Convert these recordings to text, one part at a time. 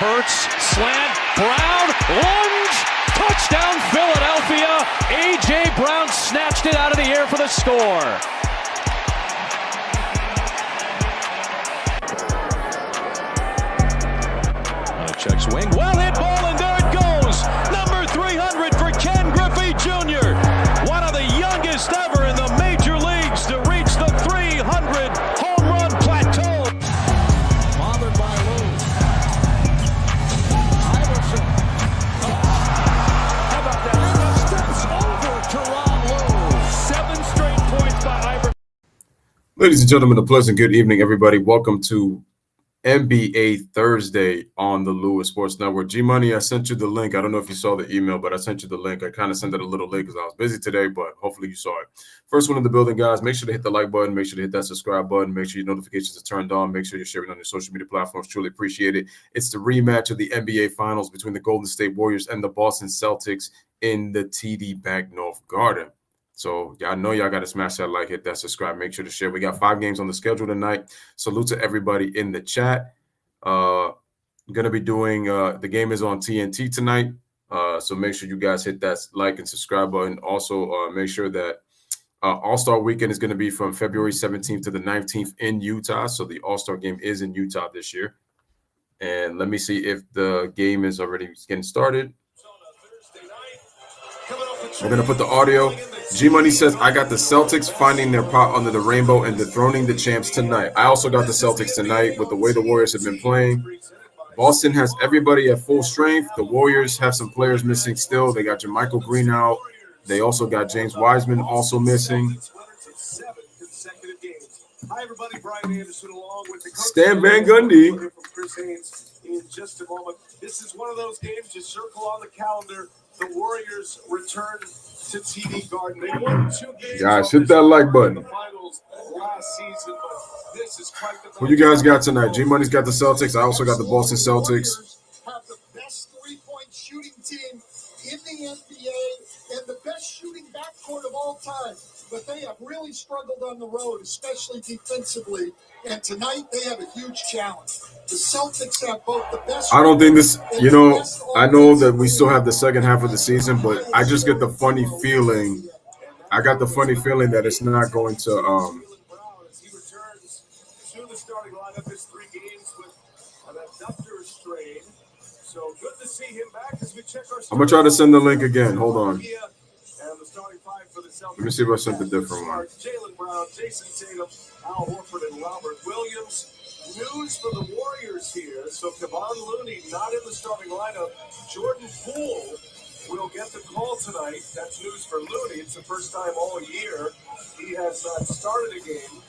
Hurts, slant, Brown, lunge, touchdown Philadelphia. A.J. Brown snatched it out of the air for the score. Checks wing, well hit ball, and there it goes. Number 300 for Ken Griffey Jr. One of the youngest ever in the major leagues to reach the 300 home run plateau. Bothered by Lou. Iverson. How about that? Steps over to Rob Lou. 7 straight points by Iverson. Ladies and gentlemen, a pleasant good evening, everybody. Welcome to NBA Thursday on the Louis Sports Network. G-Money, I sent you the link. I don't know if you saw the email, but I sent you the link. I kind of sent it a little late because I was busy today, but hopefully you saw it. First one in the building, guys. Make sure to hit the like button. Make sure to hit that subscribe button. Make sure your notifications are turned on. Make sure you're sharing on your social media platforms. Truly appreciate it. It's the rematch of the NBA Finals between the Golden State Warriors and the Boston Celtics in the TD Bank North Garden. So y'all know y'all got to smash that like, hit that subscribe, make sure to share. We got 5 games on the schedule tonight. Salute to everybody in the chat. I'm going to be doing the game is on TNT tonight. So make sure you guys hit that like and subscribe button. Also, make sure that All-Star Weekend is going to be from February 17th to the 19th in Utah. So the All-Star game is in Utah this year. And let me see if the game is already getting started. We're going to put the audio. G-Money says, I got the Celtics finding their pot under the rainbow and dethroning the champs tonight. I also got the Celtics tonight with the way the Warriors have been playing. Boston has everybody at full strength. The Warriors have some players missing still. They got JaMychal Green out. They also got James Wiseman also missing. Hi, everybody. Brian Anderson along with the Stan Van Gundy. In just a moment. This is one of those games you circle on the calendar. The Warriors return to TD Garden. They won 2 games. Guys, hit that like button. Last season, but this is quite the Who you guys got tonight? G-Money's got the Celtics. I also got the Boston Celtics. Have the best 3-point shooting team in the NBA and the best shooting backcourt of all time. But they have really struggled on the road, especially defensively. And tonight they have a huge challenge. The Celtics have both the best. I don't think this, I know that we still have the second half of the season, but I just get the funny feeling. I got the funny feeling that it's not going to. He returns to the starting lineup. His 3 games with an abductor strain. So good to see him back as we check our. I'm gonna try to send the link again. Hold on. And the starting 5 for the Celtics. Let me see if I sent a different one. Jaylen Brown, Jason Tatum, Al Horford, and Robert Williams. News for the Warriors here. So Kevon Looney not in the starting lineup. Jordan Poole will get the call tonight. That's news for Looney. It's the first time all year he has not started a game.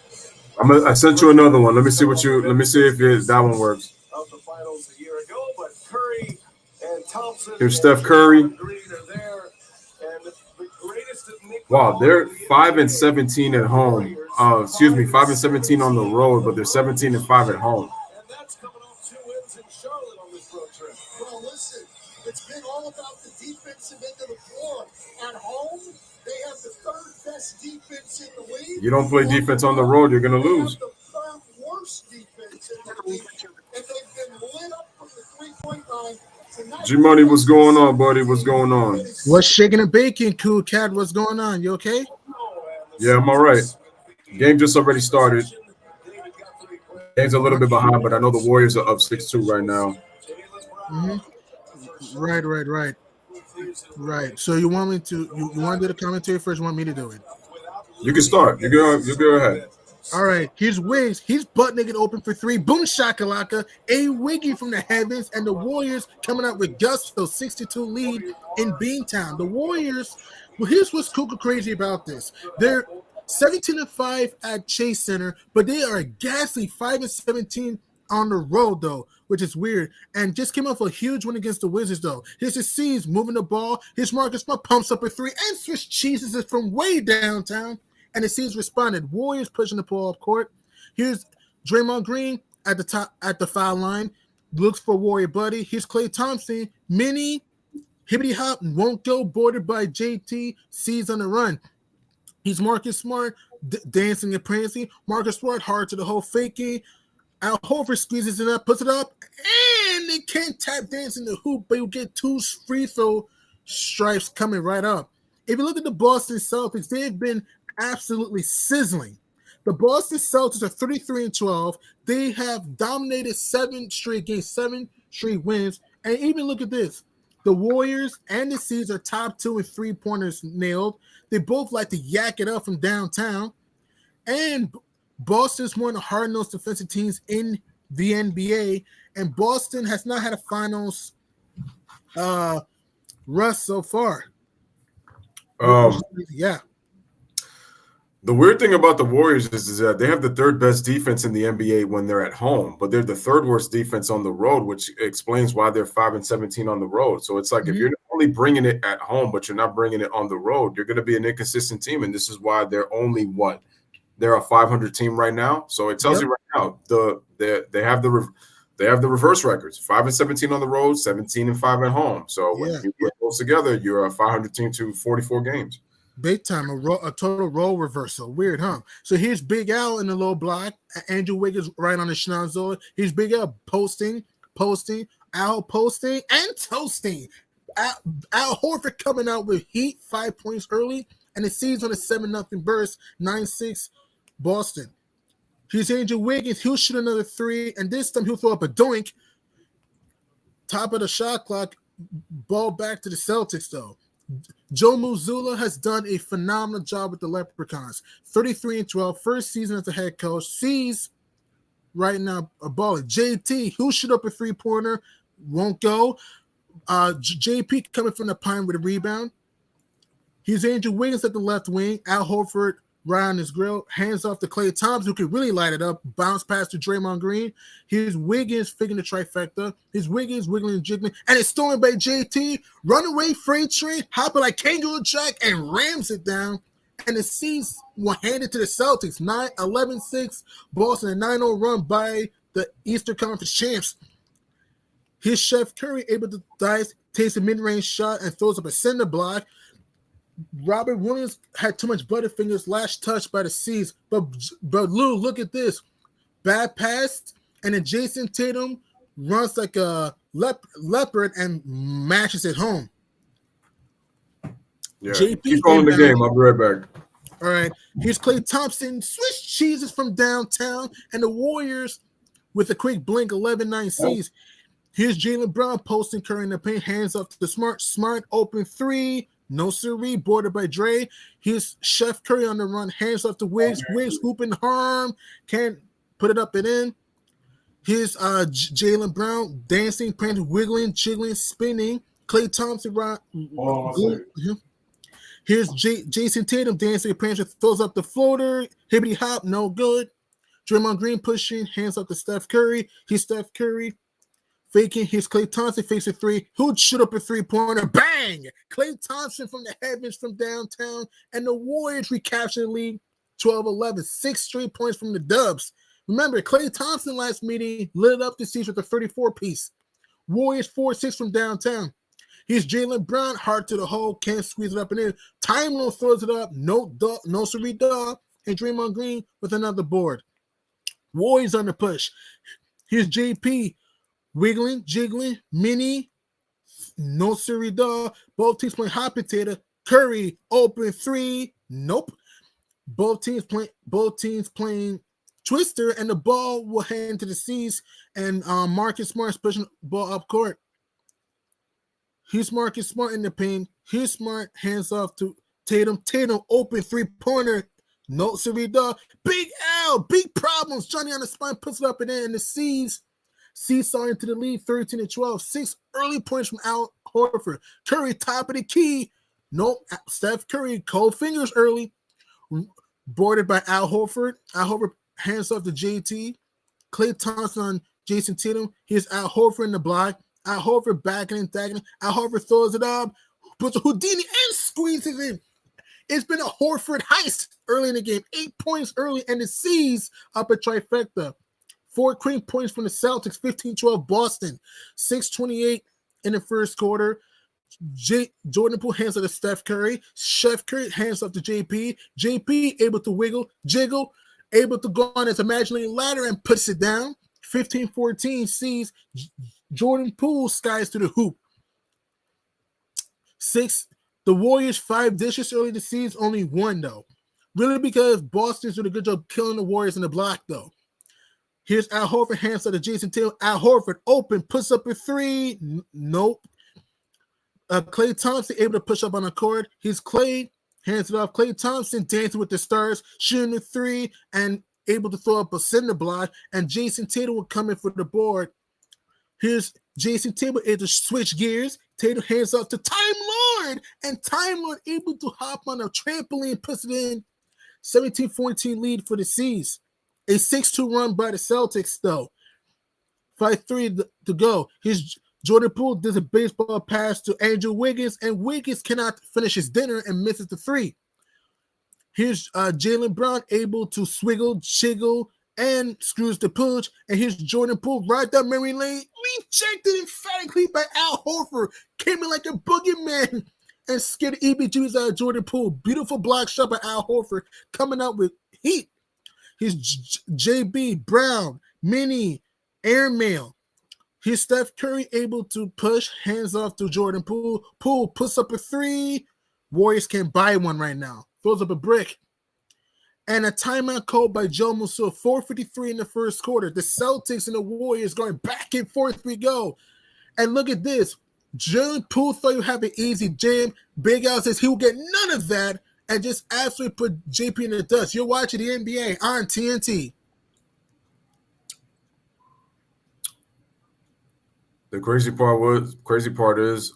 I sent you another one. Let me see if that one works. Of the finals a year ago, but Curry and Thompson. Here's Steph Curry. Green are there. And the greatest of Nick. Wow, they're 5-17 at home. 5-17 on the road, but they're 17-5 at home. And that's coming off 2 wins in Charlotte on this road trip. Well, listen, it's been all about the defensive end of the floor. At home, they have the 3rd best defense in the league. You don't play defense on the road, you're going to lose. They have the 3rd worst defense in the league, and they've been lit up from the 3-point line. G-Money, what's going on, buddy? What's going on? What's shaking and baking, Cool Cat? What's going on? You okay? Yeah, I'm all right. Game just already started. Game's a little bit behind, but I know the Warriors are up 6-2 right now. Mm-hmm. Right. So you want me to you want to do the commentary first? You want me to do it? You can start. You go ahead. All right. Here's Wiggs. He's butt naked open for 3. Boom shakalaka. A Wiggy from the heavens, and the Warriors coming out with gusto 62 lead in Beantown. The Warriors. Well, here's what's cuckoo crazy about this. They're 17-5 at Chase Center, but they are a ghastly 5-17 on the road, though, which is weird. And just came off a huge win against the Wizards, though. Here's the C's moving the ball. Here's Marcus Smart pumps up a 3, and Swiss cheeses it from way downtown. And the C's responded. Warriors pushing the ball up court. Here's Draymond Green at the top at the foul line. Looks for Warrior buddy. Here's Klay Thompson. Mini hibbity hop won't go, bordered by JT. C's on the run. He's Marcus Smart dancing and prancing. Marcus Smart hard to the hole faking. Al Horford squeezes it up, puts it up, and they can't tap dance in the hoop, but you get 2 free throw stripes coming right up. If you look at the Boston Celtics, they've been absolutely sizzling. The Boston Celtics are 33-12. They have dominated 7 straight games, 7 straight wins. And even look at this. The Warriors and the Seas are top 2 in 3-pointers nailed. They both like to yak it up from downtown. And Boston's one of the hard-nosed defensive teams in the NBA. And Boston has not had a finals rust so far. Yeah. The weird thing about the Warriors is that they have the 3rd best defense in the NBA when they're at home, but they're the 3rd worst defense on the road, which explains why they're 5-17 on the road. So it's like if you're only bringing it at home, but you're not bringing it on the road, you're going to be an inconsistent team. And this is why they're only they're a 500 team right now. So it tells you right now they have the reverse records: 5-17 on the road, 17-5 at home. So when you put those together, you're a 500 team to 44 games. Big time, a total role reversal. Weird, huh? So here's Big Al in the low block. Andrew Wiggins right on the schnozzle. Here's Big Al posting, Al posting, and toasting. Al Horford coming out with heat, 5 points early, and it sees on a 7-0 burst, 9-6 Boston. Here's Andrew Wiggins. He'll shoot another 3, and this time he'll throw up a doink. Top of the shot clock. Ball back to the Celtics, though. Joe Mazzulla has done a phenomenal job with the Leprechauns. 33-12, first season as a head coach. Sees right now a baller. JT, who shoot up a 3-pointer, won't go. JP coming from the pine with a rebound. Here's Andrew Wiggins at the left wing. Al Horford right on his grill. Hands off to Klay Thompson, who could really light it up. Bounce pass to Draymond Green. Here's Wiggins figuring the trifecta. Here's Wiggins wiggling and jiggling. And it's stolen by JT. Runaway freight train, hopping like Kangaroo Jack, and rams it down. And the C's were handed to the Celtics. 11-6. Boston, a 9-0 run by the Eastern Conference champs. Here's Chef Curry able to dice, takes a mid-range shot, and throws up a center block. Robert Williams had too much butterfingers, last touch by the C's. But Lou, look at this. Bad pass, and then Jason Tatum runs like a leopard and mashes it home. Yeah, JP keep calling the game. I'll be right back. All right. Here's Klay Thompson. Swiss cheeses from downtown. And the Warriors with a quick blink, 11-9 C's. Here's Jaylen Brown posting Curry in the paint. Hands up to the Smart open 3. No siree, bordered by Dre. Here's Chef Curry on the run. Hands off to Wiggs. Wiggs hooping harm. Can't put it up and in. Here's Jaylen Brown dancing, prancing, wiggling, jiggling, spinning. Klay Thompson. Here's Jason Tatum dancing, prancing, throws up the floater. Hibbity hop, no good. Draymond Green pushing. Hands up to Steph Curry. Here's Steph Curry. Faking. Here's Klay Thompson facing 3. Who'd shoot up a 3-pointer? Bang! Klay Thompson from the heavens from downtown. And the Warriors recapture the lead 12-11. 6 straight points from the Dubs. Remember, Klay Thompson last meeting lit up the season with a 34-piece. Warriors 4-6 from downtown. Here's Jaylen Brown, hard to the hole, can't squeeze it up and in. Time Lord throws it up, no siree dog, and Draymond Green with another board. Warriors on the push. Here's JP. Wiggling, jiggling, mini, no siree dog. Both teams playing hot potato. Curry open 3. Nope. Both teams playing twister, and the ball will hand to the C's. And Marcus Smart pushing the ball up court. Here's Marcus Smart in the paint. Here's Smart, hands off to Tatum. Tatum open 3-pointer. No siree dog. Big L, big problems. Johnny on the spine puts it up and in, and the C's seesaw into the lead, 13-12. 6 early points from Al Horford. Curry, top of the key. Nope. Steph Curry, cold fingers early. Boarded by Al Horford. Al Horford hands off to JT. Klay Thompson on Jason Tatum. Here's Al Horford in the block. Al Horford backing and tagging. Al Horford throws it up, puts a Houdini and squeezes in. It's been a Horford heist early in the game. 8 points early, and the C's up a trifecta. 4 clean points from the Celtics, 15-12 Boston, 6:28 in the first quarter. Jordan Poole hands off to Steph Curry. Chef Curry hands off to JP. JP able to wiggle, jiggle, able to go on his imaginary ladder and puts it down. 15-14 C's. Jordan Poole skies to the hoop. 6. The Warriors 5 dishes early this season, only 1 though. Really because Boston's doing a good job killing the Warriors in the block though. Here's Al Horford, hands to Jason Tatum. Al Horford open, puts up a 3. Nope. Klay Thompson able to push up on the court. Here's Klay, hands it off. Klay Thompson dancing with the stars, shooting the 3 and able to throw up a cinder block. And Jason Tatum will come in for the board. Here's Jason Tatum able to switch gears. Tatum hands off to Time Lord, and Time Lord able to hop on a trampoline, puts it in. 17-14 lead for the C's. A 6-2 run by the Celtics, though. 5-3 to go. Here's Jordan Poole does a baseball pass to Andrew Wiggins, and Wiggins cannot finish his dinner and misses the 3. Here's Jaylen Brown able to swiggle, jiggle, and screws the pooch. And here's Jordan Poole right down memory lane. Rejected emphatically by Al Horford. Came in like a boogeyman and scared EBGs out of Jordan Poole. Beautiful block shot by Al Horford coming out with heat. Here's JB, Brown, Minnie, Airmail. Here's Steph Curry able to push, hands off to Jordan Poole. Poole puts up a 3. Warriors can't buy one right now. Throws up a brick. And a timeout called by Joe Musso. 4:53 in the first quarter. The Celtics and the Warriors going back and forth we go. And look at this. Jordan Poole thought you have an easy jam. Big Al says he will get none of that and just absolutely put JP in the dust. You're watching the NBA on TNT. The crazy part is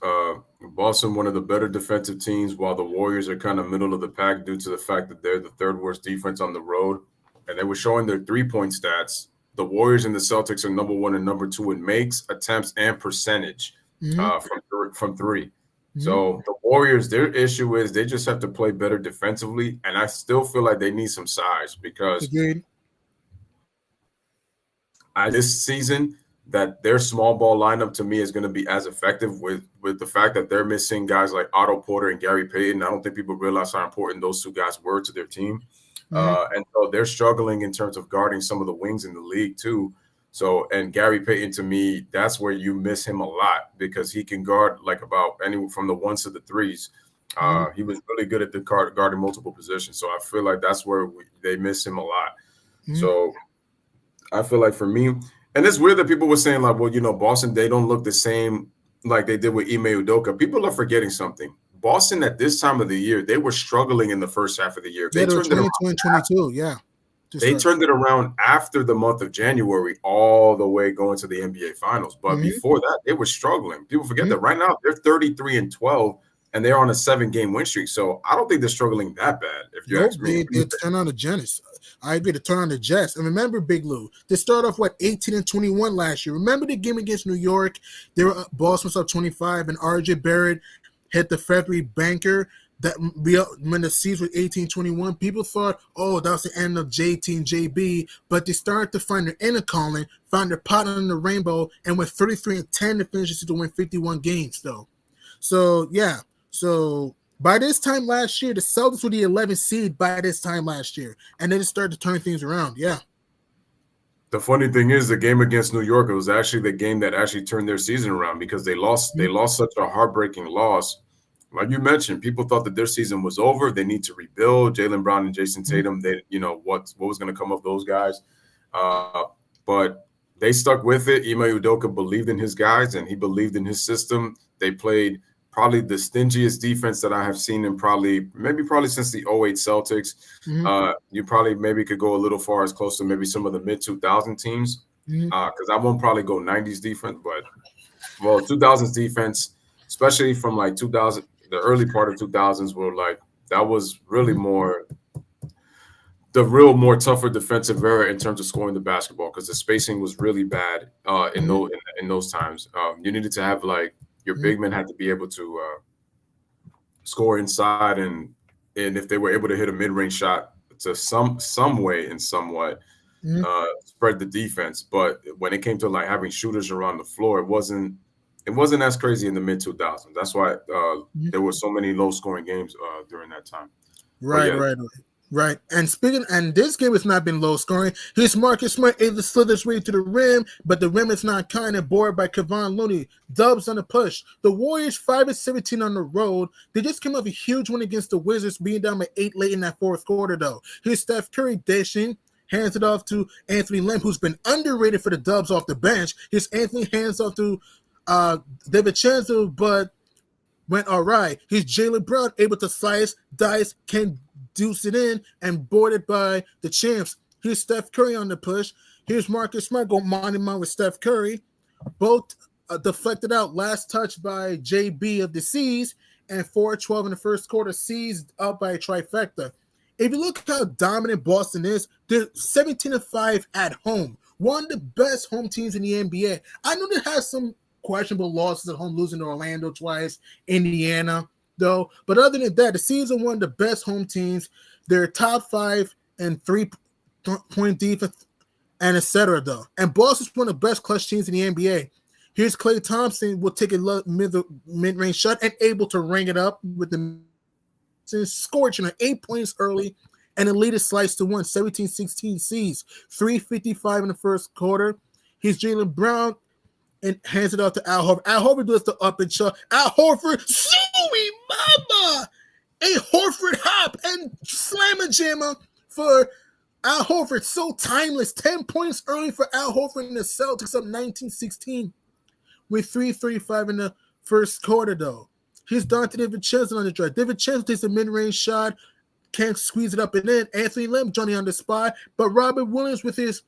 Boston, one of the better defensive teams, while the Warriors are kind of middle of the pack due to the fact that they're the third worst defense on the road. And they were showing their 3-point stats. The Warriors and the Celtics are number 1 and number 2 in makes, attempts, and percentage from 3. Mm-hmm. So the Warriors, their issue is they just have to play better defensively. And I still feel like they need some size because this season – that their small ball lineup to me is going to be as effective with the fact that they're missing guys like Otto Porter and Gary Payton. I don't think people realize how important those 2 guys were to their team. And so they're struggling in terms of guarding some of the wings in the league too. So, and Gary Payton, to me, that's where you miss him a lot because he can guard like about anywhere from the 1s to the 3s. He was really good at the guarding multiple positions. So I feel like that's where they miss him a lot. So I feel like for me, and it's weird that people were saying like, well, you know, Boston, they don't look the same like they did with Ime Udoka. People are forgetting something. Boston at this time of the year, they were struggling in the first half of the year. They turned 2022, yeah. They turned it around after the month of January, all the way going to the NBA Finals. But before that, they were struggling. People forget that right now they're 33-12, and they're on a 7-game win streak. So I don't think they're struggling that bad. If you ask me, they turn on the Giants. I agree to turn on the Jets. And remember, Big Lou, they started off 18-21 last year. Remember the game against New York? They were Boston was up 25, and RJ Barrett hit the February banker. That when the C's were 18-21, people thought, oh, that was the end of JT and JB. But they started to find their inner calling, found their pot on the rainbow, and went 33-10 to finish the season to win 51 games, though. So, yeah. So, by this time last year, the Celtics were the 11th seed by this time last year. And then it started to turn things around, yeah. The funny thing is the game against New York, it was actually the game that actually turned their season around because they lost such a heartbreaking loss. Like you mentioned, people thought that their season was over. They need to rebuild. Jaylen Brown and Jason Tatum, they, you know, what was going to come of those guys. But they stuck with it. Ime Udoka believed in his guys, and he believed in his system. They played probably the stingiest defense that I have seen in probably since the 08 Celtics. You probably maybe could go a little far as close to maybe some of the mid-2000 teams because I won't probably go 90s defense, but, well, 2000s defense, especially from like 2000 – the early part of 2000s were like that was really more tougher defensive era in terms of scoring the basketball because the spacing was really bad in those times. You needed to have like your big men had to be able to score inside and if they were able to hit a mid-range shot to some way and somewhat spread the defense. But when it came to like having shooters around the floor, it wasn't as crazy in the mid-2000s. That's why there were so many low-scoring games during that time. Right. Right. And this game has not been low scoring. Here's Marcus Smart able to slither his way to the rim, but the rim is not kind of bored by Kevon Looney. Dubs on the push. The Warriors 5-17 on the road. They just came off a huge win against the Wizards, being down by 8 late in that fourth quarter, though. Here's Steph Curry dishing. Hands it off to Anthony Lamb, who's been underrated for the Dubs off the bench. Here's Anthony hands off to DiVincenzo, but went all right. Here's Jaylen Brown able to slice, dice, can deuce it in, and boarded by the champs. Here's Steph Curry on the push. Here's Marcus Smart going mind-to-mind with Steph Curry. Both deflected out. Last touch by JB of the C's, and 4-12 in the first quarter. C's up by a trifecta. If you look how dominant Boston is, they're 17-5 at home. One of the best home teams in the NBA. I know they have some questionable losses at home, losing to Orlando twice, Indiana, though. But other than that, the C's are one of the best home teams. They're top 5 in 3-point defense, and etc. though. And Boston's one of the best clutch teams in the NBA. Here's Klay Thompson will take a mid-range shot and able to ring it up with the scorching 8 points early and a lead is sliced to 17-16 C's. 3:55 in the first quarter. Here's Jaylen Brown and hands it out to Al Horford. Al Horford does the up and chuck. Al Horford, Suey Mama! A Horford hop and slammer jammer for Al Horford. So timeless. 10 points early for Al Horford and the Celtics up 19-16 with 3:35 in the first quarter, though. Here's Dante DiVincenzo on the drive. DiVincenzo takes a mid-range shot, can't squeeze it up and in. Anthony Lamb, Johnny on the spot, but Robert Williams with his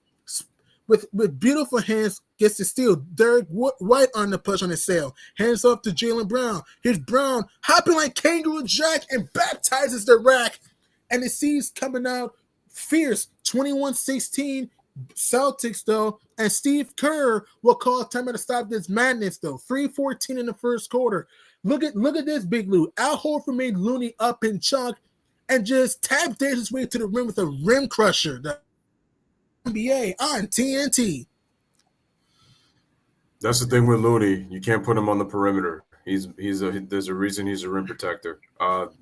with beautiful hands gets the steal. Derek White on the push on the sail. Hands off to Jaylen Brown. Here's Brown hopping like Kangaroo Jack and baptizes the rack. And the C's coming out fierce. 21-16 Celtics, though. And Steve Kerr will call time to stop this madness, though. 3:14 in the first quarter. Look at this, Big Lou. Al Horford made Looney up and chuck and just tap danced his way to the rim with a rim crusher. The NBA on TNT. That's the thing with Looney. You can't put him on the perimeter. There's a reason he's a rim protector.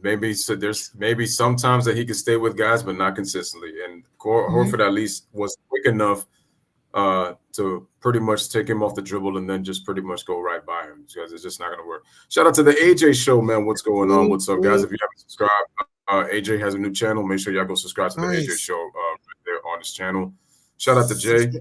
There's maybe sometimes that he can stay with guys, but not consistently. And Horford at least was quick enough to pretty much take him off the dribble and then just pretty much go right by him because it's just not going to work. Shout out to the AJ Show, man. What's going on? What's up, guys? If you haven't subscribed, AJ has a new channel. Make sure y'all go subscribe to the AJ Show right there on his channel. Shout out to Jay.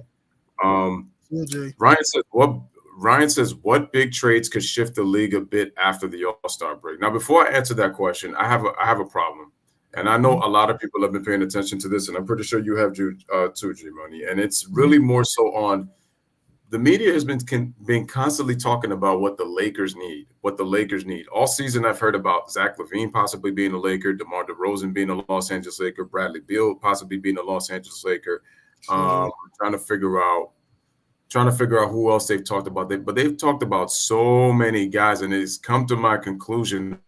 Ryan says, what big trades could shift the league a bit after the All-Star break? Now, before I answer that question, I have a problem. And I know a lot of people have been paying attention to this, and I'm pretty sure you have too, G-Money. And it's really more so on the media has been constantly talking about what the Lakers need. All season I've heard about Zach LaVine possibly being a Laker, DeMar DeRozan being a Los Angeles Laker, Bradley Beal possibly being a Los Angeles Laker. Trying to figure out who else they've talked about. But they've talked about so many guys, and it's come to my conclusion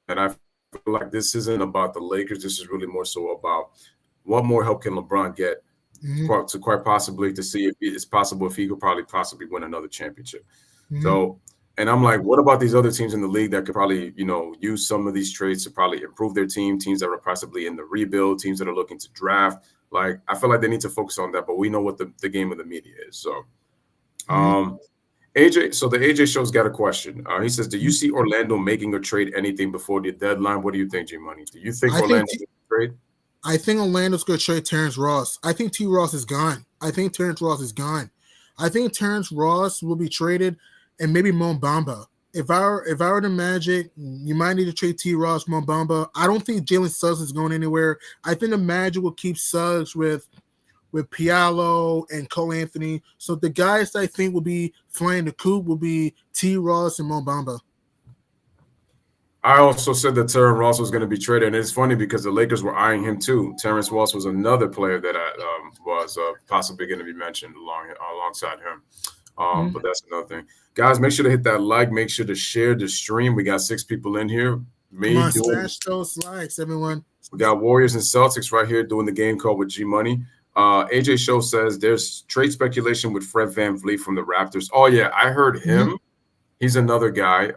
that I feel like this isn't about the Lakers. This is really more so about what more help can LeBron get to quite possibly to see if it's possible if he could possibly win another championship. So, and I'm like, what about these other teams in the league that could probably, use some of these trades to probably improve their teams that are possibly in the rebuild, teams that are looking to draft. Like, I feel like they need to focus on that, but we know what the game of the media is. So, AJ, so the AJ Show's got a question. He says, do you see Orlando making or trade anything before the deadline? What do you think, G-Money? Do you think Orlando's going to trade? I think Orlando's going to trade Terrence Ross. I think T. Ross is gone. I think Terrence Ross will be traded and maybe Mo Bamba. If I were the Magic, you might need to trade T. Ross, Mo Bamba. I don't think Jalen Suggs is going anywhere. I think the Magic will keep Suggs with Pialo and Cole Anthony. So the guys that I think will be flying the coop will be T. Ross and Mo Bamba. I also said that Terrence Ross was going to be traded, and it's funny because the Lakers were eyeing him too. Terrence Ross was another player that was possibly going to be mentioned alongside him. But that's another thing. Guys, make sure to hit that like. Make sure to share the stream. We got 6 people in here. Smash those likes, everyone. We got Warriors and Celtics right here doing the game call with G-Money. AJ Show says there's trade speculation with Fred VanVleet from the Raptors. Oh, yeah, I heard him. He's another guy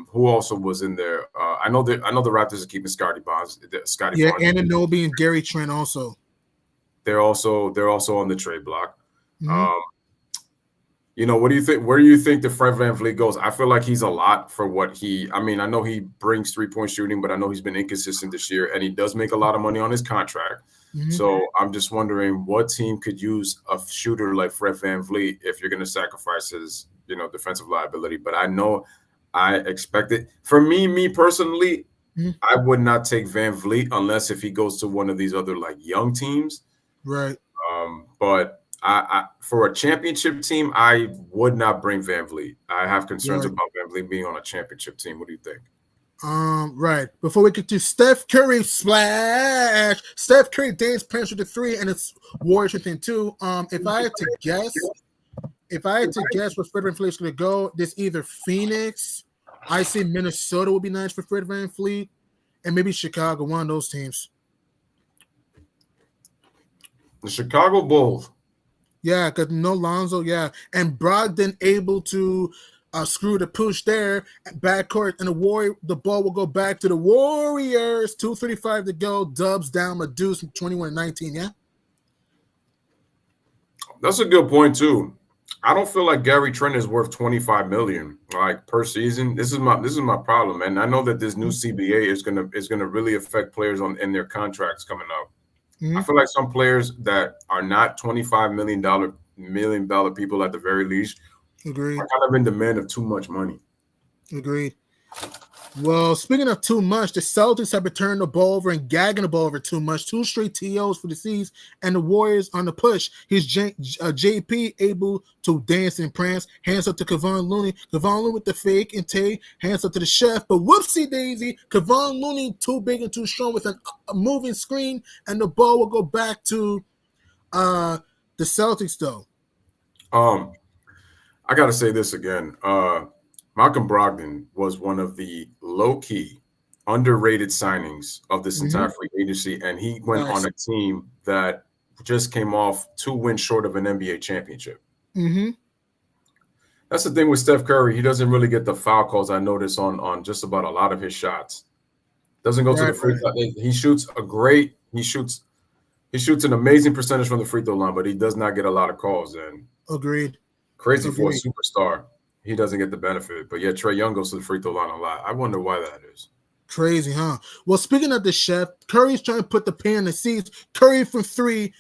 who also was in there. I know the Raptors are keeping Scotty Barnes. Yeah, Anunoby and Gary Trent also. They're also on the trade block. Mm-hmm. What do you think? Where do you think the Fred VanVleet goes? I feel like he's a lot for what he. I mean, I know he brings 3-point shooting, but I know he's been inconsistent this year, and he does make a lot of money on his contract. Mm-hmm. So I'm just wondering what team could use a shooter like Fred VanVleet if you're going to sacrifice his, defensive liability. But I know I expect it. For me personally, I would not take VanVleet unless if he goes to one of these other like young teams. Right. But I for a championship team, I would not bring VanVleet. I have concerns about VanVleet being on a championship team. What do you think? Right. Before we get to Steph Curry splash, Steph Curry dance pants with the 3, and it's Warriors within 2. If I had to guess where Fred VanVleet is going to go, there's either Phoenix. I say Minnesota would be nice for Fred VanVleet, and maybe Chicago, one of those teams. The Chicago Bulls. Yeah, because no Lonzo, yeah. And Brogdon able to screw the push there at backcourt, and the ball will go back to the Warriors. 2:35 to go. Dubs down Deuce 21-19, yeah? That's a good point, too. I don't feel like Gary Trent is worth $25 million like per season. This is my problem, and I know that this new CBA is gonna really affect players in their contracts coming up. I feel like some players that are not $25 million people at the very least Agreed. are kind of in demand of too much money. Agreed. Well, speaking of too much, the Celtics have been turning the ball over and gagging the ball over too much. 2 straight TOs for the C's, and the Warriors on the push. Here's JP able to dance and prance. Hands up to Kevon Looney. Kevon Looney with the fake and take. Hands up to the chef. But whoopsie daisy, Kevon Looney too big and too strong with a moving screen, and the ball will go back to the Celtics though. I got to say this again. Malcolm Brogdon was one of the low-key, underrated signings of this entire free agency, and he went on a team that just came off 2 wins short of an NBA championship. That's the thing with Steph Curry. He doesn't really get the foul calls I notice on just about a lot of his shots. Doesn't go to the free throw. He shoots an amazing percentage from the free throw line, but he does not get a lot of calls. And Agreed. Crazy for a superstar. He doesn't get the benefit. But yeah, Trae Young goes to the free throw line a lot. I wonder why that is. Crazy, huh? Well, speaking of the chef, Curry's trying to put the pin in the seats. Curry from 3.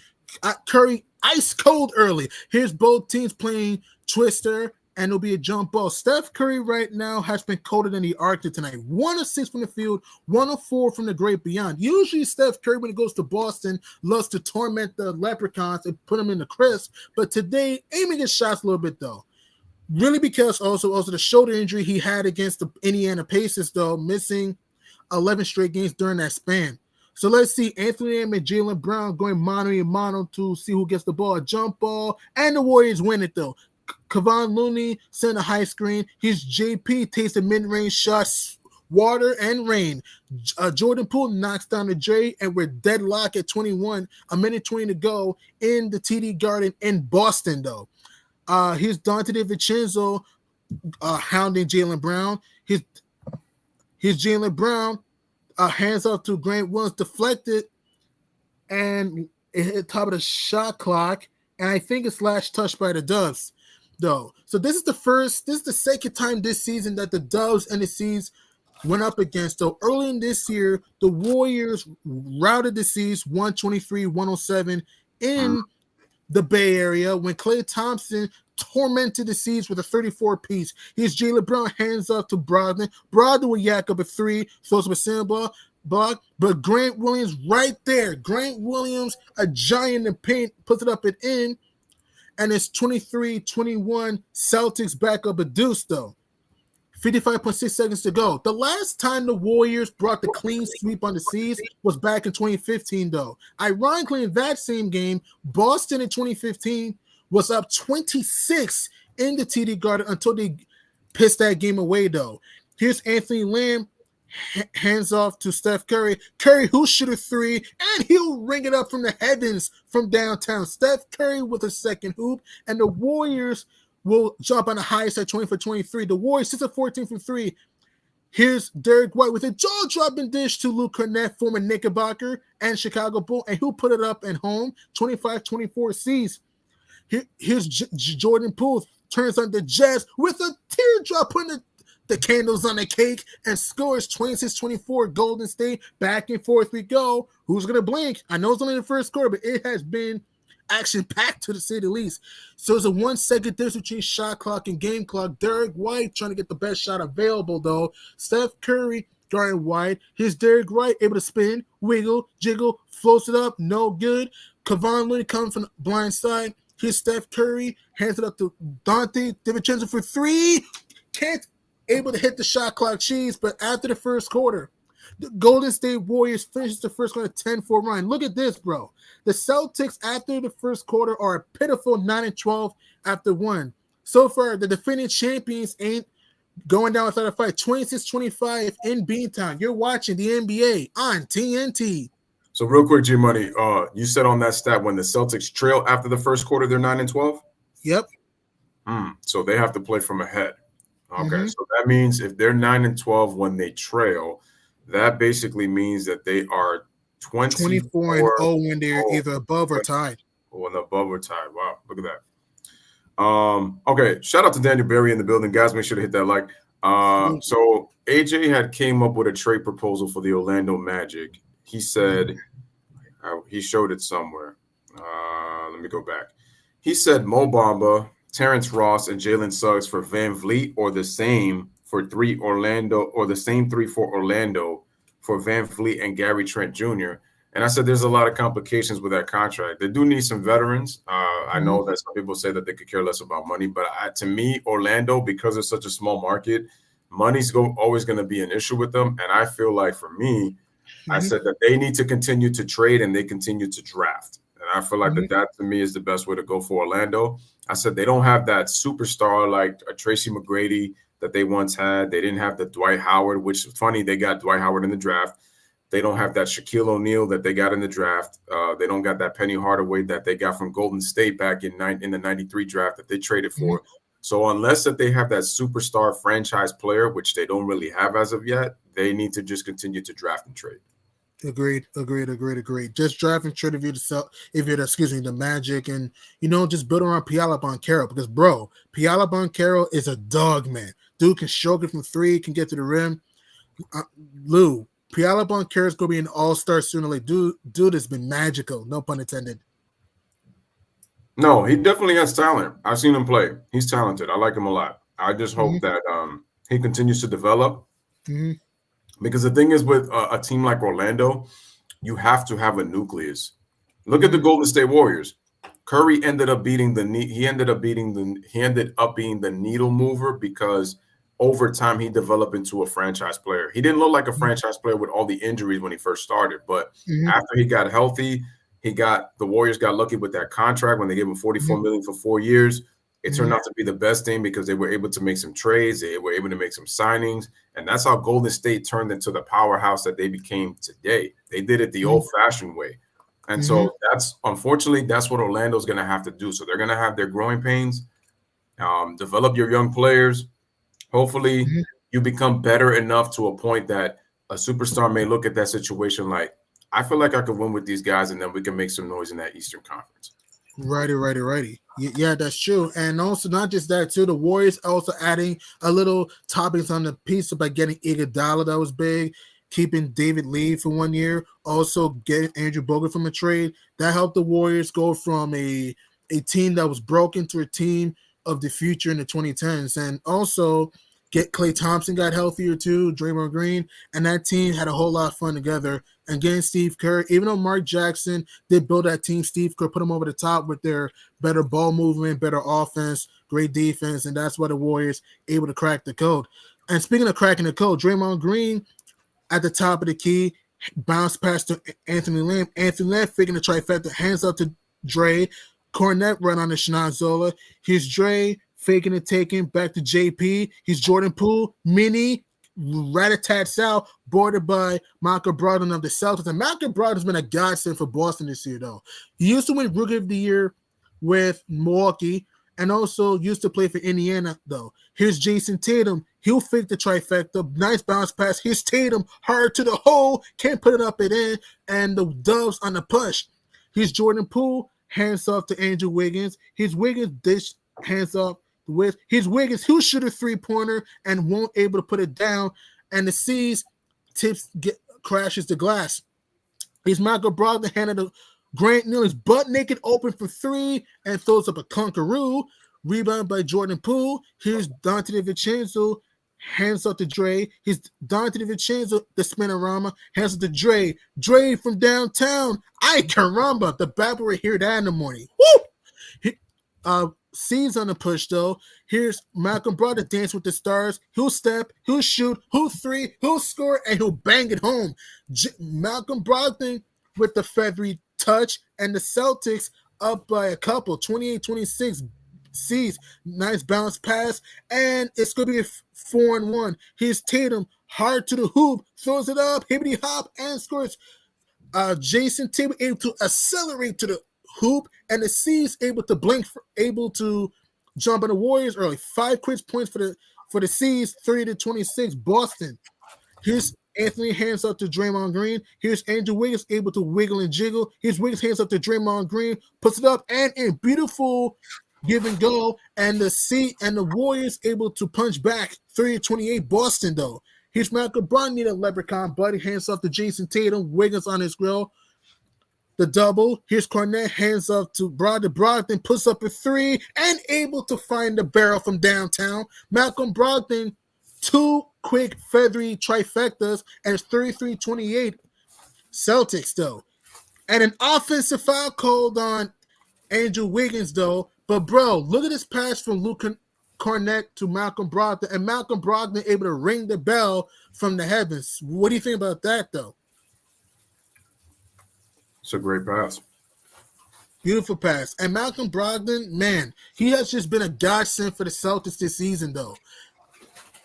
Curry ice cold early. Here's both teams playing Twister, and it'll be a jump ball. Steph Curry right now has been colder than the Arctic tonight. 1 of 6 from the field, 1 of 4 from the great beyond. Usually Steph Curry, when he goes to Boston, loves to torment the Leprechauns and put them in the crisp. But today, aiming his shots a little bit, though. Really because also the shoulder injury he had against the Indiana Pacers, though, missing 11 straight games during that span. So let's see Anthony and Jaylen Brown going mano to see who gets the ball. A jump ball, and the Warriors win it, though. Kevon Looney sent a high screen. Here's JP takes the mid-range shots, water and rain. Jordan Poole knocks down the J, and we're deadlocked at 21. A minute 20 to go in the TD Garden in Boston, though. Here's Dante DiVincenzo hounding Jaylen Brown. Here's Jaylen Brown. Hands off to Grant Williams, deflected, and it hit the top of the shot clock. And I think it's last touched by the Dubs, though. So this is the second time this season that the Dubs and the C's went up against. So early in this year, the Warriors routed the C's 123-107 in the Bay Area when Klay Thompson tormented the C's with a 34-piece. Here's Jaylen Brown, hands up to Brogdon. Brogdon will yak up a 3, throws up a sandball block, but Grant Williams right there. Grant Williams, a giant in paint, puts it up and in, and it's 23-21. Celtics back up a deuce, though. 55.6 seconds to go. The last time the Warriors brought the clean sweep on the C's was back in 2015, though. Ironically, in that same game, Boston in 2015 was up 26 in the TD Garden until they pissed that game away, though. Here's Anthony Lamb, hands off to Steph Curry. Curry, who shoot a 3, and he'll ring it up from the heavens from downtown. Steph Curry with a second hoop, and the Warriors will jump on the highest at 20 for 23. The Warriors 6 of 14 from 3. Here's Derek White with a jaw-dropping dish to Luke Cornett, former Knickerbocker and Chicago Bull, and who put it up at home, 25-24 C's. Here's Jordan Poole, turns on the Jazz with a teardrop, putting the candles on the cake, and scores 26-24 Golden State. Back and forth we go. Who's going to blink? I know it's only the first quarter, but it has been action-packed to say the least. So it's a 1 second difference between shot clock and game clock. Derek White trying to get the best shot available, though. Steph Curry guarding White. Here's Derek White able to spin, wiggle, jiggle, floats it up, no good. Kevon Looney coming from the blind side. Here's Steph Curry, hands it up to Dante DiVincenzo for 3. Can't able to hit the shot clock cheese, but after the first quarter, the Golden State Warriors finishes the first quarter 10-4 run. Look at this, bro. The Celtics, after the first quarter, are a pitiful 9-12 after 1. So far, the defending champions ain't going down without a fight. 26-25 in Beantown. You're watching the NBA on TNT. So real quick, G Money, you said on that stat when the Celtics trail after the first quarter, they're 9-12? Yep. So they have to play from ahead. Okay, so that means if they're 9-12 when they trail, that basically means that they are 24-0 when they're either above or tied. When above or tied. Wow, look at that. Okay, shout out to Daniel Berry in the building. Guys, make sure to hit that like. So AJ had came up with a trade proposal for the Orlando Magic. He said, he showed it somewhere. Let me go back. He said Mo Bamba, Terrence Ross, and Jalen Suggs for Van Vliet, or the same for the same three for Orlando for Van Vliet and Gary Trent Jr. And I said there's a lot of complications with that contract. They do need some veterans. I know that some people say that they could care less about money, but to me, Orlando, because it's such a small market, money's always going to be an issue with them. And I feel like for me, I said that they need to continue to trade and they continue to draft. And I feel like that to me is the best way to go for Orlando. I said they don't have that superstar like a Tracy McGrady that they once had. They didn't have the Dwight Howard, which is funny. They got Dwight Howard in the draft. They don't have that Shaquille O'Neal that they got in the draft. They don't got that Penny Hardaway that they got from Golden State back in the 93 draft that they traded for. So unless that they have that superstar franchise player, which they don't really have as of yet, they need to just continue to draft and trade. Agreed. Just draft and trade if you're the Magic, and just build around Piala Banchero, because bro, Piala Banchero is a dog, man. Dude can stroke it from 3, can get to the rim. Lou, Piala Banchero is gonna be an all-star sooner. Like dude has been magical, no pun intended. No, he definitely has talent. I've seen him play. He's talented. I like him a lot. I just hope that he continues to develop. Because the thing is with a team like Orlando, you have to have a nucleus. Look at the Golden State Warriors. Curry ended up being the needle mover because over time he developed into a franchise player. He didn't look like a franchise player with all the injuries when he first started, but after he got healthy, the Warriors got lucky with that contract when they gave him $44 million for 4 years. It turned out to be the best thing because they were able to make some trades. They were able to make some signings. And that's how Golden State turned into the powerhouse that they became today. They did it the old-fashioned way. And so unfortunately, that's what Orlando's going to have to do. So they're going to have their growing pains, develop your young players. Hopefully you become better enough to a point that a superstar may look at that situation like, I feel like I could win with these guys, and then we can make some noise in that Eastern Conference. Righty. Yeah, that's true. And also, not just that, too, the Warriors also adding a little toppings on the pizza by getting Iguodala, that was big, keeping David Lee for 1 year, also getting Andrew Bogut from a trade. That helped the Warriors go from a team that was broken to a team of the future in the 2010s. And also, Klay Thompson got healthier, too, Draymond Green, and that team had a whole lot of fun together. And getting Steve Kerr, even though Mark Jackson did build that team, Steve Kerr put them over the top with their better ball movement, better offense, great defense, and that's why the Warriors able to crack the code. And speaking of cracking the code, Draymond Green at the top of the key, bounce pass to Anthony Lamb. Anthony Lamb faking the trifecta, hands up to Dre. Cornette run on the Schnozola. Here's Dre faking and taking back to JP. He's Jordan Poole, mini, rat-a-tat Sal, bordered by Michael Brogdon of the Celtics. And Michael Brogdon's been a godsend for Boston this year, though. He used to win Rookie of the Year with Milwaukee, and also used to play for Indiana, though. Here's Jason Tatum. He'll fake the trifecta. Nice bounce pass. Here's Tatum. Hard to the hole. Can't put it up and in. And the Dubs on the push. Here's Jordan Poole. Hands off to Andrew Wiggins. Here's Wiggins. Dish. Hands off to Wiggins. Here's Wiggins. He'll shoot a three-pointer and won't able to put it down. And the C's crashes the glass. Here's Michael Brogdon handed to Grant Neal is butt naked open for three and throws up a conqueroo. Rebound by Jordan Poole. Here's Dante DiVincenzo. Hands up to Dre. He's Dante DiVincenzo, the spinorama. Hands up to Dre. Dre from downtown. Ay caramba. The Babel will hear that in the morning. Woo! C's on the push, though. Here's Malcolm Brogdon dance with the stars. He'll step, he'll shoot, he'll three, he'll score, and he'll bang it home. Malcolm Brogdon with the feathery touch, and the Celtics up by a couple, 28-26. C's nice bounce pass, and it's going to be a 4-1. Here's Tatum, hard to the hoop, throws it up, hibbity hop, and scores. Jason Tatum able to accelerate to the hoop, and the C's able to able to jump on the Warriors early. 5 quick points for the C's, 30-26. Boston. Here's Anthony hands up to Draymond Green. Here's Andrew Wiggins able to wiggle and jiggle. Here's Wiggins hands up to Draymond Green, puts it up and in. Beautiful give and go. And the Warriors able to punch back. 30-28. Boston, though. Here's Malcolm Brogdon need a leprechaun buddy. Hands off to Jason Tatum. Wiggins on his grill. The double. Here's Cornette. Hands up to Brogdon. Brogdon puts up a three and able to find the barrel from downtown. Malcolm Brogdon, 2 quick feathery trifectas, and it's 33-28 Celtics, though. And an offensive foul called on Andrew Wiggins, though. But, bro, look at this pass from Luke Cornette to Malcolm Brogdon, and Malcolm Brogdon able to ring the bell from the heavens. What do you think about that, though? It's a great pass. Beautiful pass. And Malcolm Brogdon, man, he has just been a godsend for the Celtics this season, though.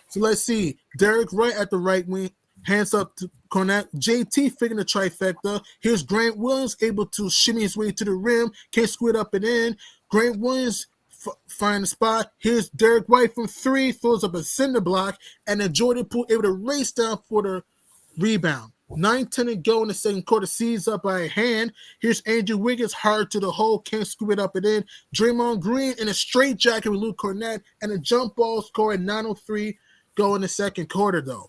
So let's see. Derek Wright at the right wing. Hands up to Cornette. JT figuring the trifecta. Here's Grant Williams able to shimmy his way to the rim. Can't squid up and in. Grant Williams find the spot. Here's Derek White from three. Throws up a cinder block. And then Jordan Poole able to race down for the rebound. 9-10 to go in the second quarter. Sees up by a hand. Here's Andrew Wiggins hard to the hole. Can't scoop it up and in. Draymond Green in a straight jacket with Luke Cornette. And a jump ball score at 9:03 go in the second quarter, though.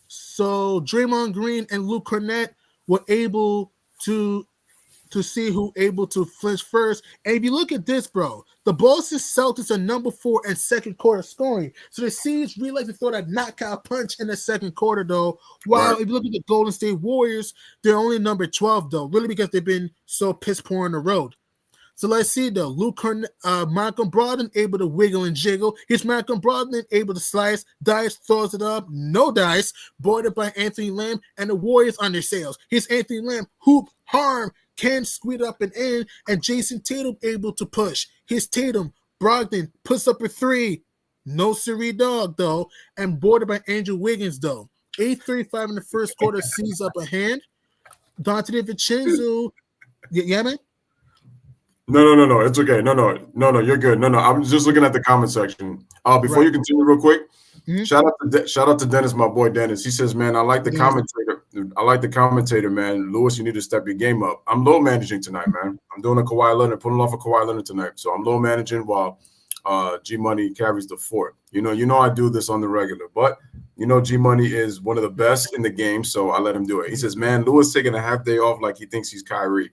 So Draymond Green and Luke Cornette were able to see who able to flinch first. And if you look at this, bro, the Boston Celtics are number 4 in second quarter scoring. So the C's really like to throw that knockout punch in the second quarter, though. While if you look at the Golden State Warriors, they're only number 12, though, really because they've been so piss poor on the road. So let's see, though. Malcolm Brogdon able to wiggle and jiggle. Here's Malcolm Brogdon able to slice. Dice throws it up. No dice. Boarded by Anthony Lamb. And the Warriors on their sails. Here's Anthony Lamb. Hoop. Harm. Can squeeze up and in. And Jason Tatum able to push. Here's Tatum. Brogdon puts up a three. No siree dog, though. And boarded by Andrew Wiggins, though. 8:35 in the first quarter. Sees up a hand. Dante DiVincenzo. Yeah, man? No. It's okay. No. You're good. No. I'm just looking at the comment section. Before you continue, real quick, shout out to Dennis, my boy Dennis. He says, "Man, I like the commentator. I like the commentator, man. Louis, you need to step your game up. I'm low managing tonight, man. I'm doing a Kawhi Leonard, pulling off a Kawhi Leonard tonight. So I'm low managing while G Money carries the fort. You know I do this on the regular, but G Money is one of the best in the game, so I let him do it. He says, man, Louis taking a half day off like he thinks he's Kyrie."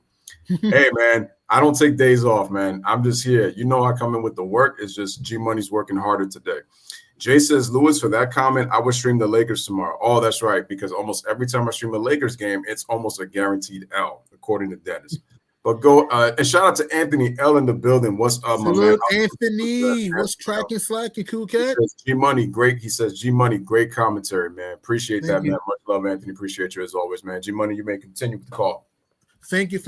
Hey, man, I don't take days off, man. I'm just here. I come in with the work. It's just G Money's working harder today. Jay says, Louis, for that comment, I would stream the Lakers tomorrow. Oh, that's right, because almost every time I stream a Lakers game, it's almost a guaranteed L, according to Dennis. But go and shout out to Anthony L in the building. What's up, my man? Anthony. What's cracking, slacking, cool cat? G Money, great. He says, G Money, great commentary, man. Appreciate that, man. Much love, Anthony. Appreciate you as always, man. G Money, you may continue with the call. Thank you.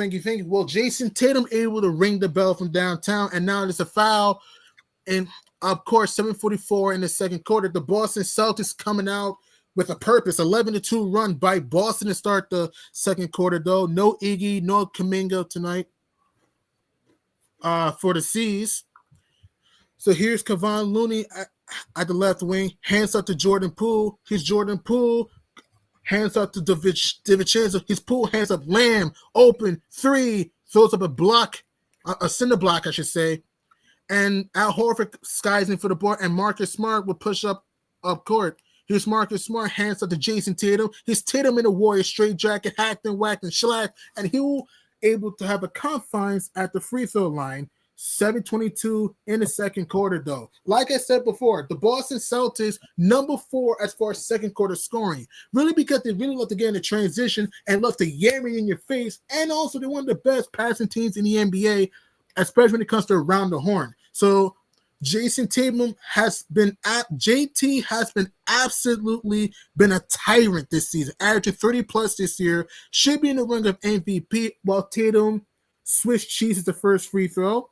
Well, Jason Tatum able to ring the bell from downtown, and now there's a foul. And, of course, 7:44 in the second quarter. The Boston Celtics coming out with a purpose. 11-2 run by Boston to start the second quarter, though. No Iggy, no Kuminga tonight. for the C's. So here's Kevon Looney at the left wing, hands up to Jordan Poole. Here's Jordan Poole, hands up to DiVincenzo. His Poole hands up, Lamb, open, 3, throws up a block, a cinder block, I should say. And Al Horford skies in for the ball, and Marcus Smart will push up court. Here's Marcus Smart, hands up to Jason Tatum. He's Tatum in a Warrior straight jacket, hacked and whacked and shellacked, and he will able to have a confines at the free throw line. 7:22 in the second quarter, though. Like I said before, the Boston Celtics, number 4 as far as second quarter scoring. Really because they really love to get in the transition and love to yam it in your face. And also, they're one of the best passing teams in the NBA, especially when it comes to around the horn. So, Jason Tatum JT has been absolutely been a tyrant this season, averaging 30 plus this year, should be in the run of MVP, while Tatum switched cheese at the first free throw.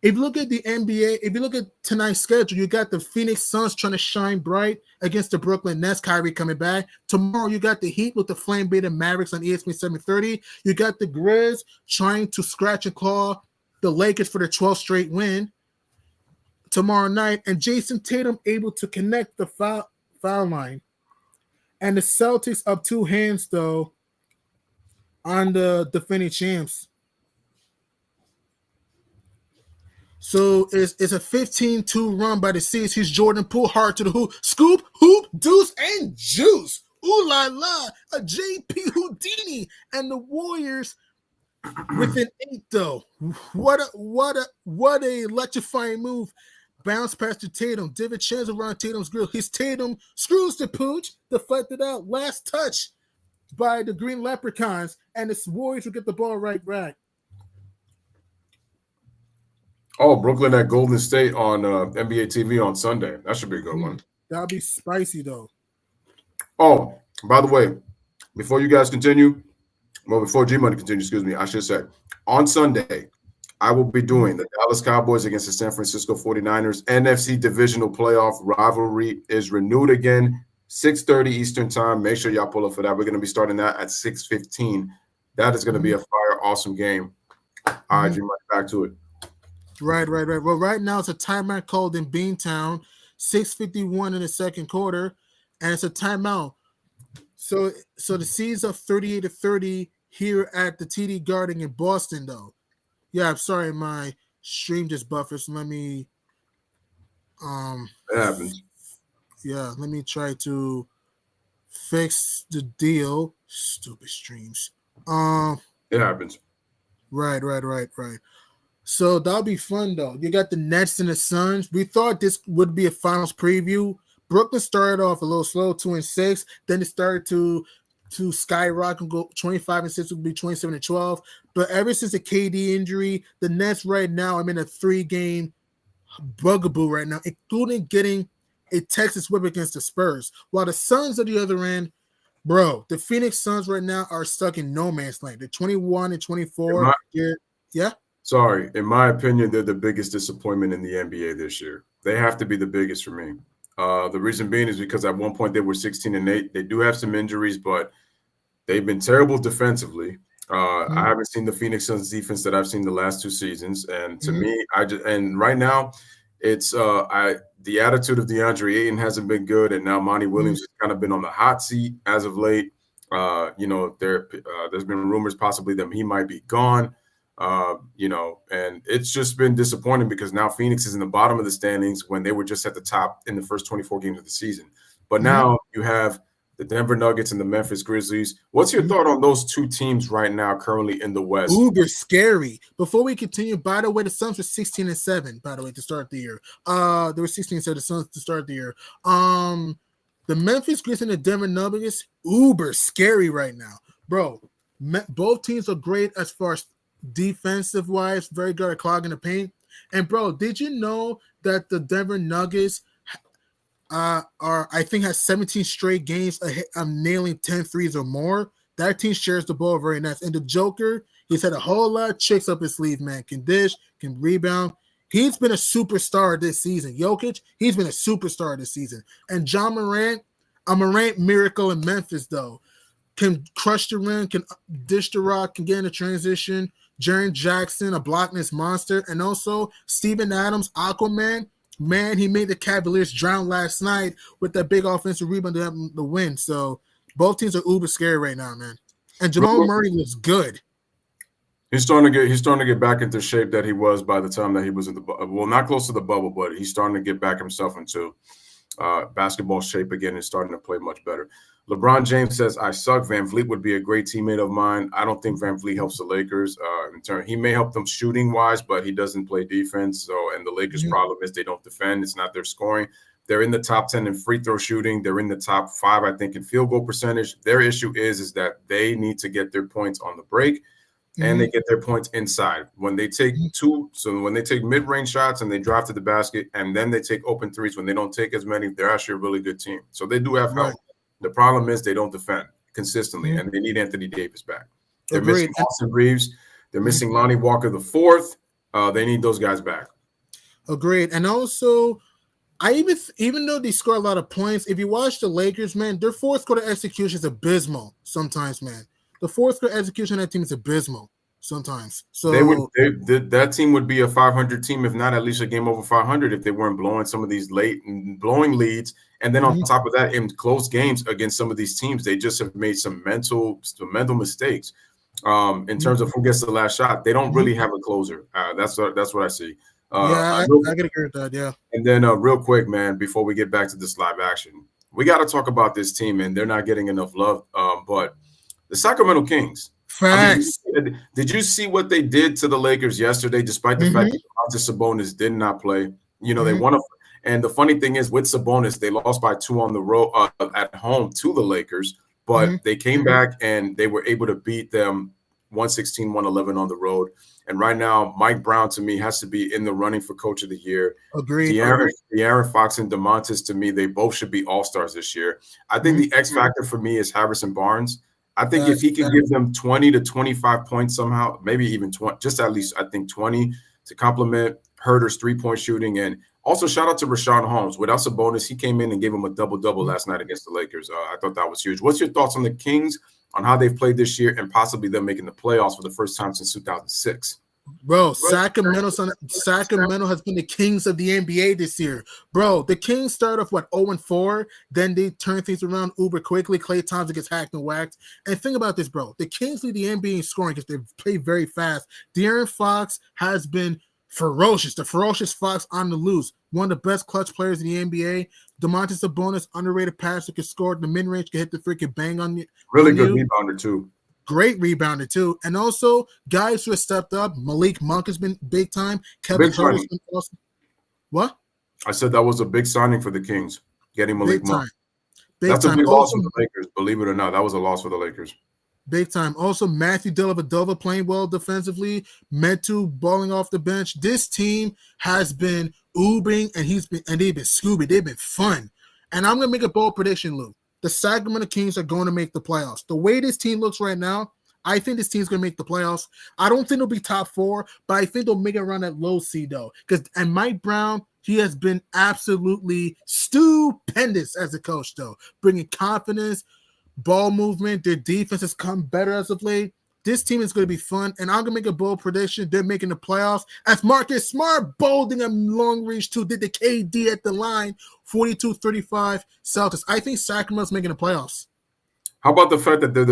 If you look at the NBA, if you look at tonight's schedule, you got the Phoenix Suns trying to shine bright against the Brooklyn Nets, Kyrie coming back. Tomorrow, you got the Heat with the Flame Beta Mavericks on ESPN 730. You got the Grizz trying to scratch and claw the Lakers for their 12th straight win tomorrow night, and Jason Tatum able to connect the foul line. And the Celtics up 2 hands, though, on the defending champs. So it's a 15-2 run by the C's. Here's Jordan Poole, hard to the hoop. Scoop, hoop, deuce, and juice. Ooh la la, a JP Houdini. And the Warriors within 8, though. What a electrifying move. Bounce past to Tatum. DiVincenzo around Tatum's grill. His Tatum screws the pooch, deflected out. Last touch by the Green Leprechauns. And the Warriors will get the ball right back. Oh, Brooklyn at Golden State on NBA TV on Sunday. That should be a good one. That'll be spicy, though. Oh, by the way, before you guys continue, before G-Money continues, excuse me, I should say, on Sunday, I will be doing the Dallas Cowboys against the San Francisco 49ers. NFC divisional playoff rivalry is renewed again, 6:30 Eastern time. Make sure y'all pull up for that. We're going to be starting that at 6:15. That is going to be a fire, awesome game. All right, G-Money, back to it. Right. Well, right now it's a timeout called in Beantown, 6:51 in the second quarter, and it's a timeout. So the C's up 38-30 here at the TD Garden in Boston, though. Yeah, I'm sorry, my stream just buffered. So let me It happens. Yeah, let me try to fix the deal. Stupid streams. It happens. Right. So that'll be fun, though. You got the Nets and the Suns. We thought this would be a finals preview. Brooklyn started off a little slow, 2-6. Then it started to skyrocket and go 25-6 would be 27-12. But ever since the KD injury, the Nets right now, I'm in a 3-game bugaboo right now, including getting a Texas whip against the Spurs. While the Suns at the other end, bro, the Phoenix Suns right now are stuck in no man's land. They're 21-24. Yeah. Sorry, in my opinion, they're the biggest disappointment in the NBA this year. They have to be the biggest for me. The reason being is because at one point they were 16-8. They do have some injuries, but they've been terrible defensively. I haven't seen the Phoenix Suns defense that I've seen the last 2 seasons, and to me, right now, it's the attitude of DeAndre Ayton hasn't been good, and now Monty Williams has kind of been on the hot seat as of late. There's been rumors possibly that he might be gone. And it's just been disappointing because now Phoenix is in the bottom of the standings when they were just at the top in the first 24 games of the season. But now you have the Denver Nuggets and the Memphis Grizzlies. What's your thought on those 2 teams right now currently in the West? Uber scary. Before we continue, by the way, the Suns were 16-7, by the way, to start the year. They were 16-7, the Suns to start the year. The Memphis Grizzlies and the Denver Nuggets, uber scary right now. Bro, both teams are great as far as defensive wise, very good at clogging the paint. And bro, did you know that the Denver Nuggets has 17 straight games of nailing 10 threes or more? That team shares the ball very nice. And the Joker, he's had a whole lot of tricks up his sleeve, man. Can dish, can rebound. He's been a superstar this season. Jokic, he's been a superstar this season. And John Morant, a Morant miracle in Memphis, though. Can crush the rim, can dish the rock, can get in a transition. Jaren Jackson, a blockness monster, and also Steven Adams, Aquaman. Man, he made the Cavaliers drown last night with that big offensive rebound to have the win. So both teams are uber scary right now, man. And Jamal Murray looks good. He's starting to get back into shape that he was by the time that he was in the not close to the bubble, but he's starting to get back himself into basketball shape again and starting to play much better. LeBron James says, "I suck. Van Vliet would be a great teammate of mine. I don't think Van Vliet helps the Lakers. He may help them shooting wise, but he doesn't play defense. So, and the Lakers' problem is they don't defend. It's not their scoring. They're in the top 10 in free throw shooting. They're in the top 5, I think, in field goal percentage. Their issue is that they need to get their points on the break, and they get their points inside. When they take when they take mid-range shots and they drive to the basket, and then they take open threes when they don't take as many, they're actually a really good team. So they do have help. The problem is they don't defend consistently, and they need Anthony Davis back. They're missing Austin Reeves. They're missing Lonnie Walker the fourth. They need those guys back. Agreed. And also, even though they score a lot of points, if you watch the Lakers, man, their fourth quarter execution is abysmal sometimes, man. The fourth quarter execution of that team is abysmal sometimes. So that team would be a 500 team, if not at least a game over 500, if they weren't blowing some of these blowing leads. And then on top of that, in close games against some of these teams, they just have made some mental mistakes in terms of who gets the last shot. They don't really have a closer. That's what I see. I gotta agree with that. Yeah. And then real quick, man, before we get back to this live action, we got to talk about this team, and they're not getting enough love. But the Sacramento Kings. Facts. Did you see what they did to the Lakers yesterday, despite the fact that Sabonis did not play? You know, they won and the funny thing is, with Sabonis, they lost by 2 on the road at home to the Lakers, but they came back and they were able to beat them 116-111 on the road. And right now, Mike Brown, to me, has to be in the running for Coach of the Year. Agreed. De'Aaron Fox and DeMontis, to me, they both should be all-stars this year. I think the X factor for me is Harrison Barnes. I think if he can give them 20 to 25 points somehow, maybe even 20, just at least I think 20 to complement Herter's three-point shooting. And also shout out to Rashawn Holmes. Without Sabonis, he came in and gave him a double-double last night against the Lakers. I thought that was huge. What's your thoughts on the Kings, on how they've played this year, and possibly them making the playoffs for the first time since 2006? Bro, Sacramento has been the kings of the NBA this year. Bro, the Kings started off, 0-4? Then they turn things around uber quickly. Klay Thompson gets hacked and whacked. And think about this, bro. The Kings lead the NBA in scoring because they play very fast. De'Aaron Fox has been ferocious. The ferocious Fox on the loose. One of the best clutch players in the NBA. DeMontis Sabonis, underrated passer, can score in the mid-range, can hit the freaking bang on you. Really good rebounder, too. Great rebounder, too. And also, guys who have stepped up. Malik Monk has been big time. Kevin Huerter has been awesome. What? I said that was a big signing for the Kings, getting Malik Monk. That's a big loss for the Lakers, believe it or not. That was a loss for the Lakers. Big time. Also, Matthew Dellavedova playing well defensively. Metu balling off the bench. This team has been ubering, and they've been Scooby. They've been fun. And I'm gonna make a bold prediction, Lou. The Sacramento Kings are going to make the playoffs. The way this team looks right now, I think this team's going to make the playoffs. I don't think they'll be top 4, but I think they'll make it around that low seed, though. And Mike Brown, he has been absolutely stupendous as a coach, though. Bringing confidence, ball movement. Their defense has come better as of late. This team is going to be fun, and I'm going to make a bold prediction. They're making the playoffs. As Marcus Smart bolding a long reach, too, did the KD at the line, 42-35 Celtics. I think Sacramento's making the playoffs. How about the fact that they're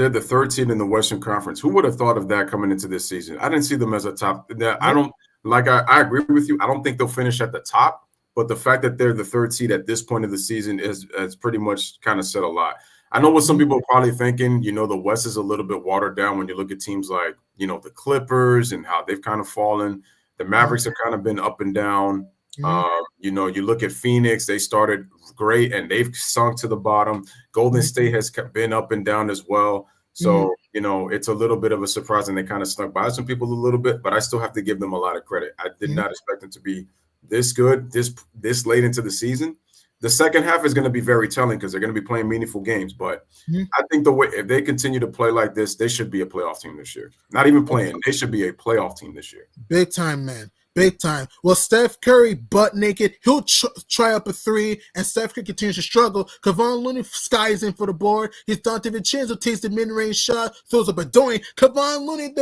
the third seed in the Western Conference? Who would have thought of that coming into this season? I didn't see them as a top. I agree with you. I don't think they'll finish at the top, but the fact that they're the third seed at this point of the season has pretty much kind of said a lot. I know what some people are probably thinking, the West is a little bit watered down when you look at teams like, the Clippers and how they've kind of fallen. The Mavericks have kind of been up and down. You look at Phoenix, they started great and they've sunk to the bottom. Golden State has been up and down as well. So, it's a little bit of a surprise and they kind of snuck by some people a little bit, but I still have to give them a lot of credit. I did not expect them to be this good, this late into the season. The second half is going to be very telling because they're going to be playing meaningful games. But I think if they continue to play like this, they should be a playoff team this year. Not even playing. They should be a playoff team this year. Big time, man. Big time. Well, Steph Curry, butt naked, he'll try up a three, and Steph Curry continues to struggle. Kevon Looney skies in for the board. He's Dante Vincenzo takes the mid-range shot, throws up a doink. Kevon Looney,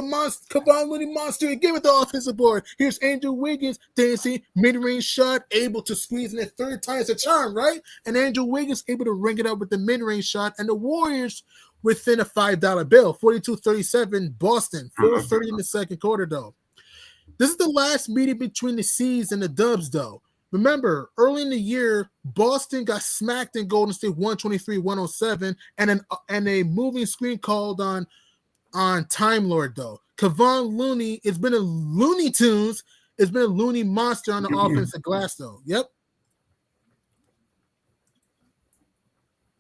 monster, give it the offensive board. Here's Andrew Wiggins dancing, mid-range shot, able to squeeze in a third time. It's a charm, right? And Andrew Wiggins able to ring it up with the mid-range shot, and the Warriors within a $5 bill, 42-37, Boston, 4:30 in the second quarter, though. This is the last meeting between the C's and the Dubs, though. Remember, early in the year, Boston got smacked in Golden State 123-107, and a moving screen called on Time Lord, though. Kevon Looney, it's been a Looney Tunes, it's been a Looney monster on the offensive glass, though. Yep.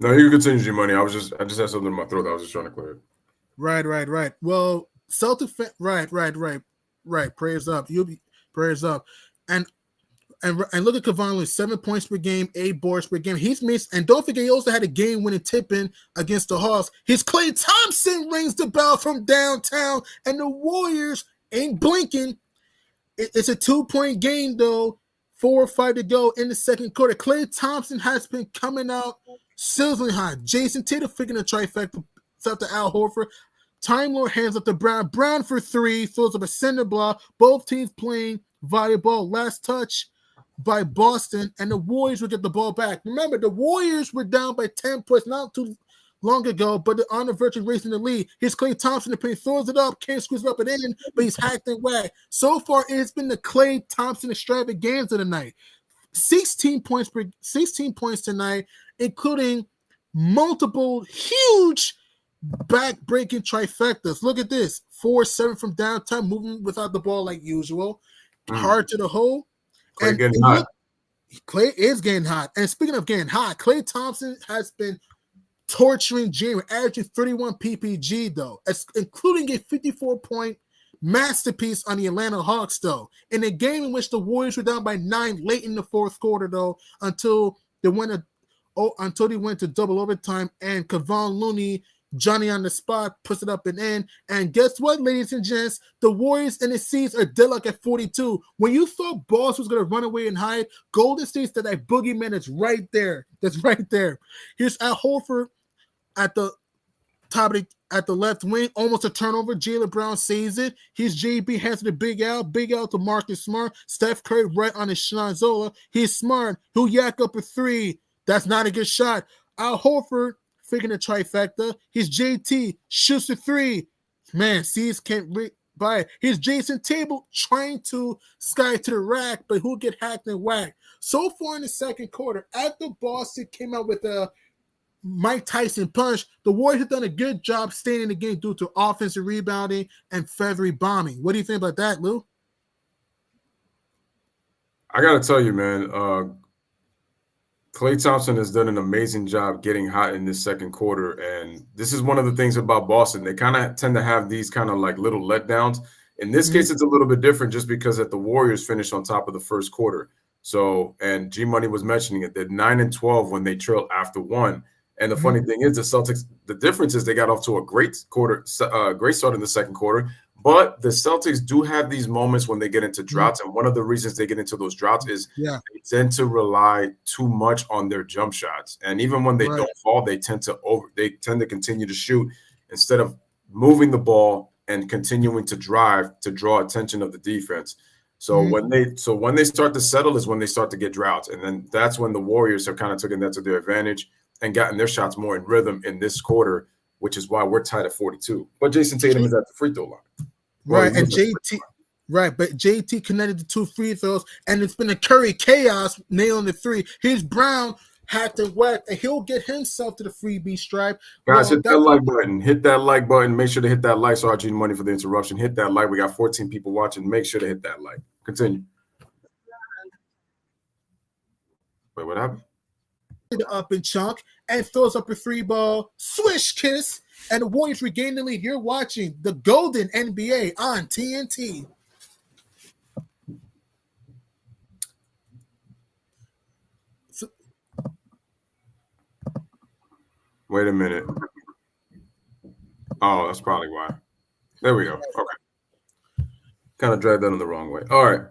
No, you can continue, G-Money. I just had something in my throat that I was just trying to clear. Right. Well, Celtic right. Prayers up. You'll be prayers up. And look at Kevon Looney, 7 points per game, 8 boards per game. He's missed, and don't forget he also had a game-winning tip-in against the Hawks. His Klay Thompson rings the bell from downtown, and the Warriors ain't blinking. It's a 2-point game, though. 4 or 5 to go in the second quarter. Klay Thompson has been coming out sizzling hot. Jason Tatum figuring a trifecta to Al Horford. Time Lord hands up to Brown. Brown for 3, throws up a center block. Both teams playing volleyball. Last touch by Boston, and the Warriors will get the ball back. Remember, the Warriors were down by 10 points not too long ago, but they're on the verge of racing the lead. Here's Klay Thompson. The paint throws it up, can't squeeze it up and in, but he's hacked and whacked. So far, it's been the Klay Thompson extravaganza tonight. 16 points tonight, including multiple huge back-breaking trifectas. Look at this. 4-7 from downtown, moving without the ball like usual. Hard to the hole. Klay getting hot. Klay is getting hot. And speaking of getting hot, Klay Thompson has been torturing January, averaging 31 PPG, though, including a 54-point masterpiece on the Atlanta Hawks, though, in a game in which the Warriors were down by 9 late in the fourth quarter, though, until they went to double overtime, and Kevon Looney, Johnny on the spot, puts it up and in. And guess what, ladies and gents? The Warriors and the C's are deadlocked at 42. When you thought Boss was going to run away and hide, Golden State's that boogeyman is right there. That's right there. Here's Al Horford at the top at the left wing, almost a turnover. Jaylen Brown saves it. Here's JB, hands to the Big Al to Marcus Smart. Steph Curry right on his Zola. He's Smart. He'll yak up a 3. That's not a good shot. Al Horford figuring a trifecta. Here's JT, shoots a 3. Man, C's can't buy it. Here's Jason Tatum trying to sky to the rack, but who'll get hacked and whacked. So far in the second quarter, after Boston came out with a Mike Tyson punch, the Warriors have done a good job staying in the game due to offensive rebounding and feathery bombing. What do you think about that, Lou? I got to tell you, man, Klay Thompson has done an amazing job getting hot in this second quarter, and this is one of the things about Boston. They kind of tend to have these kind of like little letdowns. In this case, it's a little bit different just because the Warriors finished on top of the first quarter. So, and G-Money was mentioning it, they're 9-12 when they trail after 1. And the funny thing is, the Celtics, the difference is they got off to a great start in the second quarter. But the Celtics do have these moments when they get into droughts. And one of the reasons they get into those droughts is they tend to rely too much on their jump shots. And even when they don't fall, they tend to continue to shoot instead of moving the ball and continuing to drive to draw attention of the defense. So when they start to settle is when they start to get droughts. And then that's when the Warriors have kind of taken that to their advantage and gotten their shots more in rhythm in this quarter, which is why we're tied at 42. But Jason Tatum is at the free throw line. Right, and but JT connected the 2 free throws, and it's been a Curry chaos nailing the 3. Here's Brown hacked and whacked, and he'll get himself to the freebie stripe. Guys, hit that like button. Hit that like button. Make sure to hit that like. So RG Money for the interruption. Hit that like. We got 14 people watching. Make sure to hit that like. Continue. Wait, what happened? Up in chunk and throws up a 3-ball swish kiss, and the Warriors regain the lead. You're watching the Golden NBA on TNT. Wait a minute. Oh, that's probably why. There we go. Okay. Kind of dragged that in the wrong way. All right.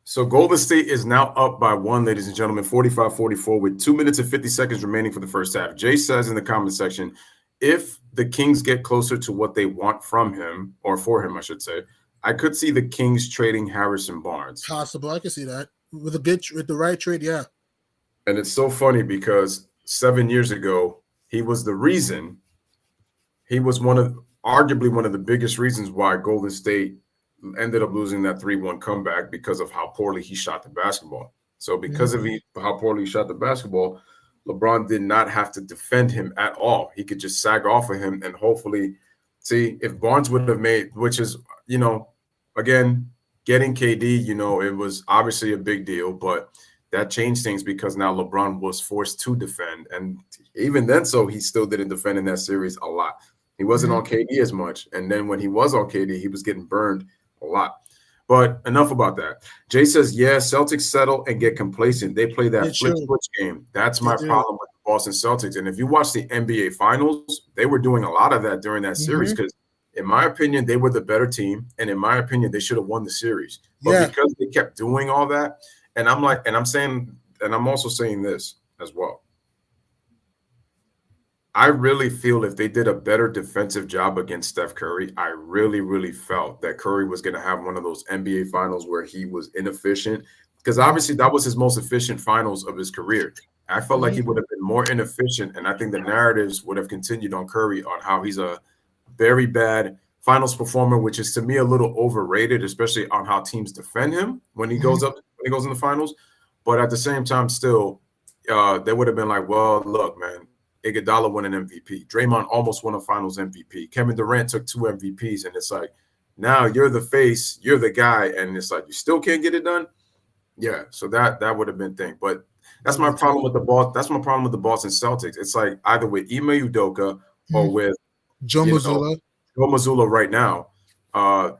So Golden State is now up by 1, ladies and gentlemen, 45-44 with 2 minutes and 50 seconds remaining for the first half. Jay says in the comment section, if the Kings get closer to what they want from him, or for him, I should say, I could see the Kings trading Harrison Barnes. Possible. I can see that. With the right trade, yeah. And it's so funny because 7 years ago, he was the reason. He was arguably one of the biggest reasons why Golden State ended up losing that 3-1 comeback because of how poorly he shot the basketball. So because of how poorly he shot the basketball, LeBron did not have to defend him at all. He could just sag off of him and hopefully see if Barnes would have made, which is, again, getting KD, it was obviously a big deal, but that changed things because now LeBron was forced to defend. And even then, so he still didn't defend in that series a lot. He wasn't on KD as much. And then when he was on KD, he was getting burned a lot. But enough about that. Jay says, yeah, Celtics settle and get complacent. They play that flip-switch game. That's my problem with the Boston Celtics. And if you watch the NBA Finals, they were doing a lot of that during that series because, in my opinion, they were the better team. And in my opinion, they should have won the series. But because they kept doing all that, and I'm also saying this as well. I really feel if they did a better defensive job against Steph Curry, I really, really felt that Curry was going to have one of those NBA finals where he was inefficient because obviously that was his most efficient finals of his career. I felt like he would have been more inefficient, and I think the narratives would have continued on Curry on how he's a very bad finals performer, which is to me a little overrated, especially on how teams defend him when he goes in the finals. But at the same time, still, they would have been like, well, look, man, Iguodala won an MVP. Draymond almost won a finals MVP. Kevin Durant took 2 MVPs. And it's like, now you're the face, you're the guy. And it's like, you still can't get it done. Yeah. So that would have been thing. But that's my problem with the ball. That's my problem with the Boston Celtics. It's like either with Ime Udoka or with Joe Mazzulla. Joe Mazzulla right now.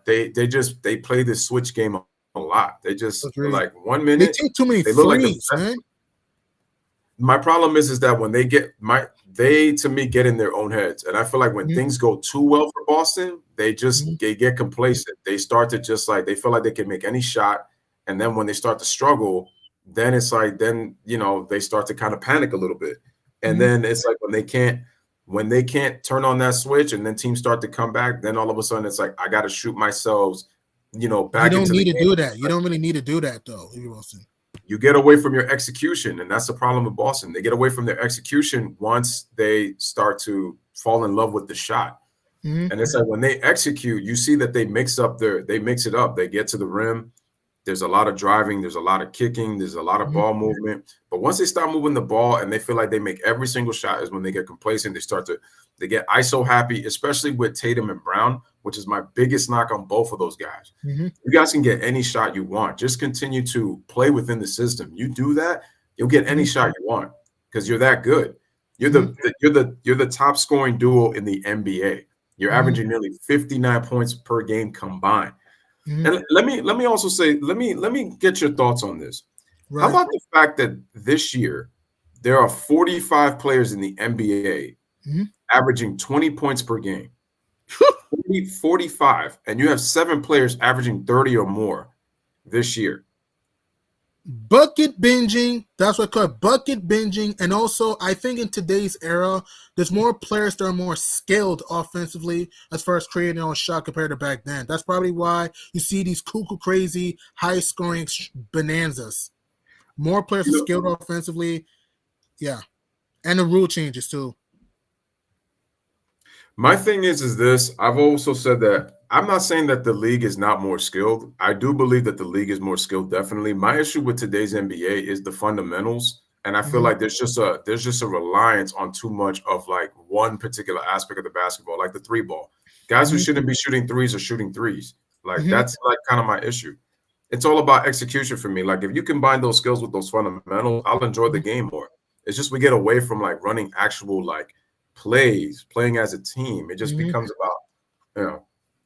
They play this switch game a lot. They just like 1 minute. They take too many threes, man. My problem is that when they to me get in their own heads, and I feel like when things go too well for Boston, they get complacent. They start to just like they feel like they can make any shot, and then when they start to struggle, then it's like they start to kind of panic a little bit, and then it's like when they can't turn on that switch, and then teams start to come back, then all of a sudden it's like I got to shoot myself, back. You don't need to do that. You don't really need to do that though, Wilson. You get away from your execution, and that's the problem with Boston. They get away from their execution once they start to fall in love with the shot. And it's like when they execute, you see that they mix it up. They get to the rim. There's a lot of driving. There's a lot of kicking. There's a lot of ball movement. But once they start moving the ball and they feel like they make every single shot is when they get complacent. They get ISO happy, especially with Tatum and Brown, which is my biggest knock on both of those guys. You guys can get any shot you want. Just continue to play within the system. You do that, you'll get any shot you want because you're that good. You're the top scoring duo in the NBA. You're averaging nearly 59 points per game combined. And let me also say, let me get your thoughts on this. Right. How about the fact that this year there are 45 players in the NBA averaging 20 points per game? 45, and you have 7 players averaging 30 or more this year. Bucket binging, that's what I call it, bucket binging. And also, I think in today's era, there's more players that are more skilled offensively as far as creating their own shot compared to back then. That's probably why you see these cuckoo crazy, high-scoring bonanzas. More players are skilled offensively. Yeah. And the rule changes, too. My thing is this. I've also said that I'm not saying that the league is not more skilled. I do believe that the league is more skilled, definitely. My issue with today's NBA is the fundamentals. And I feel like there's just a reliance on too much of like one particular aspect of the basketball, like the 3-ball. Guys who shouldn't be shooting threes are shooting threes. Like that's like kind of my issue. It's all about execution for me. Like if you combine those skills with those fundamentals, I'll enjoy the game more. It's just we get away from like running actual like plays, playing as a team. It just becomes about,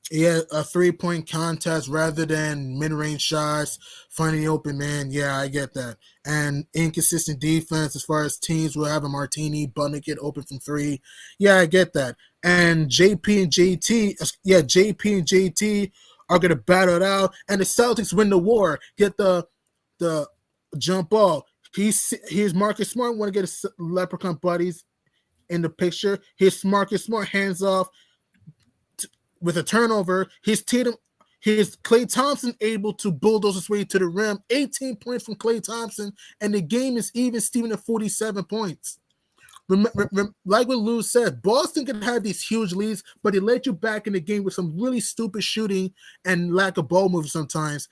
Yeah, a 3-point contest rather than mid-range shots, finding the open man. Yeah, I get that. And inconsistent defense as far as teams will have a martini, bucket get open from 3. Yeah, I get that. And JP and JT are going to battle it out, and the Celtics win the war, get the jump ball. Here's Marcus Smart, want to get his Leprechaun buddies in the picture. Here's Marcus Smart, hands off with a turnover. Here's Klay Thompson able to bulldoze his way to the rim. 18 points from Klay Thompson, and the game is even Steven at 47 points. Like what Lou said, Boston can have these huge leads, but they let you back in the game with some really stupid shooting and lack of ball movement sometimes.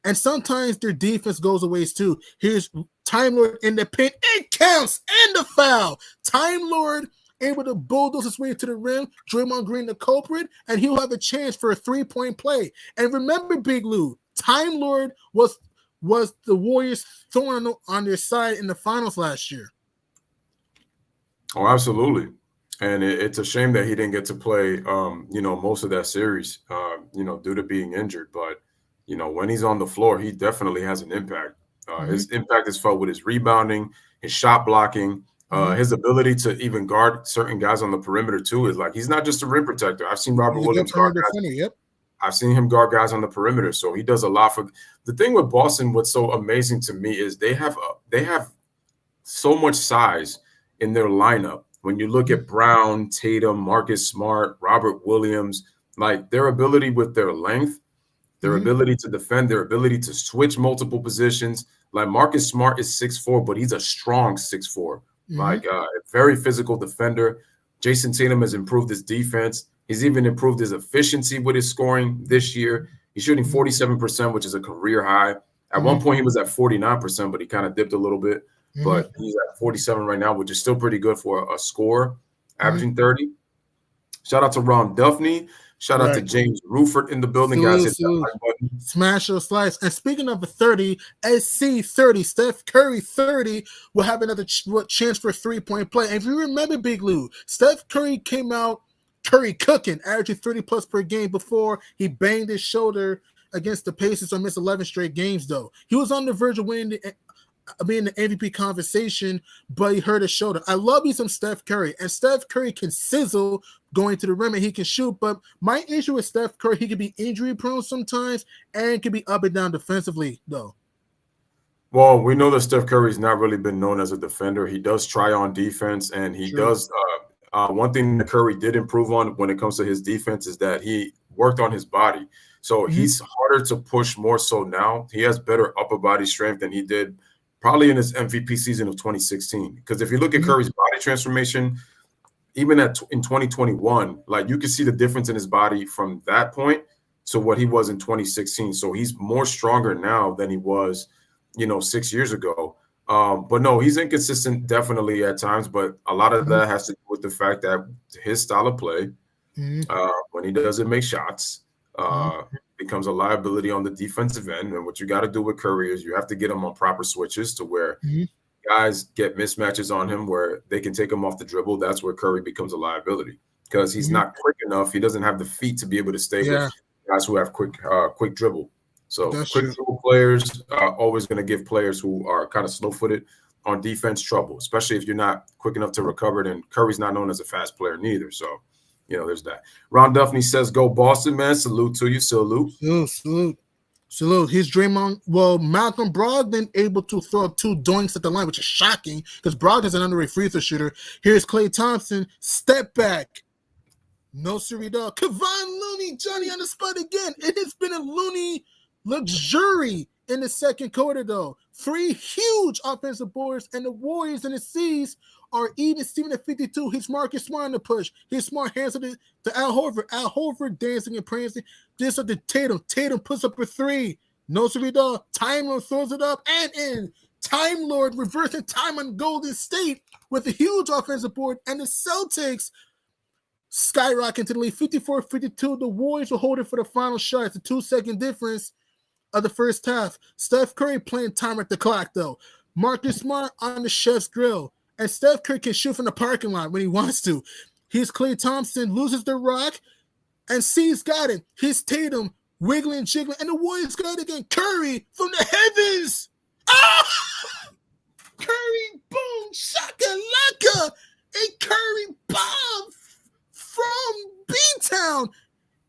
And sometimes their defense goes away too. Here's Time Lord in the paint. It counts, and the foul. Time Lord able to bulldoze his way to the rim. Draymond Green the culprit, and he'll have a chance for a 3-point play. And remember, Big Lou, Time Lord was the Warriors' thorn on their side in the finals last year. Oh, absolutely. And it's a shame that he didn't get to play, most of that series, due to being injured. But, when he's on the floor, he definitely has an impact. His impact is felt with his rebounding, his shot blocking, his ability to even guard certain guys on the perimeter too. Is like, he's not just a rim protector. I've seen Robert Williams guard guys. Yep. I've seen him guard guys on the perimeter. So he does a lot for the thing with Boston. What's so amazing to me is they have so much size in their lineup. When you look at Brown, Tatum, Marcus Smart, Robert Williams, like their ability with their length, their ability to defend, their ability to switch multiple positions. Like Marcus Smart is 6'4", but he's a strong 6'4", like a very physical defender. Jason Tatum has improved his defense. He's even improved his efficiency with his scoring this year. He's shooting 47%, which is a career high. At one point, he was at 49%, but he kind of dipped a little bit. But he's at 47 right now, which is still pretty good for a scorer, averaging 30. Shout out to Ron Duffney. Shout out to James Rufert in the building, guys. Smash or slice. And speaking of the 30, SC 30, Steph Curry 30 will have another chance for a 3-point play. And if you remember, Big Lou, Steph Curry came out Curry cooking, averaging 30+ per game before he banged his shoulder against the Pacers or missed 11 straight games, though. He was on the verge of winning being the MVP conversation, but he hurt his shoulder. I love me some Steph Curry, and Steph Curry can sizzle going to the rim and he can shoot, but my issue with Steph Curry, he can be injury prone sometimes and can be up and down defensively, though. Well, we know that Steph Curry's not really been known as a defender. He does try on defense, and he does. One thing that Curry did improve on when it comes to his defense is that he worked on his body. So he's harder to push more so now. He has better upper body strength than he did probably in his MVP season of 2016. Because if you look at Curry's body transformation, even in 2021, like you can see the difference in his body from that point to what he was in 2016. So he's more stronger now than he was, 6 years ago. But no, he's inconsistent definitely at times, but a lot of that has to do with the fact that his style of play, when he doesn't make shots, becomes a liability on the defensive end. And what you got to do with Curry is you have to get him on proper switches to where guys get mismatches on him where they can take him off the dribble. That's where Curry becomes a liability because he's not quick enough. He doesn't have the feet to be able to stay with guys who have quick dribble. So quick dribble players are always going to give players who are kind of slow-footed on defense trouble, especially if you're not quick enough to recover. And Curry's not known as a fast player neither. So, there's that. Ron Duffney says, go Boston, man. Salute to you. Salute. Salute. Here's Draymond. Well, Malcolm Brogdon able to throw 2 doinks at the line, which is shocking because Brogdon's an underrated free throw shooter. Here's Klay Thompson. Step back. No siree dog. Kevon Looney, Johnny on the spot again. It has been a Looney luxury in the second quarter, though. 3 huge offensive boards, and the Warriors in the C's are even Steven at 52. He's Marcus Smart on the push. He's Smart hands to Al Horford. Al Horford dancing and prancing. This up to Tatum. Tatum puts up a 3. No siree dog. Time Lord throws it up and in. Time Lord reversing time on Golden State with a huge offensive board, and the Celtics skyrocketing to the lead 54-52. The Warriors will hold it for the final shot. It's a 2-second difference of the first half. Steph Curry playing time at the clock, though. Marcus Smart on the chef's grill. And Steph Curry can shoot from the parking lot when he wants to. Here's Klay Thompson, loses the rock, and C's got it. Here's Tatum, wiggling, jiggling, and the Warriors got it again. Curry from the heavens. Ah! Curry, boom, shakalaka. A Curry bomb from B-Town.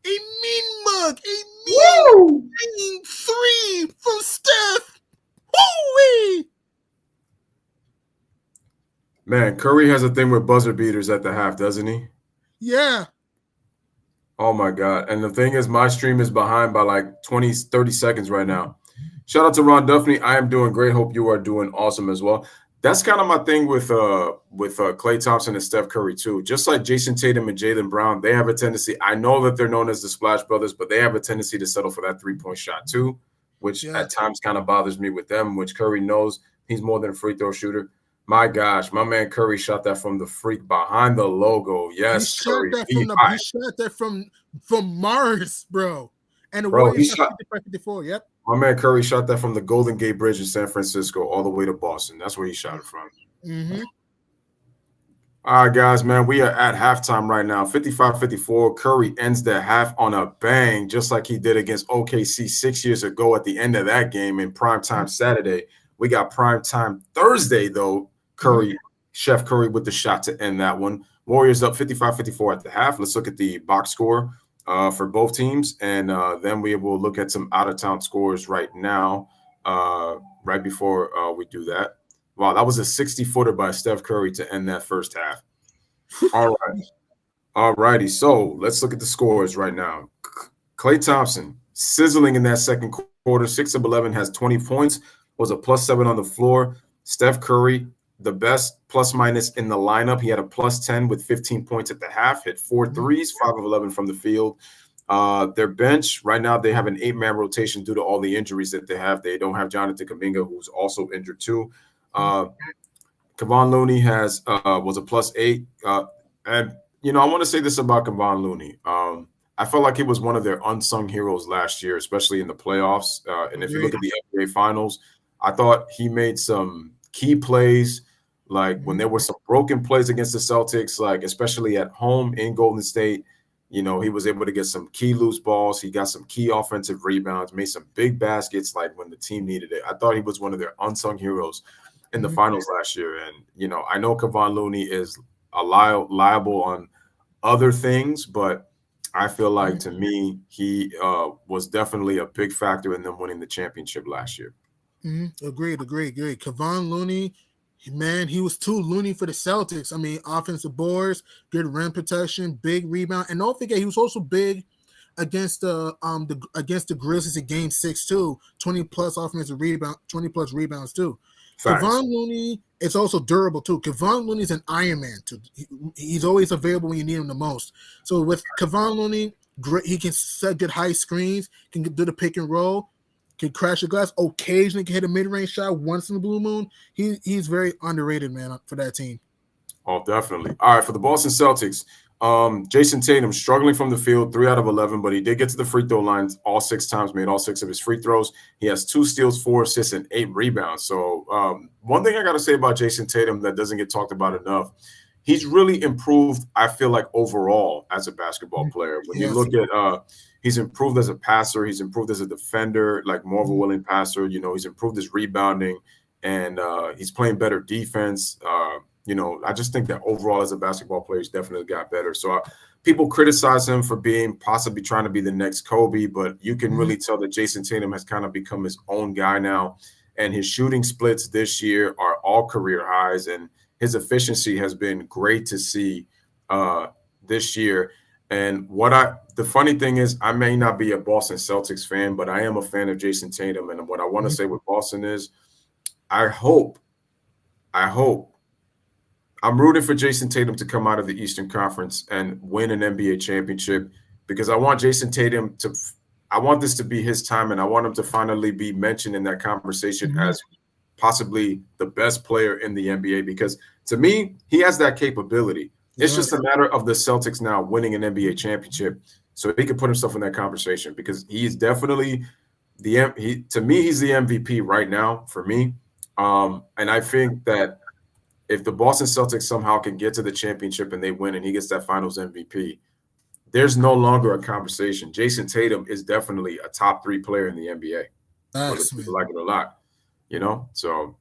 A mean mug. A mean three from Steph. Woo-wee! Man, Curry has a thing with buzzer beaters at the half, doesn't he? Yeah. Oh my God. And the thing is, my stream is behind by like 20, 30 seconds right now. Shout out to Ron Duffney. I am doing great. Hope you are doing awesome as well. That's kind of my thing with Klay Thompson and Steph Curry too. Just like Jason Tatum and Jaylen Brown, they have a tendency. I know that they're known as the Splash Brothers, but they have a tendency to settle for that 3-point shot too, which at times kind of bothers me with them. Which Curry knows he's more than a free throw shooter. My gosh, my man Curry shot that from the freak behind the logo. Yes, Curry. He shot that from Mars, bro. And the Warriors shot 55-54. Yep. My man Curry shot that from the Golden Gate Bridge in San Francisco all the way to Boston. That's where he shot it from. Mm-hmm. All right, guys, man, we are at halftime right now. 55-54. Curry ends the half on a bang, just like he did against OKC 6 years ago at the end of that game in primetime Saturday. We got primetime Thursday, though. Chef Curry with the shot to end that one. Warriors up 55-54 at the half. Let's look at the box score for both teams, and then we will look at some out-of-town scores right now, right before we do that. Wow, that was a 60-footer by Steph Curry to end that first half. All right. All righty, so let's look at the scores right now. Klay Thompson, sizzling in that second quarter, 6 of 11, has 20 points, was a +7 on the floor. Steph Curry, the best plus-minus in the lineup. He had a +10 with 15 points at the half, hit 4 threes, 5 of 11 from the field. Their bench, right now, they have an 8-man rotation due to all the injuries that they have. They don't have Jonathan Kuminga, who's also injured too. Kevon Looney was a +8. And, I want to say this about Kevon Looney. I felt like he was one of their unsung heroes last year, especially in the playoffs. And if you look at the NBA Finals, I thought he made some key plays, like when there were some broken plays against the Celtics, like especially at home in Golden State. He was able to get some key loose balls. He got some key offensive rebounds, made some big baskets like when the team needed it. I thought he was one of their unsung heroes in the finals last year. And, I know Kevon Looney is liable on other things, but I feel like to me, he was definitely a big factor in them winning the championship last year. Agreed. Kevon Looney, man, he was too loony for the Celtics. I mean, offensive boards, good rim protection, big rebound, and don't forget he was also big against the Grizzlies in Game 6 too. 20+ offensive rebound, 20+ rebounds too. Facts. Kevon Looney is also durable too. Kevon Looney is an Iron Man too. He's always available when you need him the most. So with Kevon Looney, great, he can set good high screens, can do the pick and roll, can crash the glass, occasionally can hit a mid-range shot once in the blue moon. He's very underrated, man, for that team. Oh, definitely. All right, for the Boston Celtics, Jason Tatum struggling from the field, 3 out of 11, but he did get to the free throw line all 6 times, made all 6 of his free throws. He has 2 steals, 4 assists, and 8 rebounds. So one thing I got to say about Jason Tatum that doesn't get talked about enough, he's really improved, I feel like, overall as a basketball player. When you look at he's improved as a passer, he's improved as a defender, like more of a willing passer. He's improved his rebounding, and he's playing better defense. I just think that overall as a basketball player, he's definitely got better. So people criticize him for being possibly trying to be the next Kobe, but you can really tell that Jason Tatum has kind of become his own guy now. And his shooting splits this year are all career highs, and his efficiency has been great to see this year. And the funny thing is, I may not be a Boston Celtics fan, but I am a fan of Jason Tatum. And what I want to say with Boston is, I hope I'm rooting for Jason Tatum to come out of the Eastern Conference and win an NBA championship, because I want Jason Tatum I want this to be his time, and I want him to finally be mentioned in that conversation as possibly the best player in the NBA, because to me, he has that capability. It's just a matter of the Celtics now winning an NBA championship so he can put himself in that conversation, because he is definitely to me, he's the MVP right now for me. And I think that if the Boston Celtics somehow can get to the championship and they win and he gets that finals MVP, there's no longer a conversation. Jason Tatum is definitely a top 3 player in the NBA. Whether people like it or not, so.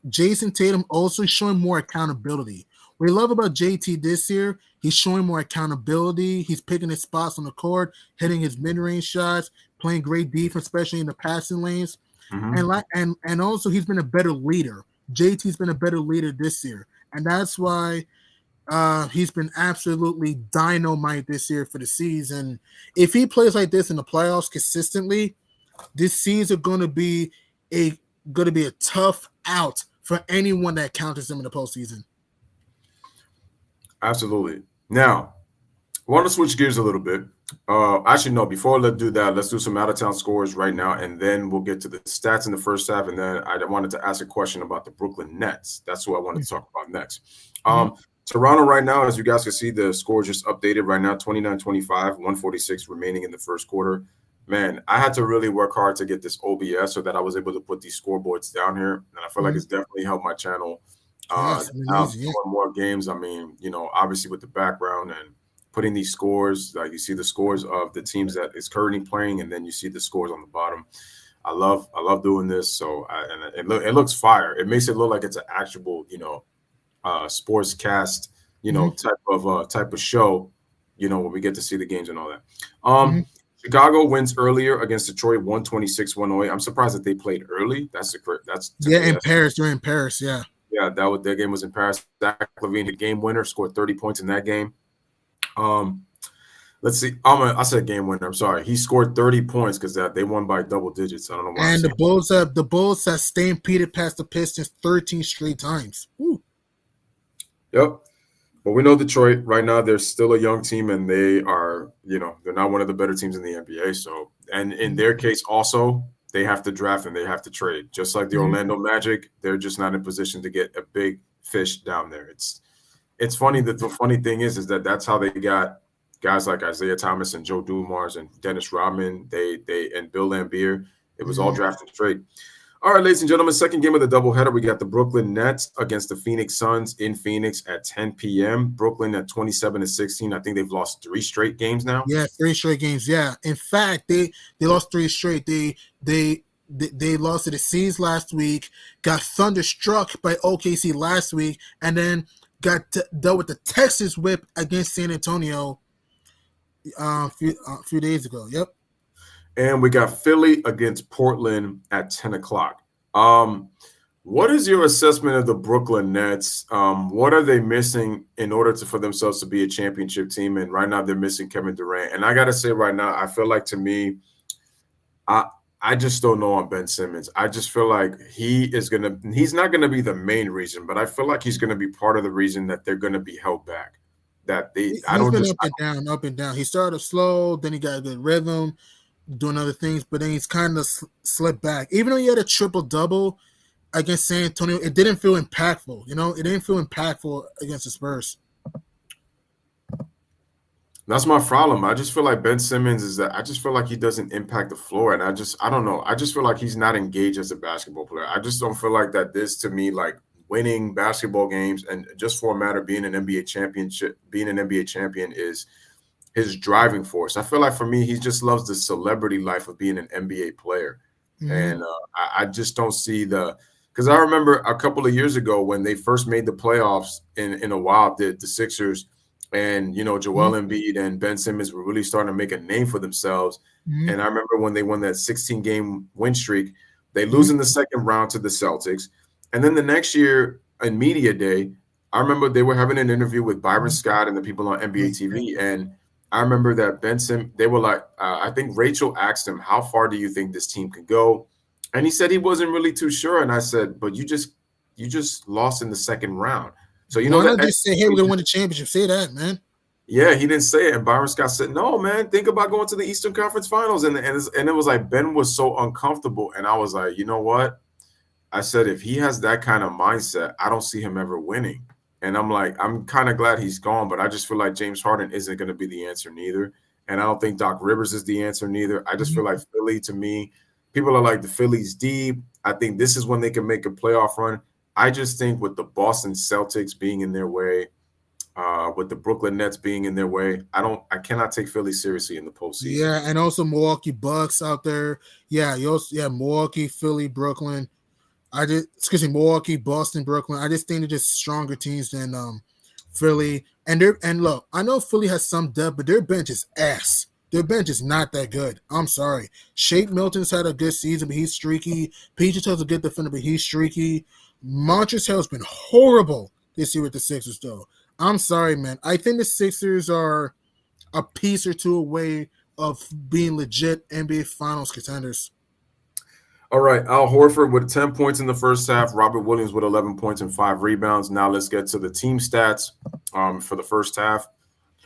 Jason Tatum also showing more accountability. What I love about JT this year, He's showing more accountability. He's picking his spots on the court, hitting his mid-range shots, playing great defense, especially in the passing lanes. And also he's been a better leader. JT's been a better leader this year, and that's why he's been absolutely dynamite this year for the season. If he plays like this in the playoffs consistently, this season going to be a tough out for anyone that counters him in the postseason. Absolutely. Now, I want to switch gears a little bit. Actually, no, before let's do that, let's do some out-of-town scores right now, and then we'll get to the stats in the first half, and then I wanted to ask a question about the Brooklyn Nets. That's what I wanted to talk about next. Toronto right now, as you guys can see, the score just updated right now, 29-25, 146 remaining in the first quarter. Man, I had to really work hard to get this OBS so that I was able to put these scoreboards down here, and I feel like it's definitely helped my channel more games. I mean, obviously with the background and putting these scores, like you see the scores of the teams that is currently playing, and then you see the scores on the bottom. I love doing this. So it looks fire. It makes it look like it's an actual, sports cast, type of show, when we get to see the games and all that. Chicago wins earlier against Detroit, 126-108. I'm surprised that they played early. In Paris. They're in Paris. Yeah. Yeah, their game was in Paris. Zach LaVine, the game winner, scored 30 points in that game. Let's see. I said game winner. I'm sorry. He scored 30 points because they won by double digits. I don't know why. And the Bulls have stampeded past the Pistons 13 straight times. Woo. Yep. But we know Detroit right now, they're still a young team, and they are, they're not one of the better teams in the NBA. So, and in their case also, they have to draft and they have to trade. Just like the Orlando Magic, they're just not in position to get a big fish down there. It's funny that the funny thing is that that's how they got guys like Isaiah Thomas and Joe Dumars and Dennis Rodman, they and Bill Laimbeer. It was all draft and trade. All right, ladies and gentlemen, second game of the doubleheader. We got the Brooklyn Nets against the Phoenix Suns in Phoenix at 10 p.m. Brooklyn at 27-16. I think they've lost 3 straight games now. Yeah, 3 straight games. Yeah. In fact, they lost 3 straight. They lost to the C's last week, got thunderstruck by OKC last week, and then got dealt with the Texas whip against San Antonio a few days ago. Yep. And we got Philly against Portland at 10 o'clock. What is your assessment of the Brooklyn Nets? What are they missing in order for themselves to be a championship team? And right now they're missing Kevin Durant. And I got to say right now, I feel like to me, I just don't know on Ben Simmons. I just feel like he's not going to be the main reason, but I feel like he's going to be part of the reason that they're going to be held back. He's been up and down. He started slow, then he got a good rhythm, doing other things, but then he's kind of slipped back. Even though he had a triple-double against San Antonio, it didn't feel impactful. It didn't feel impactful against the Spurs. That's my problem. I just feel like Ben Simmons I just feel like he doesn't impact the floor. And I don't know. I just feel like he's not engaged as a basketball player. I just don't feel like that this, to me, like winning basketball games and just for a matter being an NBA champion is his driving force. I feel like for me, he just loves the celebrity life of being an NBA player. And I just don't see because I remember a couple of years ago when they first made the playoffs in a while, the Sixers, and, Joel Embiid and Ben Simmons were really starting to make a name for themselves. And I remember when they won that 16-game win streak, they lose in the second round to the Celtics. And then the next year in media day, I remember they were having an interview with Byron Scott and the people on NBA TV. And I remember that Ben Simmons, they were like, I think Rachel asked him, how far do you think this team could go? And he said he wasn't really too sure. And I said, but you just lost in the second round. So, why not just say, hey, we're going to win the championship? Say that, man. Yeah, he didn't say it. And Byron Scott said, no, man, think about going to the Eastern Conference Finals. And it was like Ben was so uncomfortable. And I was like, you know what? I said, if he has that kind of mindset, I don't see him ever winning. And I'm like, I'm kind of glad he's gone, but I just feel like James Harden isn't going to be the answer neither. And I don't think Doc Rivers is the answer neither. I just feel like Philly, to me, people are like, the Philly's deep. I think this is when they can make a playoff run. I just think with the Boston Celtics being in their way, with the Brooklyn Nets being in their way, I cannot take Philly seriously in the postseason. Yeah, and also Milwaukee Bucks out there. Yeah, Milwaukee, Philly, Brooklyn. Milwaukee, Boston, Brooklyn. I just think they're just stronger teams than Philly. And look, I know Philly has some depth, but their bench is ass. Their bench is not that good. I'm sorry. Shake Milton's had a good season, but he's streaky. Peaches a good defender, but he's streaky. Montrezl's been horrible this year with the Sixers, though. I'm sorry, man. I think the Sixers are a piece or two away of being legit NBA Finals contenders. All right, Al Horford with 10 points in the first half. Robert Williams with 11 points and 5 rebounds. Now let's get to the team stats for the first half.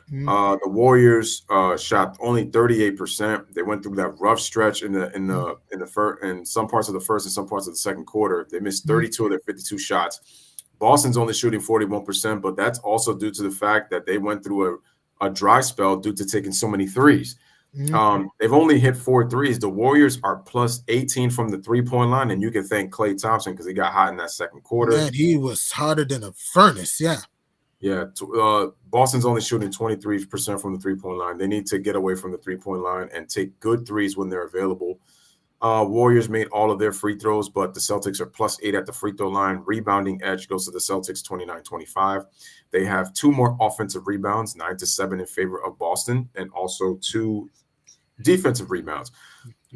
The Warriors shot only 38%. They went through that rough stretch in the first, in some parts of the first and some parts of the second quarter. They missed 32 of their 52 shots. Boston's only shooting 41%, but that's also due to the fact that they went through a dry spell due to taking so many threes. They've only hit 4 threes. The Warriors are plus 18 from the 3-point line, and you can thank Klay Thompson because he got hot in that second quarter. Man, he was hotter than a furnace. Yeah. Yeah. Boston's only shooting 23% from the 3-point line. They need to get away from the 3-point line and take good threes when they're available. Warriors made all of their free throws, but the Celtics are plus 8 at the free throw line. Rebounding edge goes to the Celtics 29-25. They have 2 more offensive rebounds, 9-7 in favor of Boston, and also 2 defensive rebounds.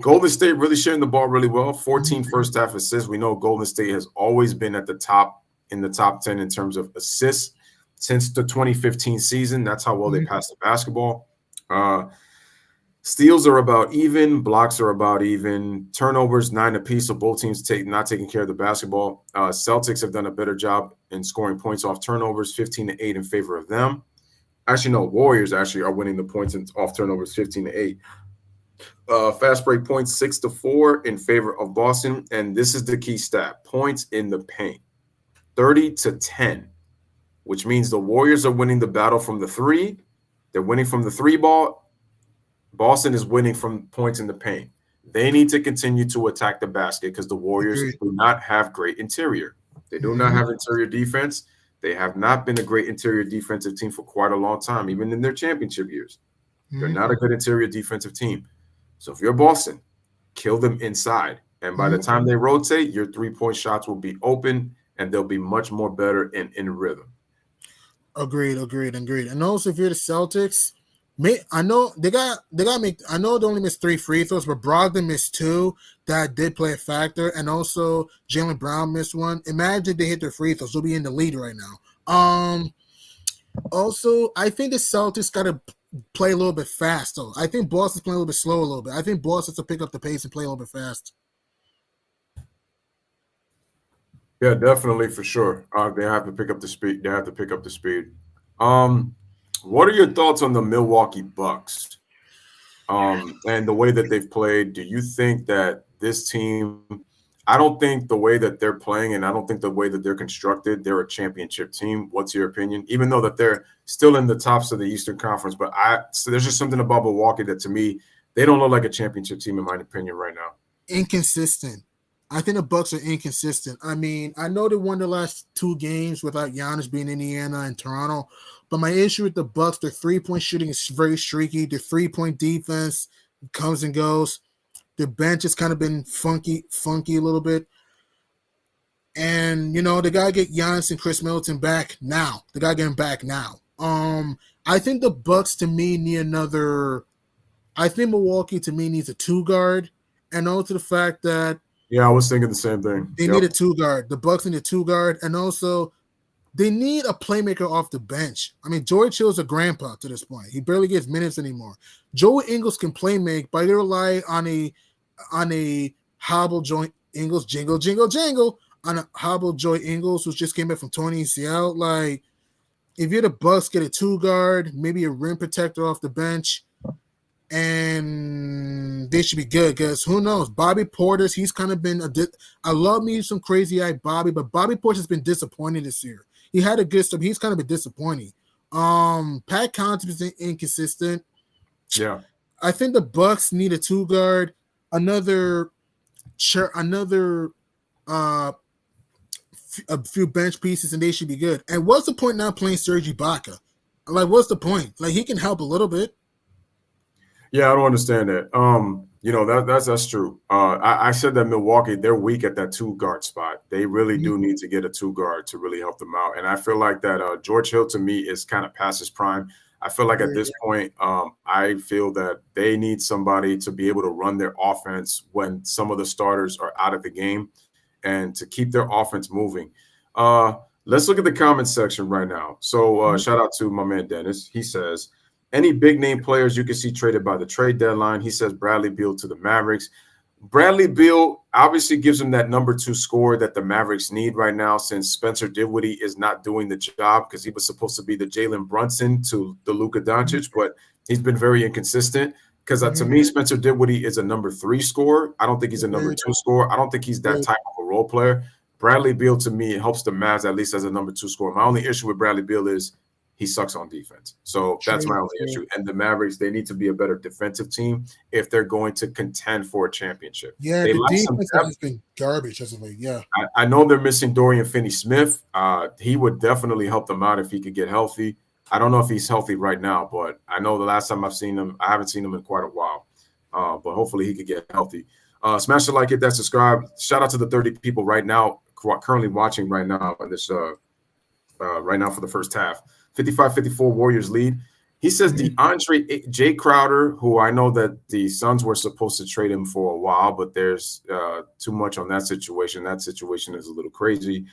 Golden State really sharing the ball really well. 14 first half assists. We know Golden State has always been at the top in the top 10 in terms of assists since the 2015 season. That's how well they pass the basketball. Steals are about even. Blocks are about even. Turnovers 9 apiece. So both teams not taking care of the basketball. Celtics have done a better job in scoring points off turnovers, 15-8 in favor of them. Actually, no, Warriors actually are winning the points off turnovers, 15-8. Fast break points 6-4 in favor of Boston. And this is the key stat: points in the paint, 30-10, which means the Warriors are winning the battle from the 3. They're winning from the 3 ball. Boston is winning from points in the paint. They need to continue to attack the basket because the Warriors do not have great interior. They do not have interior defense. They have not been a great interior defensive team for quite a long time, even in their championship years. They're not a good interior defensive team. So if you're Boston, kill them inside. And by the time they rotate, your 3-point shots will be open and they'll be much more better in rhythm. Agreed. And also, if you're the Celtics, I know they only missed 3 free throws, but Brogdon missed 2. That did play a factor, and also Jaylen Brown missed 1. Imagine they hit their free throws; they'll be in the lead right now. Also, I think the Celtics got to play a little bit fast, though. I think Boston's playing a little bit slow a little bit. I think Boston has to pick up the pace and play a little bit fast. Yeah, definitely, for sure. They have to pick up the speed. What are your thoughts on the Milwaukee Bucks and the way that they've played? Do you think that this team – I don't think the way that they're playing and I don't think the way that they're constructed, they're a championship team. What's your opinion? Even though that they're still in the tops of the Eastern Conference, but so there's just something about Milwaukee that, to me, they don't look like a championship team, in my opinion, right now. Inconsistent. I think the Bucks are inconsistent. I mean, I know they won the last 2 games without Giannis being in Indiana and Toronto, but my issue with the Bucks, their 3-point shooting is very streaky. Their 3-point defense comes and goes. Their bench has kind of been funky a little bit. And, they got to get Giannis and Chris Middleton back now. They got to get him back now. I think the Bucks, to me, I think Milwaukee, to me, needs a 2-guard. And also the fact that yeah, I was thinking the same thing. They need a 2-guard. The Bucks need a 2-guard, and also they need a playmaker off the bench. I mean, George Hill's a grandpa to this point. He barely gets minutes anymore. Joe Ingles can play make, but they rely on a hobble joint Ingles, jingle, on a hobble joy Ingles, who just came back from torn ACL. Like, if you're the Bucks, get a 2-guard, maybe a rim protector off the bench. And they should be good because who knows? Bobby Portis, he's kind of been I love me some crazy-eyed Bobby, but Bobby Portis has been disappointing this year. He had a good stuff. He's kind of been disappointing. Pat Connaughton is inconsistent. Yeah. I think the Bucks need a 2-guard, a few bench pieces, and they should be good. And what's the point now playing Serge Ibaka? Like, what's the point? Like, he can help a little bit. Yeah, I don't understand that. That's true. I said that Milwaukee, they're weak at that two guard spot. They really do need to get a two guard to really help them out. And I feel like that George Hill to me is kind of past his prime. I feel like at this point, I feel that they need somebody to be able to run their offense when some of the starters are out of the game and to keep their offense moving. Let's look at the comments section right now. So shout out to my man Dennis. He says, any big name players you can see traded by the trade deadline. He says Bradley Beal to the Mavericks. Bradley Beal obviously gives them that number 2 scorer that the Mavericks need right now, since Spencer Dinwiddie is not doing the job, because he was supposed to be the Jalen Brunson to the Luka Doncic, but he's been very inconsistent. Because to me, Spencer Dinwiddie is a number 3 scorer. I don't think he's a number 2 scorer. I don't think he's that type of a role player. Bradley Beal, to me, helps the Mavs at least as a number 2 scorer. My only issue with Bradley Beal is he sucks on defense. So that's my only issue. And the Mavericks, they need to be a better defensive team if they're going to contend for a championship. Yeah, the defense has been garbage, hasn't it? Yeah. I know they're missing Dorian Finney-Smith. He would definitely help them out if he could get healthy. I don't know if he's healthy right now, but I know the last time I've seen him, I haven't seen him in quite a while. But hopefully he could get healthy. Smash the like, hit that subscribe. Shout out to the 30 people right now, currently watching right now on this right now for the first half. 55-54 Warriors lead. He says DeAndre Jay Crowder, who I know that the Suns were supposed to trade him for a while, but there's too much on that situation. That situation is a little crazy.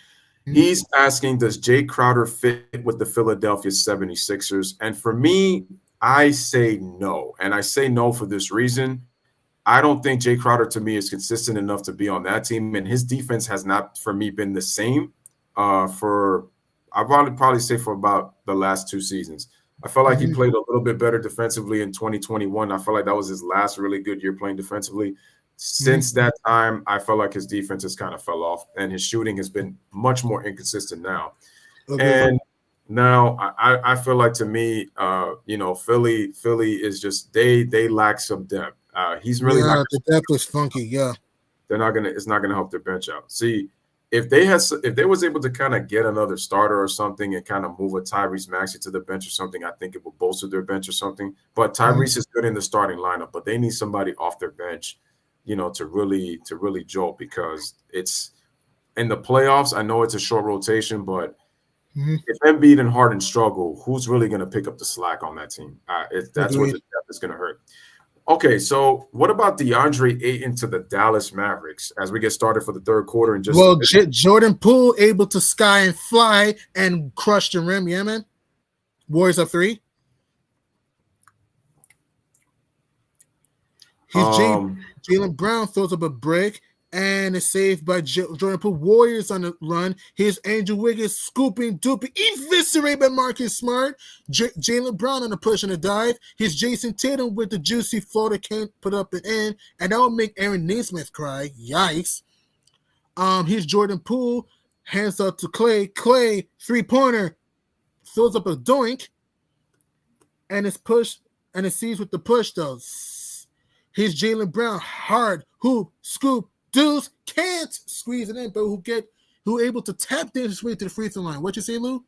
He's asking, does Jay Crowder fit with the Philadelphia 76ers? And for me, I say no. And I say no for this reason. I don't think Jay Crowder, to me, is consistent enough to be on that team. And his defense has not, for me, been the same I'd probably say for about the last 2 seasons. I felt like he played a little bit better defensively in 2021. I felt like that was his last really good year playing defensively. Since that time, I felt like his defense has kind of fell off, and his shooting has been much more inconsistent now. And now I feel like, to me, Philly is just they lack some depth. He's really not. The depth was funky. Yeah, it's not gonna help their bench out. See, if they was able to kind of get another starter or something and kind of move a Tyrese Maxey to the bench or something, I think it would bolster their bench or something. But Tyrese is good in the starting lineup, but they need somebody off their bench, to really jolt, because it's in the playoffs. I know it's a short rotation, but if Embiid and Harden struggle, who's really going to pick up the slack on that team? That's where the depth is going to hurt. Okay, so what about DeAndre Ayton to the Dallas Mavericks as we get started for the third quarter? And Jordan Poole able to sky and fly and crush the rim. Yeah, man. Warriors up 3. Jaylen Brown throws up a break and is saved by Jordan Poole. Warriors on the run. Here's Andrew Wiggins scooping, dooping, eviscerated by Marcus Smart. Jaylen Brown on the push and a dive. Here's Jason Tatum with the juicy floater, can't put up and in, and that will make Aaron Naismith cry. Yikes. Here's Jordan Poole, hands out to Clay. Clay, 3-pointer, throws up a doink, and it's pushed, and it sees with the push though. Here's Jaylen Brown, hard hoop, scoop, deuce, can't squeeze it in, but who able to tap his way to the free throw line. What you say, Lou?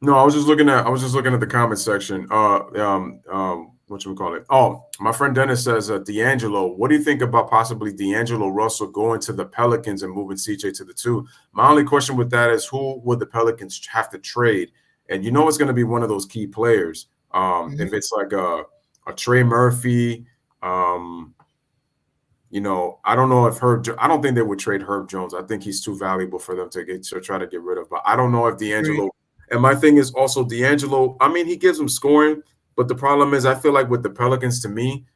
No, I was just looking at the comment section. What should we call it? Oh, my friend Dennis says, D'Angelo, what do you think about possibly D'Angelo Russell going to the Pelicans and moving CJ to the 2? My only question with that is, who would the Pelicans have to trade? And it's going to be one of those key players. If it's like a Trey Murphy, I don't know if I don't think they would trade Herb Jones. I think he's too valuable for them to try to get rid of. But I don't know if D'Angelo. And my thing is also D'Angelo. I mean, he gives them scoring, but the problem is I feel like with the Pelicans, to me,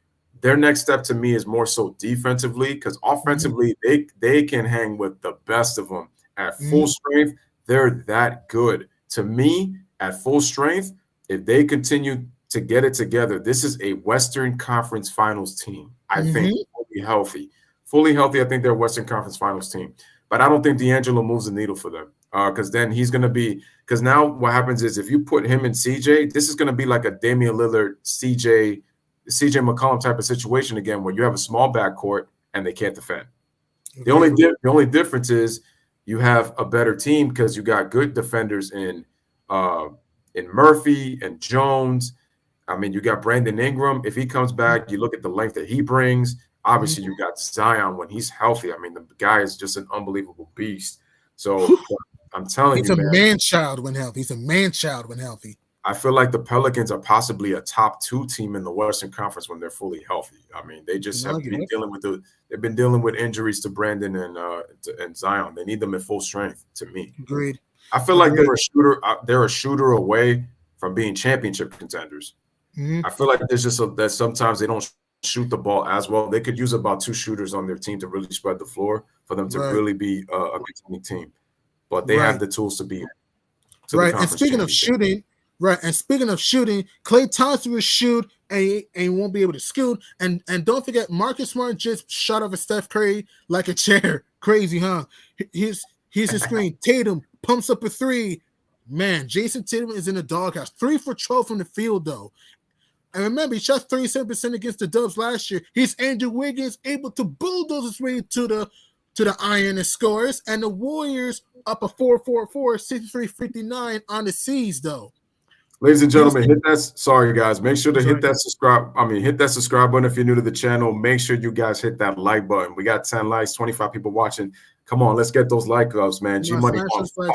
their next step to me is more so defensively, because offensively they can hang with the best of them at full strength. They're that good. To me, at full strength, if they continue to get it together, this is a Western Conference Finals team. I think fully healthy. I think they're a Western Conference Finals team, but I don't think D'Angelo moves the needle for them, because then he's going to be, because now what happens is if you put him and CJ, this is going to be like a Damian Lillard, CJ McCollum type of situation again, where you have a small backcourt and they can't defend. The only difference is you have a better team because you got good defenders in Murphy and Jones. I mean, you got Brandon Ingram. If he comes back, you look at the length that he brings. Obviously, you got Zion when he's healthy. I mean, the guy is just an unbelievable beast. So I'm telling He's you, a man. man-child when healthy. He's a man-child when healthy. I feel like the Pelicans are possibly a top 2 team in the Western Conference when they're fully healthy. I mean, they just have been dealing with they've been dealing with injuries to Brandon and Zion. They need them at full strength. To me, Agreed. I feel like they're a shooter. They're a shooter away from being championship contenders. I feel like there's just that sometimes they don't shoot the ball as well. They could use about 2 shooters on their team to really spread the floor for them to really be a contending team. But they have the tools to be to the conference. And speaking of shooting. Right, and speaking of shooting, Klay Thompson will shoot and won't be able to scoot. And don't forget, Marcus Smart just shot over Steph Curry like a chair. Crazy, huh? Here's his screen. Tatum pumps up a 3. Man, Jason Tatum is in the doghouse. 3 for 12 from the field, though. And remember, he shot 37% against the Dubs last year. He's Andrew Wiggins able to bulldoze his way to the iron and scores. And the Warriors up a 4-4-4, 63-59 on the C's, though. Ladies and gentlemen, hit that. Sorry, guys. Make sure to hit that subscribe. Hit that subscribe button if you're new to the channel. Make sure you guys hit that like button. We got 10 likes, 25 people watching. Come on, let's get those like ups, man. G Money on fire.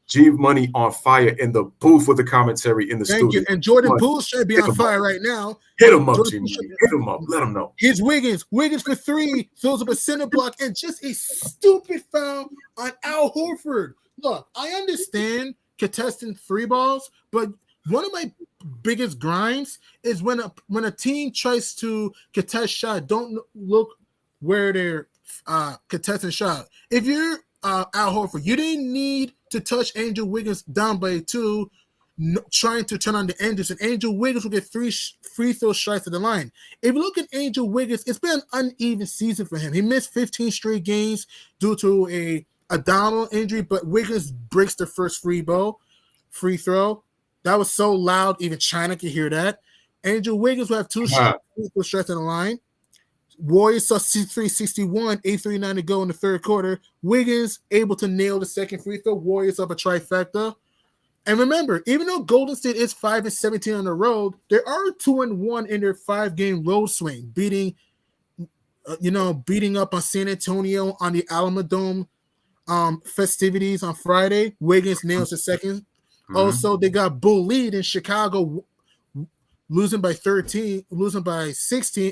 G Money on fire in the booth with the commentary in the studio. Thank you. And Jordan Poole should be on fire right now. Hit him up, G Money. Hit him up. Let him know. Here's Wiggins. Wiggins for 3, fills up a center block, and just a stupid foul on Al Horford. Look, I understand contesting 3 balls, but one of my biggest grinds is when a team tries to contest shot, don't look where they're contesting shot. If you're Al Horford, you didn't need to touch Andrew Wiggins down by 2, trying to turn on the engines, and Andrew Wiggins will get 3 free throw shots at the line. If you look at Andrew Wiggins, it's been an uneven season for him. He missed 15 straight games due to a abdominal injury, but Wiggins breaks the first free throw. That was so loud, even China could hear that. Andrew Wiggins will have 2 free throw shots on the line. Warriors saw 63-61, 8:39 to go in the third quarter. Wiggins able to nail the second free throw. Warriors up a trifecta. And remember, even though Golden State is 5-17 on the road, there are 2-1 in their 5-game road swing, beating up on San Antonio on the Alamodome festivities on Friday. Wiggins nails the second. Also, they got bullied in Chicago, losing by 16,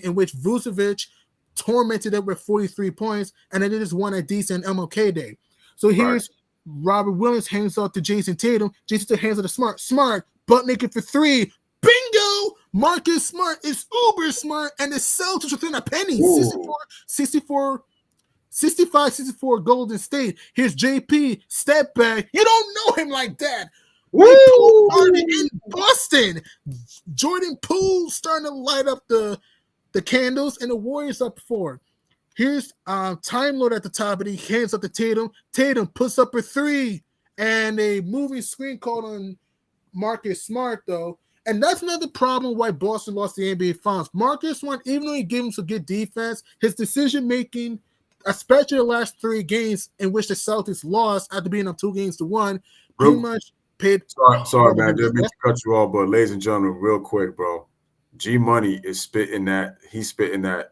in which Vucevic tormented them with 43 points, and then they just won a decent MLK Day. So here's Robert Williams hands off to Jason Tatum. Jason hands off to Smart, butt naked for 3. Bingo! Marcus Smart is uber smart, and the Celtics within a penny. 65-64 Golden State. Here's JP, step back. You don't know him like that. Woo! In Boston, Jordan Poole starting to light up the candles, and the Warriors up 4. Here's Time Lord at the top, and he hands up to Tatum. Tatum puts up a 3, and a moving screen called on Marcus Smart, though. And that's another problem why Boston lost the NBA Finals. Marcus Smart, even though he gave him some good defense, his decision-making, especially the last 3 games in which the Celtics lost after being up 2-1, pretty much paid. Sorry, man. Didn't mean to cut you off, but ladies and gentlemen, real quick, bro. G Money is spitting that. He's spitting that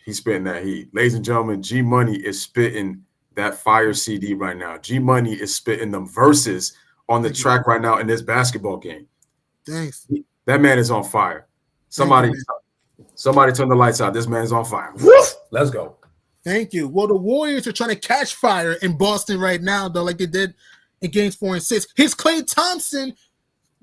heat. Ladies and gentlemen, G Money is spitting that fire CD right now. G Money is spitting them verses on the track right now in this basketball game. Thanks. That man is on fire. Somebody turn the lights out. This man's on fire. Woof! Let's go. Thank you. Well, the Warriors are trying to catch fire in Boston right now, though, like they did in games 4 and 6. Here's Klay Thompson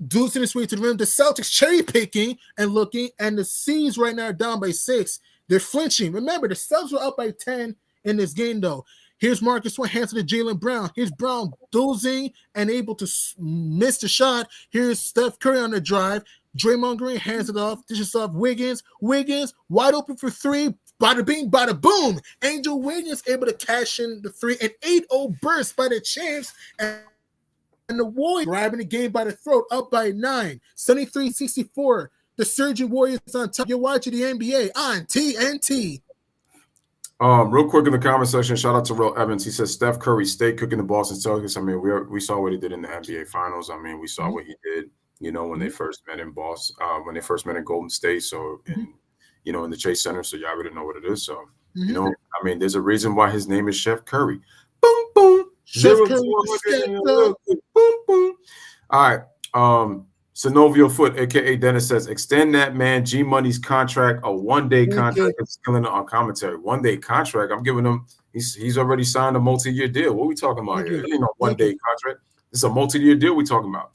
deucing his way to the rim. The Celtics cherry picking and looking, and the C's right now are down by 6. They're flinching. Remember, the Celtics were up by 10 in this game, though. Here's Marcus Smart, hands to Jaylen Brown. Here's Brown dozing and able to miss the shot. Here's Steph Curry on the drive. Draymond Green hands it off. Dishes off Wiggins. Wiggins wide open for 3. Bada bing, bada boom. Andrew Wiggins able to cash in the 3. An 8-0 burst by the champs. And the Warriors grabbing the game by the throat, up by 9. 73-64. The Surgeon Warriors on top. You're watching the NBA on TNT. Real quick in the comment section, shout out to Real Evans. He says Steph Curry stay cooking the Boston Celtics. I mean, we saw what he did in the NBA Finals. I mean, we saw what he did when they first met in when they first met in Golden State. So, in the Chase Center. So y'all already know what it is. So, there's a reason why his name is Chef Curry. Boom, boom. Chef 0 Curry, to 100. Boom, boom. All right. Synovio Foot, aka Dennis, says extend that man G Money's contract, a 1-day contract. It's killing it on commentary. 1-day contract. I'm giving him. He's already signed a multi-year deal. What are we talking about here? It ain't no 1-day contract. It's a multi-year deal we're talking about.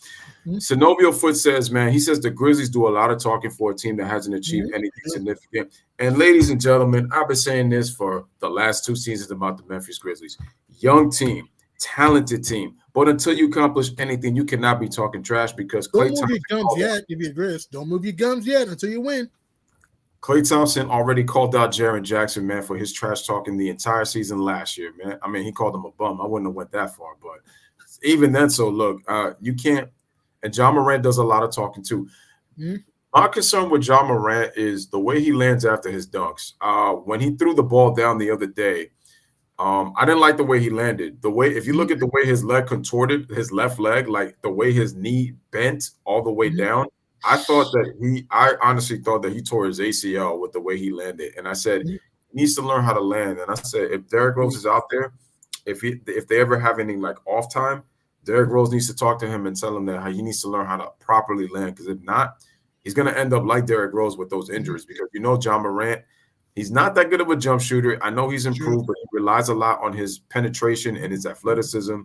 Synovio Foot says, man, he says the Grizzlies do a lot of talking for a team that hasn't achieved anything significant. And ladies and gentlemen, I've been saying this for the last 2 seasons about the Memphis Grizzlies. Young team, talented team. But until you accomplish anything, you cannot be talking trash because don't move your gums yet. If you're Grizz, don't move your gums yet until you win. Klay Thompson already called out Jaren Jackson, man, for his trash talking the entire season last year, man. I mean, he called him a bum. I wouldn't have went that far, but even then, so look, you can't. And John Morant does a lot of talking too. My concern with John Morant is the way he lands after his dunks. When he threw the ball down the other day, I didn't like the way he landed. If you look at the way his leg contorted, his left leg, like the way his knee bent all the way down, I honestly thought that he tore his ACL with the way he landed. And I said, he needs to learn how to land. And I said, if Derrick Rose is out there, if they ever have any like off time, Derrick Rose needs to talk to him and tell him that he needs to learn how to properly land. Because if not, he's going to end up like Derrick Rose with those injuries. Because John Morant, he's not that good of a jump shooter. I know he's improved, but he relies a lot on his penetration and his athleticism.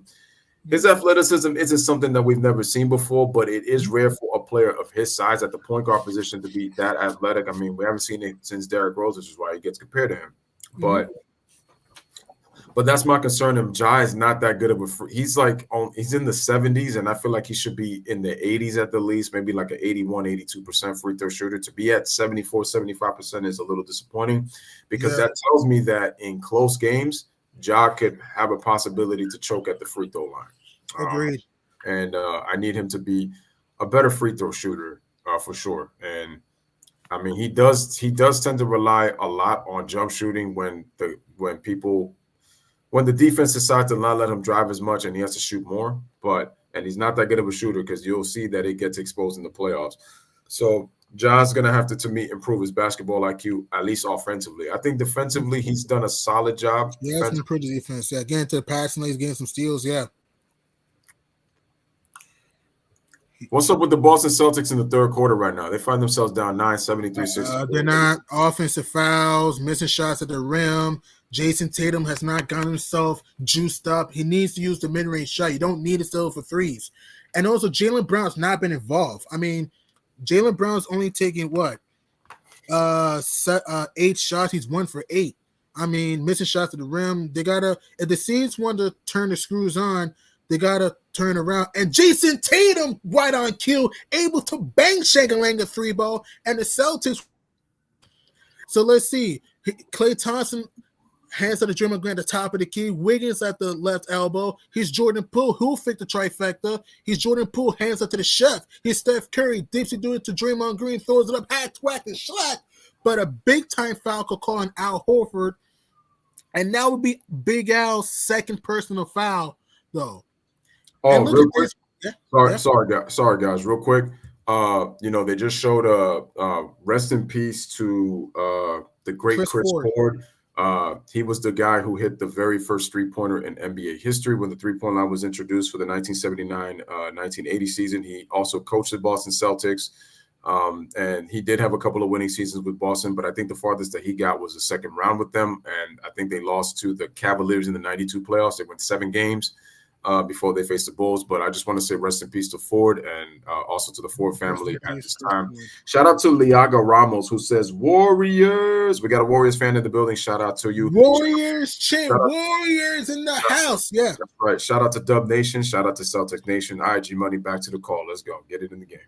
His athleticism isn't something that we've never seen before, but it is rare for a player of his size at the point guard position to be that athletic. I mean, we haven't seen it since Derrick Rose, which is why he gets compared to him. But that's my concern. Ja is not that good of a he's in the 70s, and I feel like he should be in the 80s at the least, maybe like an 81, 82% free throw shooter. To be at 74, 75% is a little disappointing because that tells me that in close games, Ja could have a possibility to choke at the free throw line. Agreed. And I need him to be a better free throw shooter for sure. And I mean, he does tend to rely a lot on jump shooting when the defense decides to not let him drive as much and he has to shoot more, and he's not that good of a shooter because you'll see that it gets exposed in the playoffs. So John's going to have to me, improve his basketball IQ, at least offensively. I think defensively, he's done a solid job. Yeah, he's improved the defense. Yeah, getting to the passing lanes, getting some steals, yeah. What's up with the Boston Celtics in the third quarter right now? They find themselves down 9-73-64. They're not offensive fouls, missing shots at the rim. Jason Tatum has not gotten himself juiced up. He needs to use the mid-range shot. You don't need to settle for threes. And also, Jaylen Brown's not been involved. I mean, Jaylen Brown's only taking 8 shots. He's 1 for 8. I mean, missing shots at the rim. They gotta, if the Saints want to turn the screws on, they gotta turn around. And Jason Tatum, right on cue, able to bang Shangalang a 3-ball, and the Celtics. So let's see. Klay Thompson hands to the Draymond Green at the top of the key. Wiggins at the left elbow. He's Jordan Poole, who'll fit the trifecta. He's Jordan Poole, hands up to the chef. He's Steph Curry, dips it, do it to Draymond Green, throws it up, hat, whack, and slack. But a big-time foul could call on Al Horford. And that would be Big Al's second personal foul, though. Oh, real quick. Sorry, guys. Real quick. They just showed rest in peace to the great Chris Ford. He was the guy who hit the very first three-pointer in NBA history when the three-point line was introduced for the 1979-1980 season. He also coached the Boston Celtics, and he did have a couple of winning seasons with Boston, but I think the farthest that he got was the second round with them, and I think they lost to the Cavaliers in the 92 playoffs. They went 7 games before they faced the Bulls, but I just want to say rest in peace to Ford and also to the Ford family at this time. Shout out to Liaga Ramos, who says, Warriors. We got a Warriors fan in the building. Shout out to you. Warriors, Warriors in the house. Yeah. That's right. Shout out to Dub Nation. Shout out to Celtics Nation. All right, G-Money, back to the call. Let's go. Get it in the game.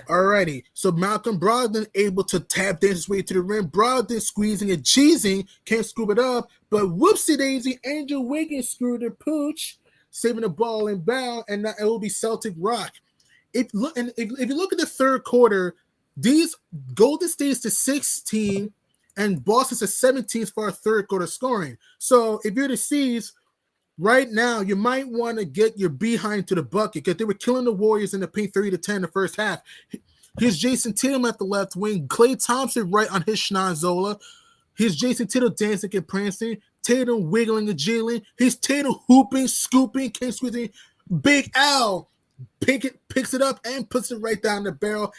Alrighty, so Malcolm Brogdon able to tap dance his way to the rim. Brogdon squeezing and cheesing, can't scoop it up, but whoopsie daisy, Andrew Wiggins screwed the pooch, saving the ball in bound, and now it will be Celtic rock. If you look at the third quarter, these Golden State's to 16 and Boston's to 17 for our third quarter scoring. So if you're the C's, right now, you might want to get your behind to the bucket because they were killing the Warriors in the paint 30-10 in the first half. Here's Jason Tatum at the left wing, Klay Thompson right on his Schnazzola. Here's Jason Tatum dancing and prancing, Tatum wiggling and jiggling. He's Tatum hooping, scooping, can't squeezing. Big Al picks it up and puts it right down the barrel.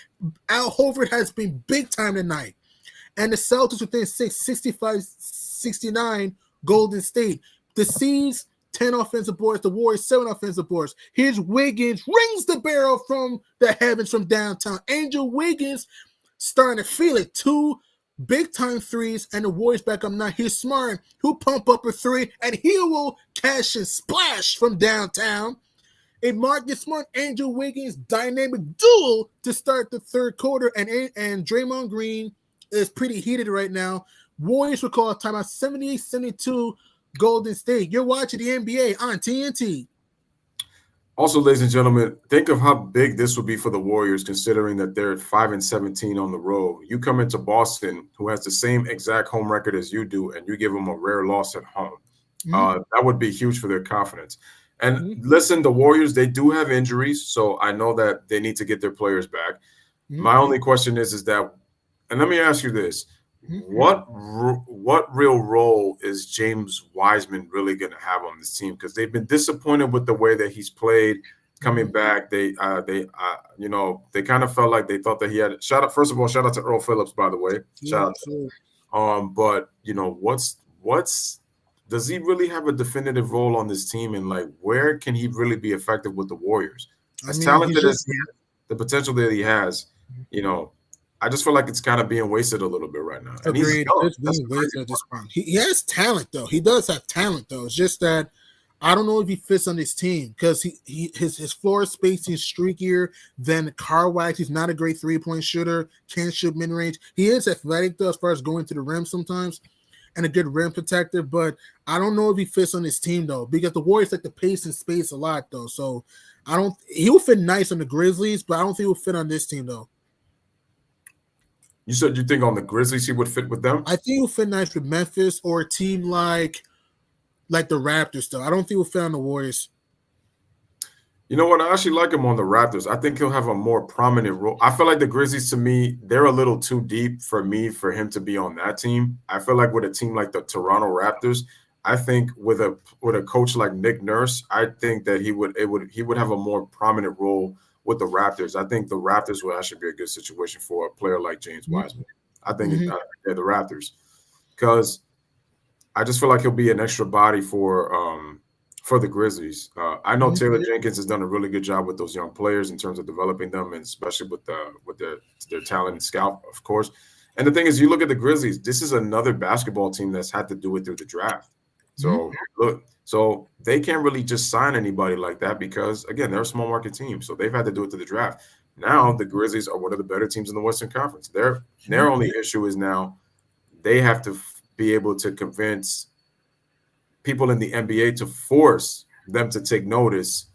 Al Horford has been big time tonight. And the Celtics within 65-69, Golden State. The C's, 10 offensive boards. The Warriors, 7 offensive boards. Here's Wiggins, rings the barrel from the heavens from downtown. Angel Wiggins starting to feel it. 2 big-time threes, and the Warriors back up now. Here's Smart, who pump up a 3, and he will cash and splash from downtown. A Marcus Smart, Angel Wiggins dynamic duel to start the third quarter, and Draymond Green is pretty heated right now. Warriors will call a timeout 78-72 Golden State. You're watching the NBA on TNT. Also, ladies and gentlemen, think of how big this would be for the Warriors, considering that they're at 5-17 on the road. You come into Boston, who has the same exact home record as you do, and you give them a rare loss at home. That would be huge for their confidence. And listen, the Warriors, they do have injuries, so I know that they need to get their players back. My only question is that, and let me ask you this. What real role is James Wiseman really going to have on this team? Because they've been disappointed with the way that he's played coming back. They kind of felt like they thought that he had. First of all, shout out to Earl Phillips, by the way. Shout out. But does he really have a definitive role on this team, and like where can he really be effective with the Warriors? As talented as the potential that he has, I just feel like it's kind of being wasted a little bit right now. And Agreed. It's being wasted at this point. He has talent, though. He does have talent, though. It's just that I don't know if he fits on this team because his floor spacing is streakier than Carwax. He's not a great three-point shooter, can't shoot mid-range. He is athletic, though, as far as going to the rim sometimes, and a good rim protector, but I don't know if he fits on this team, though, because the Warriors like to pace and space a lot, though. So he'll fit nice on the Grizzlies, but I don't think he'll fit on this team, though. You said you think on the Grizzlies he would fit with them? I think he'll fit nice with Memphis or a team like the Raptors, though. I don't think he'll fit on the Warriors. You know what? I actually like him on the Raptors. I think he'll have a more prominent role. I feel like the Grizzlies, to me, they're a little too deep for him to be on that team. I feel like with a team like the Toronto Raptors, I think with a coach like Nick Nurse, I think that he would have a more prominent role with the Raptors. I think the Raptors would actually be a good situation for a player like James Wiseman. I think they're the Raptors, because I just feel like he'll be an extra body for the Grizzlies. I know Taylor Jenkins has done a really good job with those young players in terms of developing them, and especially with their talent and scout, of course. And the thing is, you look at the Grizzlies, this is another basketball team that's had to do it through the draft. So they can't really just sign anybody like that because, again, they're a small market team. So they've had to do it through the draft. Now the Grizzlies are one of the better teams in the Western Conference. Their only issue is now they have to be able to convince people in the NBA to force them to take notice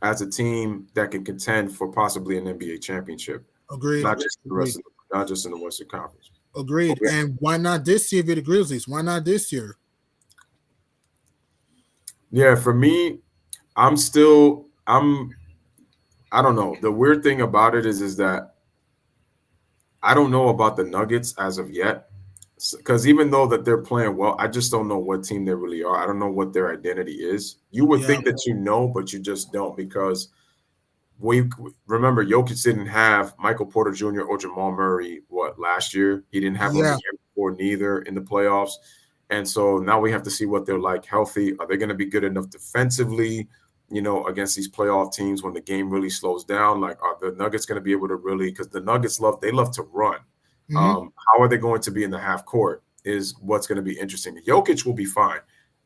as a team that can contend for possibly an NBA championship. Agreed. Not just in the Western Conference. Agreed. Okay. And why not this year with the Grizzlies? Why not this year? Yeah, for me, I don't know. The weird thing about it is that I don't know about the Nuggets as of yet, because even though that they're playing well, I just don't know what team they really are. I don't know what their identity is. You would think that you know, but you just don't, because remember Jokic didn't have Michael Porter Jr. or Jamal Murray last year. He didn't have them the year before, neither, in the playoffs. And so now we have to see what they're like healthy. Are they going to be good enough defensively, against these playoff teams when the game really slows down? Like, are the Nuggets going to be able to really – because the Nuggets love to run. How are they going to be in the half court is what's going to be interesting. Jokic will be fine.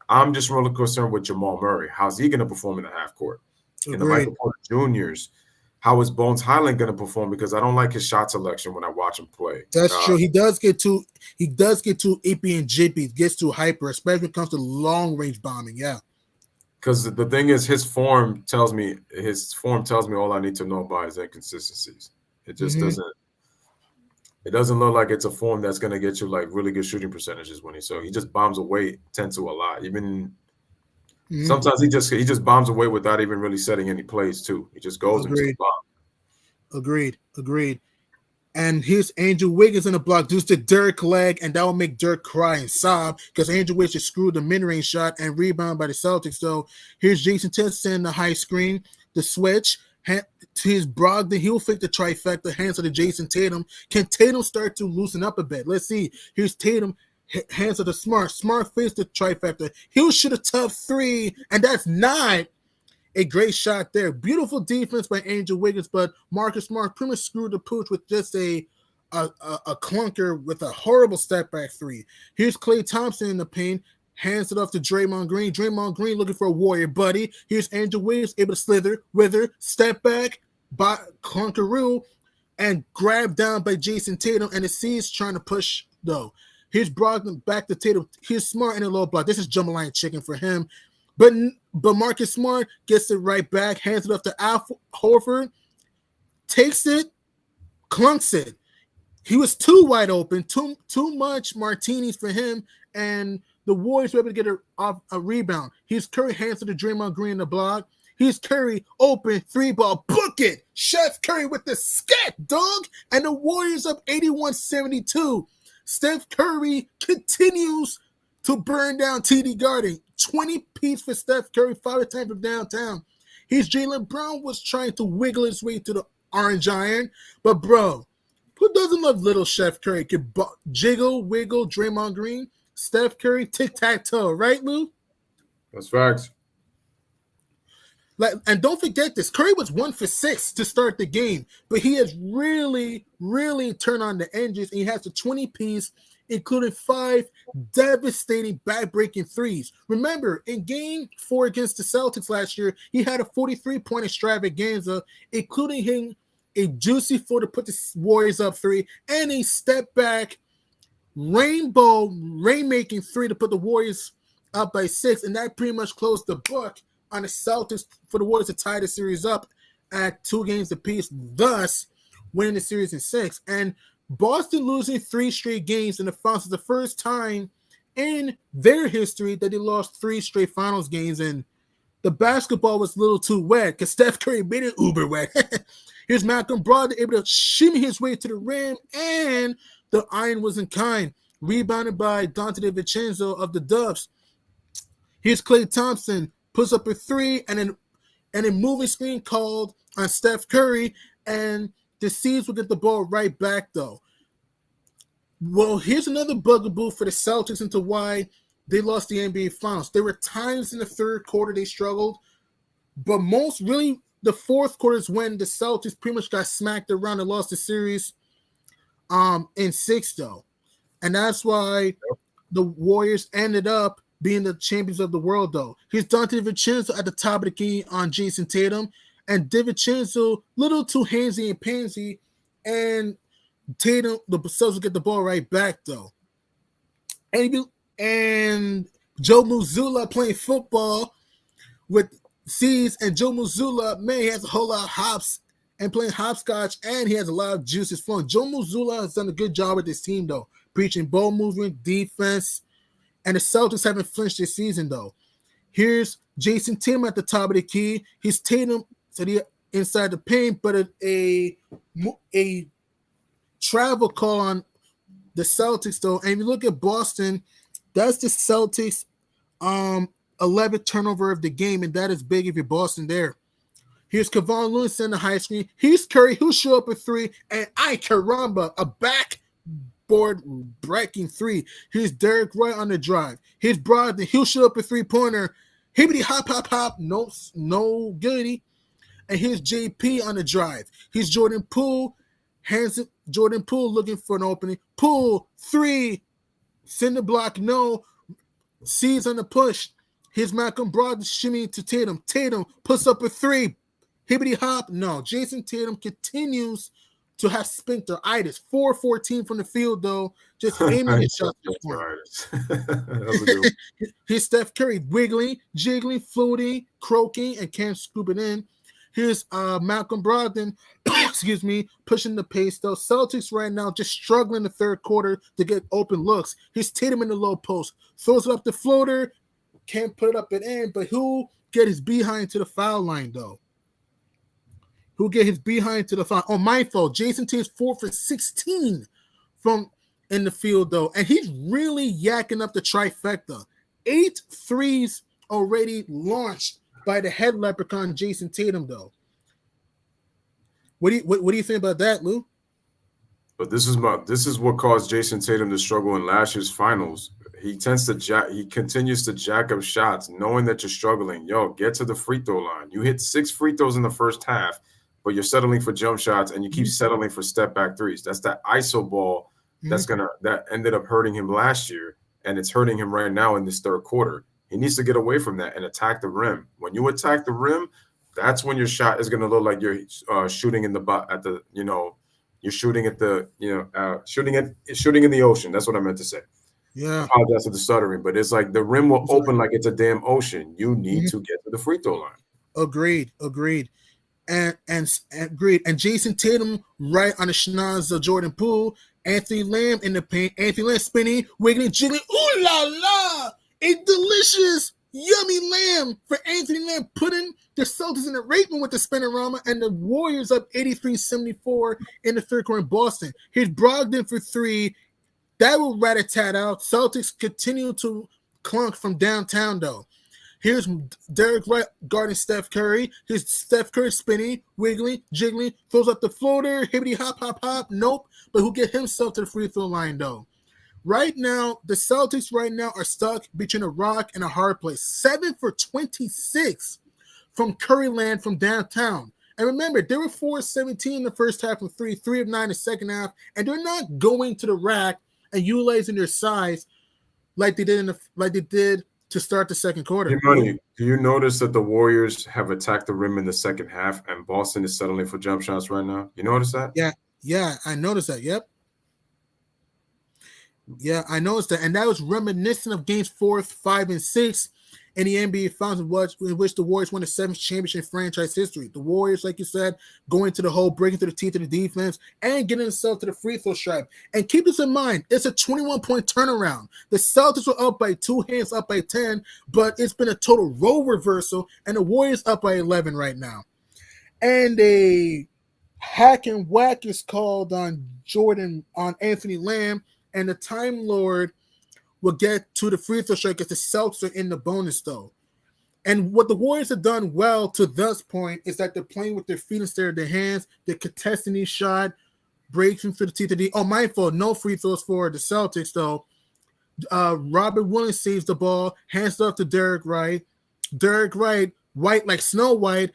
I'm just really concerned with Jamal Murray. How's he going to perform in the half court? And the Michael Porter Juniors, how is Bones Highland going to perform? Because I don't like his shot selection when I watch him play. That's true. He does get too ippy and jippy, gets too hyper, especially when it comes to long range bombing. Yeah. Because the thing is, his form tells me all I need to know about his inconsistencies. It just doesn't. It doesn't look like it's a form that's going to get you like really good shooting percentages he just bombs away 10 to a lot. Even Sometimes he just bombs away without even really setting any plays too. He just goes into the bomb. Agreed. And here's Andrew Wiggins in the block, deuce to Dirk leg, and that will make Dirk cry and sob because Andrew Wiggins just screwed the mid-range shot and rebound by the Celtics. So here's Jason Tatum in the high screen, the switch to his Brogdon. He'll fake the trifecta, hands to the Jason Tatum. Can Tatum start to loosen up a bit? Let's see. Here's Tatum, hands to the Smart. Smart fakes the trifecta. He'll shoot a tough three, and that's not a great shot there. Beautiful defense by Andrew Wiggins, but Marcus Smart pretty much screwed the pooch with just a clunker with a horrible step back three. Here's Klay Thompson in the paint, hands it off to Draymond Green. Draymond Green looking for a warrior buddy. Here's Andrew Wiggins able to slither, wither, step back, by clunkeroo, and grab down by Jason Tatum, and the C's trying to push though. Here's Brogdon back to Tatum. Here's Smart in a low block. This is jambalaya chicken for him. But Marcus Smart gets it right back, hands it off to Al Horford, takes it, clunks it. He was too wide open, too much martinis for him, and the Warriors were able to get a rebound. Here's Curry, hands to the Draymond Green in the block. Here's Curry, open, three ball, book it. Chef Curry with the scat, dog, and the Warriors up 81-72. Steph Curry continues to burn down TD Garden. 20-piece for Steph Curry, 5 times from downtown. Here's Jaylen Brown was trying to wiggle his way to the orange iron. But, bro, who doesn't love little Chef Curry? Could jiggle, wiggle, Draymond Green, Steph Curry, tic-tac-toe. Right, Lou? That's facts. And don't forget this. Curry was 1 for 6 to start the game. But he has really, really turned on the engines. And he has a 20-piece, including 5 devastating back-breaking threes. Remember, in Game 4 against the Celtics last year, he had a 43-point extravaganza, including hitting a juicy four to put the Warriors up 3, and a step-back rain-making 3 to put the Warriors up by 6, and that pretty much closed the book on the Celtics for the Warriors to tie the series up at 2 games apiece, thus winning the series in 6. And Boston losing 3 straight games in the finals is the first time in their history that they lost 3 straight finals games, and the basketball was a little too wet because Steph Curry made it uber wet. Here's Malcolm Brogdon able to shimmy his way to the rim, and the iron wasn't kind. Rebounded by Dante DiVincenzo of the Dubs. Here's Klay Thompson, puts up a 3, and a moving screen called on Steph Curry, and the C's will get the ball right back, though. Well, here's another bugaboo for the Celtics into why they lost the NBA Finals. There were times in the third quarter they struggled, but most really the fourth quarter is when the Celtics pretty much got smacked around and lost the series in 6, though. And that's why the Warriors ended up being the champions of the world, though. Here's Dante DiVincenzo at the top of the key on Jason Tatum, and DiVincenzo little too handsy and pansy, and Tatum, the Celtics will get the ball right back, though. And Joe Mazzulla playing football with C's, and Joe Mazzulla, man, he has a whole lot of hops and playing hopscotch, and he has a lot of juices flowing. Joe Mazzulla has done a good job with this team, though, preaching ball movement, defense, and the Celtics haven't flinched this season, though. Here's Jason Tatum at the top of the key. He's Tatum inside the paint, but a travel call on the Celtics, though. And if you look at Boston, that's the Celtics 11th turnover of the game, and that is big if you're Boston there. Here's Kevon Looney in the high screen. Here's Curry, who'll show up a 3, and caramba, a backboard breaking 3. Here's Derek Roy on the drive. Here's Brogdon, he'll show up a 3-pointer. Hibbity hop hop hop, no goody. And here's JP on the drive. Here's Jordan Poole, Jordan Poole looking for an opening. Poole 3, send the block, no. C's on the push. Here's Malcolm Brogdon shimmy to Tatum. Tatum puts up a 3. Hibbity hop, no. Jason Tatum continues to have sphincteritis. 4-14 from the field, though. Just aiming his shots. Here's Steph Curry wiggling, jiggling, floating, croaking, and can't scoop it in. Here's Malcolm Brogdon, pushing the pace, though. Celtics right now just struggling the third quarter to get open looks. Here's Tatum in the low post. Throws it up the floater. can't put it up and in, but who get his behind to the foul line, though? Who get his behind to the foul? Oh, my fault. Jason Tatum's 4 for 16 from in the field, though. And he's really yakking up the trifecta. 8 threes already launched by the head leprechaun, Jason Tatum, though. What do you think about that, Lou? But this is what caused Jason Tatum to struggle in last year's finals. He continues to jack up shots, knowing that you're struggling. Yo, get to the free throw line. You hit 6 free throws in the first half, but you're settling for jump shots and you keep settling for step back threes. That's that ISO ball that ended up hurting him last year, and it's hurting him right now in this third quarter. He needs to get away from that and attack the rim. When you attack the rim, that's when your shot is going to look like you're shooting in the you're shooting at the shooting in the ocean. That's what I meant to say. Yeah. I apologize for the stuttering, but it's like the rim will open like it's a damn ocean. You need to get to the free throw line. Agreed. And agreed. And Jason Tatum right on the schnoz of Jordan Poole. Anthony Lamb in the paint. Anthony Lamb spinning, wiggling, jiggling. Ooh la la! A delicious, yummy lamb for Anthony Lamb, putting the Celtics in the rating with the spinorama, and the Warriors up 83-74 in the third quarter in Boston. Here's Brogdon for 3. That will rat-a-tat out. Celtics continue to clunk from downtown, though. Here's Derek White guarding Steph Curry. Here's Steph Curry spinning, wiggling, jiggling, throws up the floater, hibbity hop, hop, hop. Nope. But who get himself to the free throw line, though? Right now, the Celtics are stuck between a rock and a hard place. 7 for 26 from Curryland from downtown. And remember, they were 4-17 in the first half from 3 of 9 in the second half, and they're not going to the rack and utilizing their size like they did to start the second quarter. Hey, Money, do you notice that the Warriors have attacked the rim in the second half and Boston is settling for jump shots right now? You notice that? Yeah, I noticed that. Yep. Yeah, I noticed that. And that was reminiscent of games 4, 5, and 6 in the NBA Finals, in which the Warriors won the 7th championship in franchise history. The Warriors, like you said, going to the hole, breaking through the teeth of the defense, and getting themselves to the free throw stripe. And keep this in mind, it's a 21-point turnaround. The Celtics were up by 2 hands, up by 10, but it's been a total role reversal, and the Warriors up by 11 right now. And a hack and whack is called on Anthony Lamb, and the Time Lord will get to the free throw strike as the Celtics are in the bonus, though. And what the Warriors have done well to this point is that they're playing with their feet instead of their hands. They're contesting each shot, breaking through the teeth of the... Oh, my fault. No free throws for the Celtics, though. Robert Williams saves the ball, hands it off to Derek Wright. Derek Wright, white like Snow White,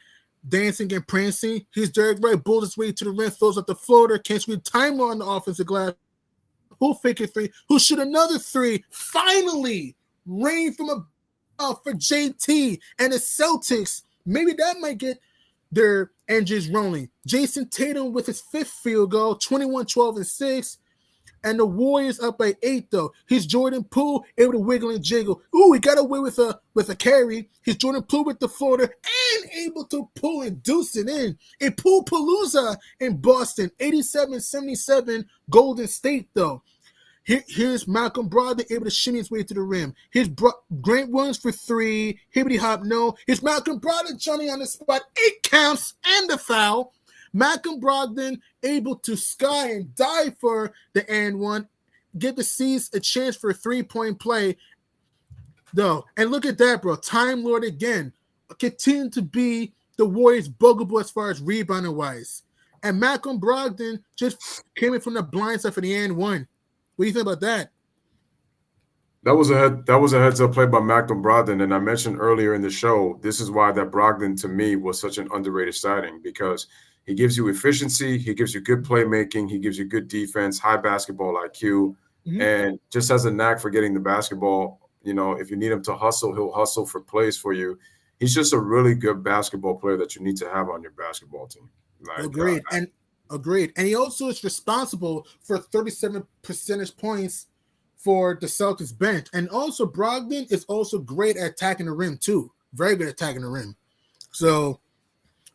dancing and prancing. Here's Derek Wright, bulls his way to the rim, throws up the floater, can't squeeze time on the offensive glass. Who'll fake a 3? Who shoot another 3? Finally, rain from above for JT and the Celtics. Maybe that might get their engines rolling. Jason Tatum with his 5th field goal, 21, 12, and 6. And the Warriors up by 8, though. He's Jordan Poole able to wiggle and jiggle. Ooh, he got away with a carry. He's Jordan Poole with the floater and able to pull and deuce it in. A Poole Palooza in Boston, 87-77 Golden State, though. Here's Malcolm Brogdon able to shimmy his way to the rim. Here's Grant Williams for 3. Hibbity hop, no. Here's Malcolm Brogdon Johnny on the spot. 8 counts and the foul. Malcolm Brogdon able to sky and dive for the and one. Give the C's a chance for a 3-point play, though. And look at that, bro. Time Lord again. Continue to be the Warriors' bugaboo as far as rebounding wise. And Malcolm Brogdon just came in from the blind side for the and one. What do you think about that? That was a heads up play by Malcolm Brogdon, and I mentioned earlier in the show, this is why that Brogdon to me was such an underrated sighting, because he gives you efficiency, he gives you good playmaking, he gives you good defense, high basketball IQ, and just has a knack for getting the basketball. You know, if you need him to hustle, he'll hustle for plays for you. He's just a really good basketball player that you need to have on your basketball team. Agreed. And he also is responsible for 37 percentage points for the Celtics bench. And also Brogdon is also great at attacking the rim too. Very good at attacking the rim. So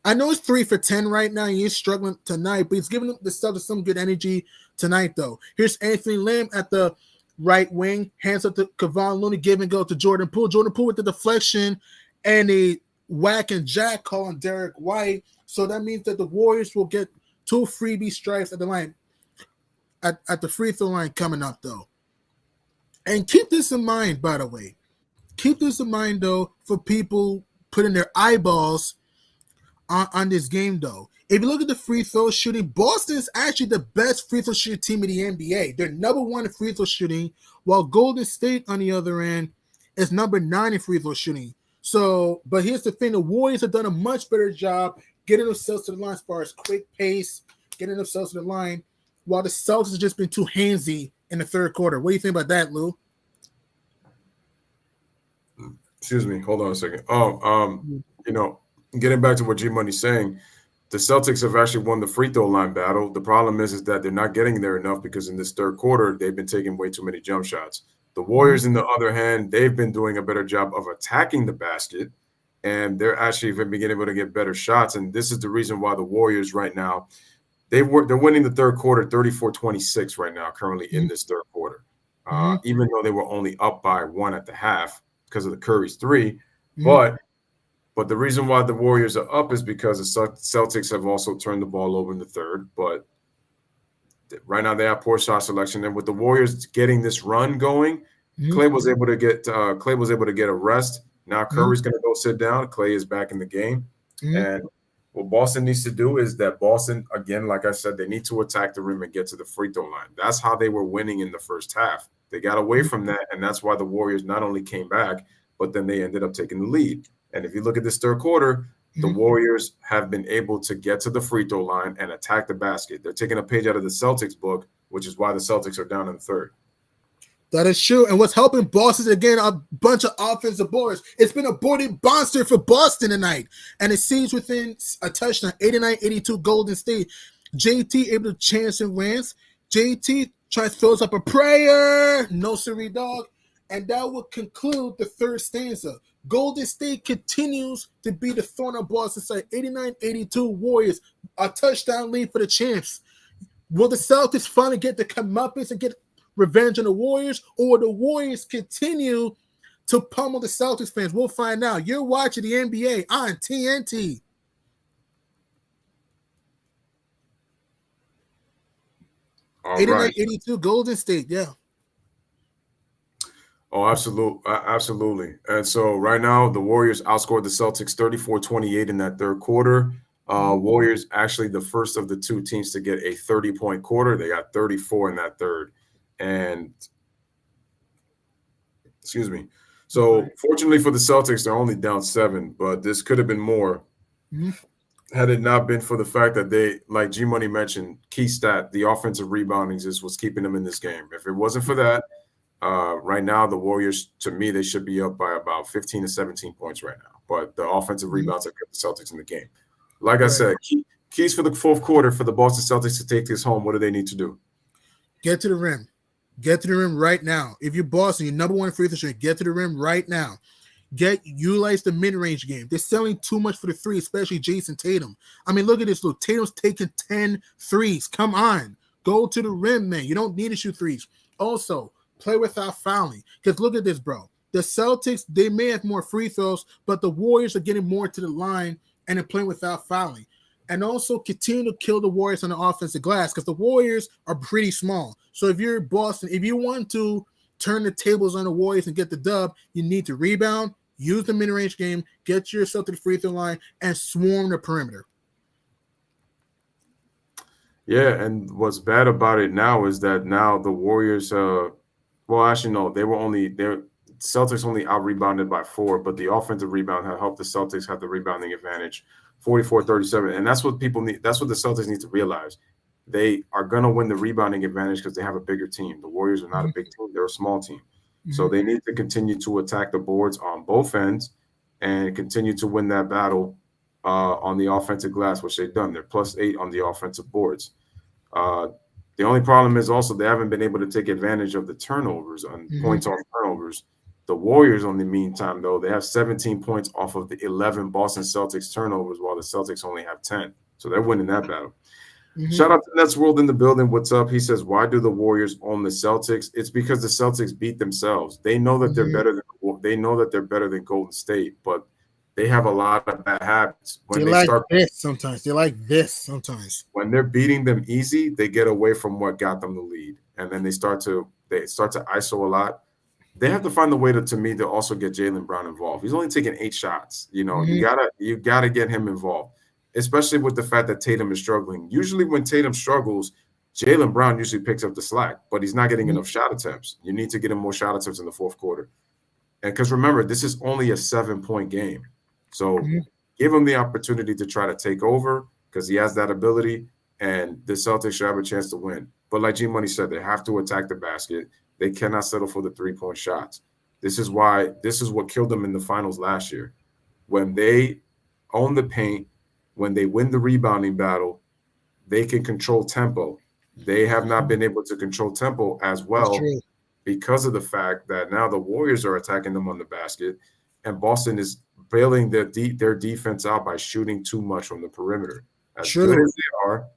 I know it's 3 for 10 right now. He is struggling tonight, but he's giving the Celtics some good energy tonight, though. Here's Anthony Lamb at the right wing, hands up to Kevon Looney, give and go to Jordan Poole. Jordan Poole with the deflection and a whack and jack call on Derek White. So that means that the Warriors will get 2 freebie strikes at the line, at the free throw line coming up, though. And keep this in mind, by the way. Keep this in mind, though, for people putting their eyeballs on this game, though. If you look at the free throw shooting, Boston is actually the best free throw shooting team in the NBA. They're number 1 in free throw shooting, while Golden State, on the other end, is number 9 in free throw shooting. So, but here's the thing. The Warriors have done a much better job getting themselves to the line as far as quick pace, getting themselves to the line, while the Celtics have just been too handsy in the third quarter. What do you think about that, Lou? Excuse me. Hold on a second. Getting back to what G-Money's saying, the Celtics have actually won the free throw line battle. The problem is that they're not getting there enough because in this third quarter, they've been taking way too many jump shots. The Warriors, on the other hand, they've been doing a better job of attacking the basket, and they're actually been able to get better shots. And this is the reason why the Warriors right now, they're winning the third quarter 34-26 right now, currently in this third quarter, even though they were only up by 1 at the half because of the Curry's 3. But the reason why the Warriors are up is because the Celtics have also turned the ball over in the third. But right now they have poor shot selection, and with the Warriors getting this run going, Clay was able to get a rest. Now Curry's going to go sit down. Clay is back in the game, and what Boston needs to do is that Boston, again, like I said, they need to attack the rim and get to the free throw line. That's how they were winning in the first half. They got away from that, and that's why the Warriors not only came back, but then they ended up taking the lead. And if you look at this third quarter, the Warriors have been able to get to the free throw line and attack the basket. They're taking a page out of the Celtics book, which is why the Celtics are down in the third. That is true. And what's helping Boston is, again, a bunch of offensive boards. It's been a boarded monster for Boston tonight. And it seems within a touchdown, 89-82 Golden State. JT able to chance and wins. JT throws up a prayer. No siree, dog. And that will conclude the third stanza. Golden State continues to be the thorn on Boston's side. 89-82 Warriors, a touchdown lead for the champs. Will the Celtics finally get the comeuppance and get revenge on the Warriors, or will the Warriors continue to pummel the Celtics fans? We'll find out. You're watching the NBA on TNT. All 89-82 Golden State, yeah. Oh, absolutely. And so right now, the Warriors outscored the Celtics 34-28 in that third quarter. Warriors actually the first of the two teams to get a 30-point quarter. They got 34 in that third. And excuse me. So fortunately for the Celtics, they're only down 7, but this could have been more had it not been for the fact that they, like G Money mentioned, key stat, the offensive rebounding is what's keeping them in this game. If it wasn't for that, right now, the Warriors, to me, they should be up by about 15 to 17 points right now. But the offensive rebounds have kept the Celtics in the game. Like I said, keys for the fourth quarter for the Boston Celtics to take this home. What do they need to do? Get to the rim. Get to the rim right now. If you're Boston, you're number 1 free throw shooter, get to the rim right now. Utilize the mid-range game. They're selling too much for the 3, especially Jason Tatum. I mean, look at this. Look, Tatum's taking 10 threes. Come on. Go to the rim, man. You don't need to shoot threes. Also, play without fouling. Because look at this, bro. The Celtics, they may have more free throws, but the Warriors are getting more to the line and they're playing without fouling. And also continue to kill the Warriors on the offensive glass because the Warriors are pretty small. So if you're Boston, if you want to turn the tables on the Warriors and get the dub, you need to rebound, use the mid-range game, get yourself to the free throw line, and swarm the perimeter. Yeah, and what's bad about it now is that now the Warriors well, actually, no, Celtics only out-rebounded by 4, but the offensive rebound had helped the Celtics have the rebounding advantage, 44-37. And that's what people need. That's what the Celtics need to realize. They are going to win the rebounding advantage because they have a bigger team. The Warriors are not a big team. They're a small team. So they need to continue to attack the boards on both ends and continue to win that battle on the offensive glass, which they've done. They're +8 on the offensive boards. The only problem is also they haven't been able to take advantage of the turnovers on points off turnovers. The Warriors, on the meantime, though, they have 17 points off of the 11 Boston Celtics turnovers, while the Celtics only have 10. So they're winning that battle. Shout out to Nets World in the building. What's up? He says, "Why do the Warriors own the Celtics?" It's because the Celtics beat themselves. They know that they're better than Golden State, but they have a lot of bad habits. When they like this sometimes. They like this sometimes. When they're beating them easy, they get away from what got them the lead, and then they start to ISO a lot. They have to find the way to also get Jaylen Brown involved. He's only taking 8 shots. You gotta get him involved, especially with the fact that Tatum is struggling. Usually when Tatum struggles, Jaylen Brown usually picks up the slack, but he's not getting enough shot attempts. You need to get him more shot attempts in the fourth quarter. And because remember, this is only a 7-point game. So give him the opportunity to try to take over because he has that ability, and the Celtics should have a chance to win. But like G Money said, they have to attack the basket. They cannot settle for the 3-point shots. This is what killed them in the finals last year. When they own the paint, when they win the rebounding battle, they can control tempo. They have not been able to control tempo as well because of the fact that now the Warriors are attacking them on the basket, and Boston is bailing their defense out by shooting too much from the perimeter. As good as they are,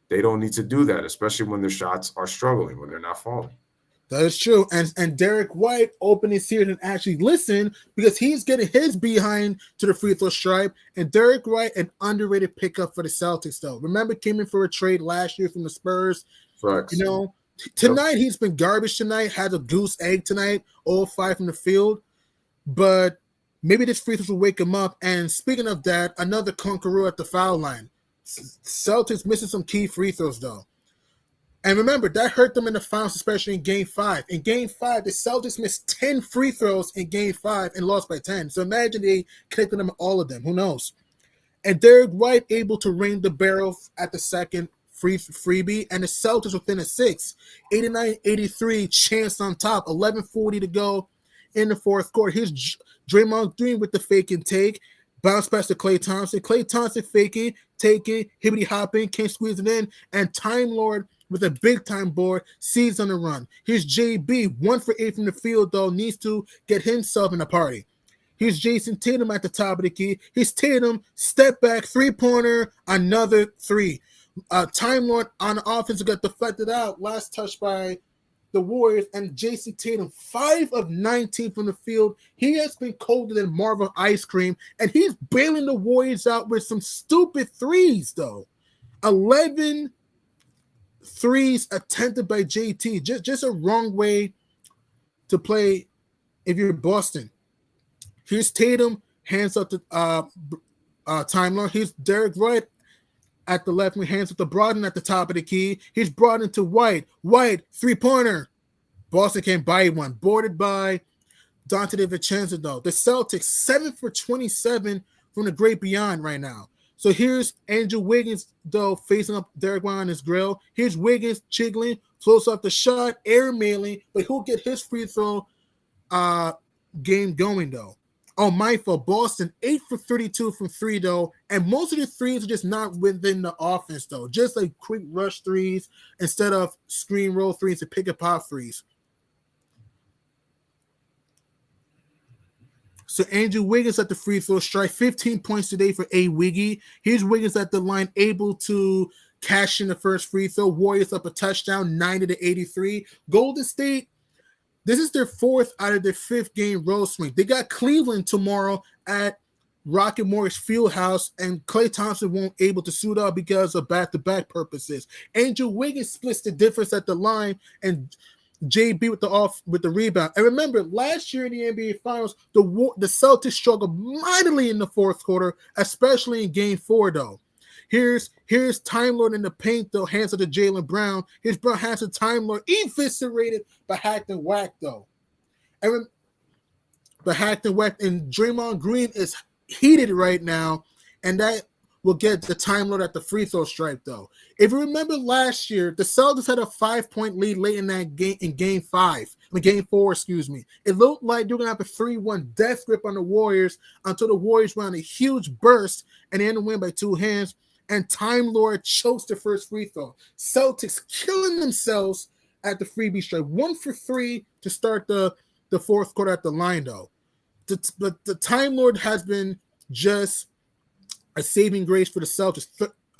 they don't need to do that, especially when their shots are struggling, when they're not falling. That is true. And Derek White opened his ears and actually listened because he's getting his behind to the free throw stripe. And Derek White, an underrated pickup for the Celtics, though. Remember, came in for a trade last year from the Spurs. Correct. Tonight he's been garbage tonight, had a goose egg tonight, all 5 from the field. But maybe this free throws will wake him up. And speaking of that, another conqueror at the foul line. Celtics missing some key free throws, though. And remember, that hurt them in the finals, especially in Game 5. In Game 5, the Celtics missed 10 free throws in Game 5 and lost by 10. So imagine they connected them, all of them. Who knows? And Derek White able to ring the barrel at the second freebie, and the Celtics within a 6. 89-83, chance on top, 11:40 to go in the fourth quarter. Here's Draymond Green with the fake and take. Bounce pass to Klay Thompson. Klay Thompson faking, taking, hibbity hopping, can't squeeze it in, and Time Lord with a big-time board, sees on the run. Here's JB, 1 for 8 from the field, though, needs to get himself in the party. Here's Jason Tatum at the top of the key. Here's Tatum, step back, 3-pointer, another 3. Time Lord on the offense got deflected out, last touch by the Warriors, and Jason Tatum, 5 of 19 from the field. He has been colder than Marvel ice cream, and he's bailing the Warriors out with some stupid threes, though. 11 threes attempted by JT. Just a wrong way to play if you're Boston. Here's Tatum, hands up to Time Lord. Here's Derek White at the left wing, hands up to Brogdon at the top of the key. Here's Brogdon to White. White, 3-pointer. Boston can't buy one. Boarded by Dante DiVincenzo, though. The Celtics, 7 for 27 from the great beyond right now. So here's Andrew Wiggins, though, facing up Derek White on his grill. Here's Wiggins jiggling, floats off the shot, air mailing, but he'll get his free throw game going, though. Oh, my fault. Boston, 8 for 32 from 3, though, and most of the threes are just not within the offense, though. Just like quick rush threes instead of screen roll threes and pick and pop threes. So Andrew Wiggins at the free throw strike, 15 points today for A. Wiggy. Here's Wiggins at the line, able to cash in the first free throw. Warriors up a touchdown, 90-83. Golden State, this is their 4th out of their 5th game road swing. They got Cleveland tomorrow at Rocket Mortgage Fieldhouse, and Klay Thompson won't able to suit up because of back-to-back purposes. Andrew Wiggins splits the difference at the line, and JB with the rebound. And remember, last year in the NBA Finals, the Celtics struggled mightily in the fourth quarter, especially in Game 4, though. Here's Time Lord in the paint, though, hands it to Jaylen Brown. Here's Brown hands to Time Lord, eviscerated by hacked and whacked, though. And Draymond Green is heated right now, and that will get the Time Lord at the free throw stripe, though. If you remember last year, the Celtics had a 5-point lead late in that game, in Game 4, excuse me. It looked like they're going to have a 3-1 death grip on the Warriors until the Warriors ran a huge burst and they ended up winning by 2 hands, and Time Lord chokes the first free throw. Celtics killing themselves at the freebie stripe. 1 for 3 to start the fourth quarter at the line, though. But the Time Lord has been just a saving grace for the Celtics.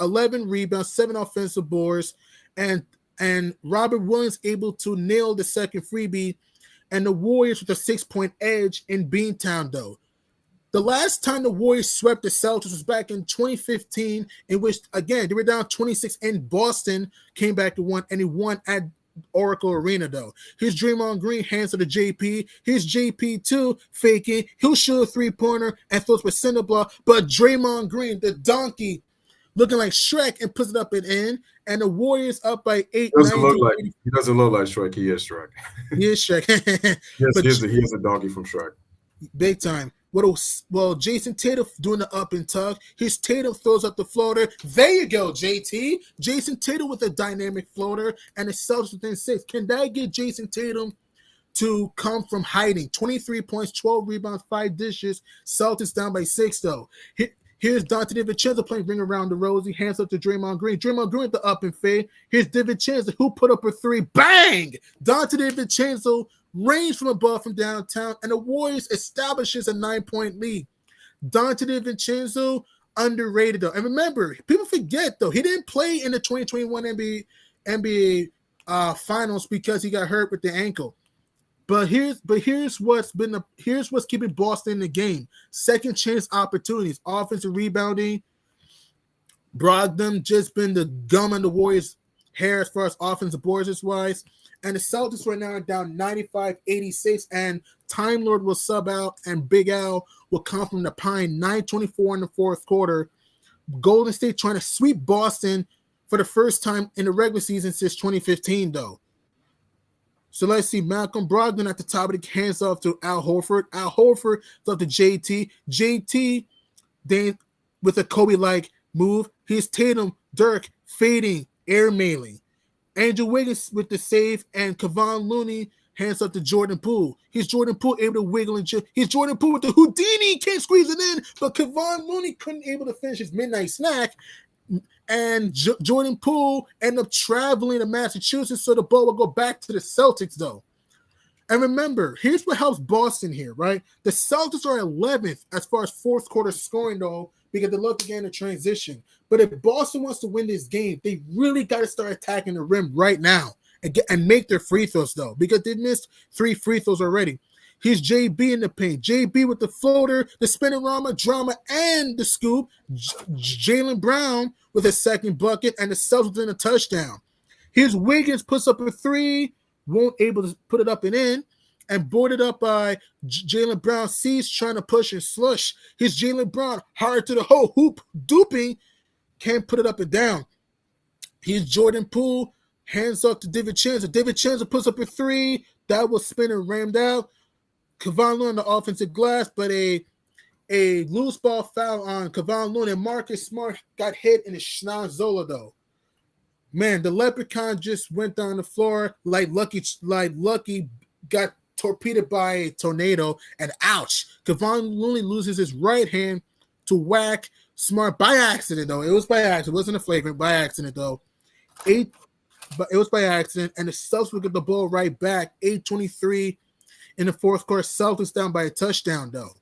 11 rebounds, 7 offensive boards, and Robert Williams able to nail the second freebie, and the Warriors with a 6-point edge in Beantown, though. The last time the Warriors swept the Celtics was back in 2015, in which, again, they were down 26 in Boston, came back and won, and he won at Oracle Arena, though. Here's Draymond Green, hands to the JP. Here's JP2 faking. He'll shoot a three-pointer and throws for cinder block, but Draymond Green, the donkey, looking like Shrek, and puts it up and in, and the Warriors up by 8. He doesn't look like Shrek. He is Shrek. He is Shrek. Yes, he is a donkey from Shrek. Big time. Well, Jason Tatum doing the up and tuck. His Tatum throws up the floater. There you go, JT. Jason Tatum with a dynamic floater, and the Celtics within 6. Can that get Jason Tatum to come from hiding? 23 points, 12 rebounds, 5 dishes. Celtics down by 6, though. Here's Dante DiVincenzo playing ring around the rosy. Hands up to Draymond Green. Draymond Green with the up and fade. Here's DiVincenzo, who put up a 3. Bang! Dante DiVincenzo rains from above from downtown, and the Warriors establishes a 9-point lead. Dante DiVincenzo, underrated, though. And remember, people forget, though, he didn't play in the 2021 NBA Finals because he got hurt with the ankle. But here's what's keeping Boston in the game. Second chance opportunities, offensive rebounding. Brogdon just been the gum on the Warriors' hair as far as offensive boards wise. And the Celtics right now are down 95-86, and Time Lord will sub out, and Big Al will come from the Pine, 9:24 in the fourth quarter. Golden State trying to sweep Boston for the first time in the regular season since 2015, though. So let's see. Malcolm Brogdon at the top of the hands off to Al Horford. Al Horford off to JT. JT then with a Kobe-like move. Here's Tatum, Dirk fading, airmailing. Andrew Wiggins with the save, and Kevon Looney hands up to Jordan Poole. He's Jordan Poole able to wiggle and chip. He's Jordan Poole with the Houdini, can't squeeze it in, but Kevon Looney couldn't able to finish his midnight snack. And Jordan Poole ended up traveling to Massachusetts, so the ball will go back to the Celtics, though. And remember, here's what helps Boston here, right? The Celtics are 11th as far as fourth quarter scoring, though, because they love to get in a transition. But if Boston wants to win this game, they really got to start attacking the rim right now and make their free throws, though, because they missed 3 free throws already. Here's JB in the paint. JB with the floater, the spinorama, drama, and the scoop. Jaylen Brown with a second bucket, and the Celtics within a touchdown. Here's Wiggins, puts up a 3, won't able to put it up and in, and boarded up by Jaylen Brown. Sees trying to push and slush. Here's Jaylen Brown, hard to the hole, hoop, duping, can't put it up and down. Here's Jordan Poole, hands up to DiVincenzo. DiVincenzo puts up a 3, that was spin and rammed out. Kevon Looney on the offensive glass, but a loose ball foul on Kevon Looney, and Marcus Smart got hit in the Schnazzola, though. Man, the Leprechaun just went down the floor like Lucky got torpedoed by a tornado, and ouch. Kevon Looney loses his right hand to whack Smart by accident, though. It was by accident. It wasn't a flagrant, by accident, though. But it was by accident, and the Celtics will get the ball right back. 8:23 in the fourth quarter. Celtics down by a touchdown, though.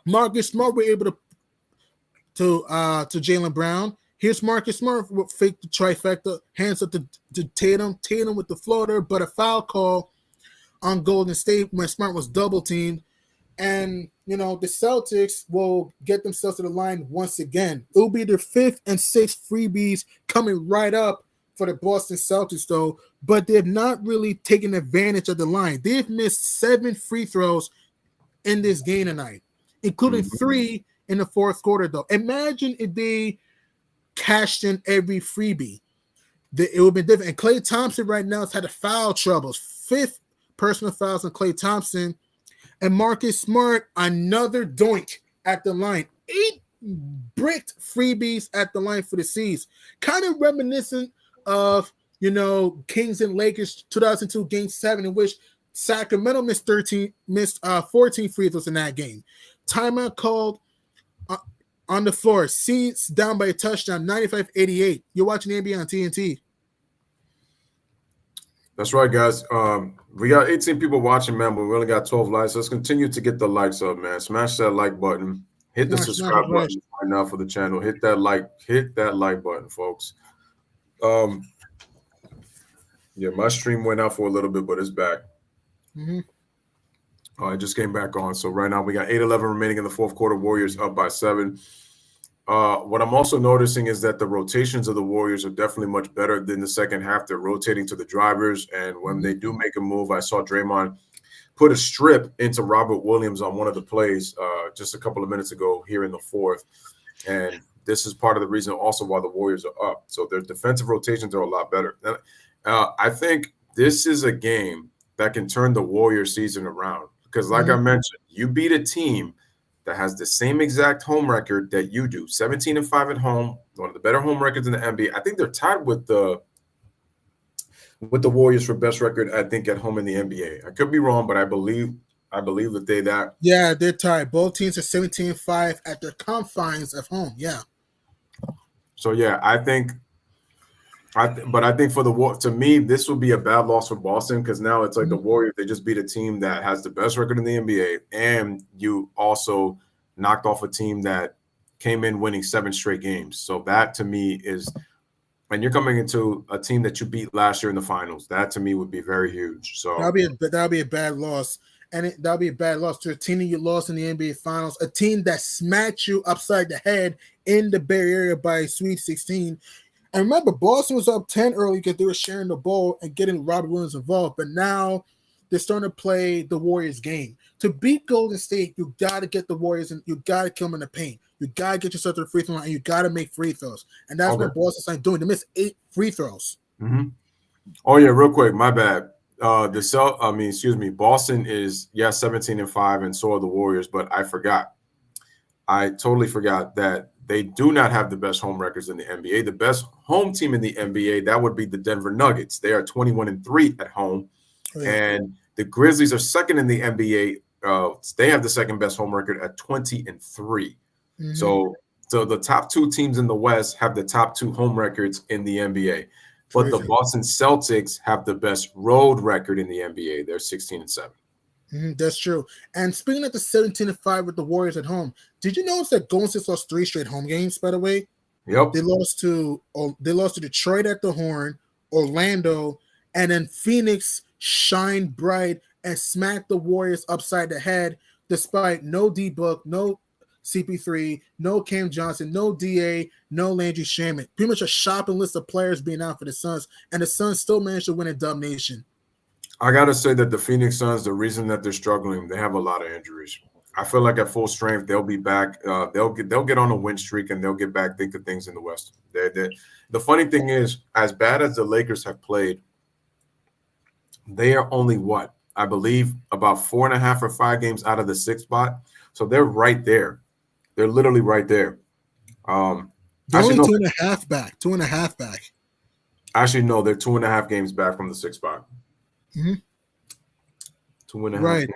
Marcus Smart were able to Jaylen Brown. Here's Marcus Smart with fake the trifecta, hands up to Tatum. Tatum with the floater, but a foul call on Golden State when Smart was double teamed. And, the Celtics will get themselves to the line once again. It will be their 5th and 6th freebies coming right up for the Boston Celtics, though. But they have not really taken advantage of the line. They've missed 7 free throws in this game tonight, including 3 in the fourth quarter, though. Imagine if they cashed in every freebie. It would be different. And Klay Thompson right now has had a foul troubles. 5th personal fouls on Klay Thompson. And Marcus Smart, another doink at the line. 8 bricked freebies at the line for the C's. Kind of reminiscent of, Kings and Lakers 2002 Game 7, in which Sacramento missed 14 free throws in that game. Timeout called on the floor. C's down by a touchdown, 95-88. You're watching the NBA on TNT. That's right, guys. We got 18 people watching, man, but we only got 12 likes. Let's continue to get the likes up, man. Smash that like button. Hit the Smash, subscribe right. button right now for the channel. Hit that like button, folks. Yeah, my stream went out for a little bit, but it's back. Mm-hmm. I just came back on. So right now we got 8-11 remaining in the fourth quarter. Warriors up by 7. What I'm also noticing is that the rotations of the Warriors are definitely much better than the second half. They're rotating to the drivers, and when they do make a move, I saw Draymond put a strip into Robert Williams on one of the plays just a couple of minutes ago here in the fourth. And this is part of the reason also why the Warriors are up. So their defensive rotations are a lot better. I think this is a game that can turn the Warriors season around because, like I mentioned, you beat a team that has the same exact home record that you do, 17-5 at home, one of the better home records in the NBA. I think they're tied with the Warriors for best record, I think, at home in the NBA. I could be wrong, but I believe that Yeah, they're tied. Both teams are 17-5 at their confines of home. Yeah. So yeah, I think for to me, this would be a bad loss for Boston because now it's like the Warriors, they just beat a team that has the best record in the NBA, and you also knocked off a team that came in winning 7 straight games. So that to me is, and you're coming into a team that you beat last year in the finals. That to me would be very huge. So that'll be a bad loss. And that'll be a bad loss to a team that you lost in the NBA Finals, a team that smacked you upside the head in the Bay Area by Sweet 16. And remember, Boston was up 10 early because they were sharing the ball and getting Robert Williams involved. But now they're starting to play the Warriors game. To beat Golden State, you got to get the Warriors and you got to kill them in the paint. You got to get yourself to the free throw line and you got to make free throws. And that's what Boston's not doing. They missed 8 free throws. Mm-hmm. Oh, yeah, real quick. My bad. Boston is 17-5, and so are the Warriors. But I totally forgot that they do not have the best home records in the NBA. The best home team in the NBA, that would be the Denver Nuggets. They are 21-3 at home, and the Grizzlies are second in the NBA. They have the second best home record at 20-3. So the top 2 teams in the West have the top 2 home records in the NBA. But the Boston Celtics have the best road record in the NBA. They're 16-7. That's true. And speaking of the 17-5 with the Warriors at home, did you notice that Golden State lost 3 straight home games? By the way, yep. They lost to Detroit at the Horn, Orlando, and then Phoenix shined bright and smacked the Warriors upside the head, despite no D-Book, no CP3, no Cam Johnson, no DA, no Landry Shamet. Pretty much a shopping list of players being out for the Suns, and the Suns still managed to win a dub nation. I got to say that the Phoenix Suns, the reason that they're struggling, they have a lot of injuries. I feel like at full strength, they'll be back. They'll get on a win streak, and they'll get back think of things in the West. The funny thing is, as bad as the Lakers have played, they are only I believe about 4.5 or 5 games out of the 6th spot. So they're right there. They're literally right there. They're only 2.5 back. 2.5 back. Actually, no, they're 2.5 games back from the 6th spot. 2.5 right.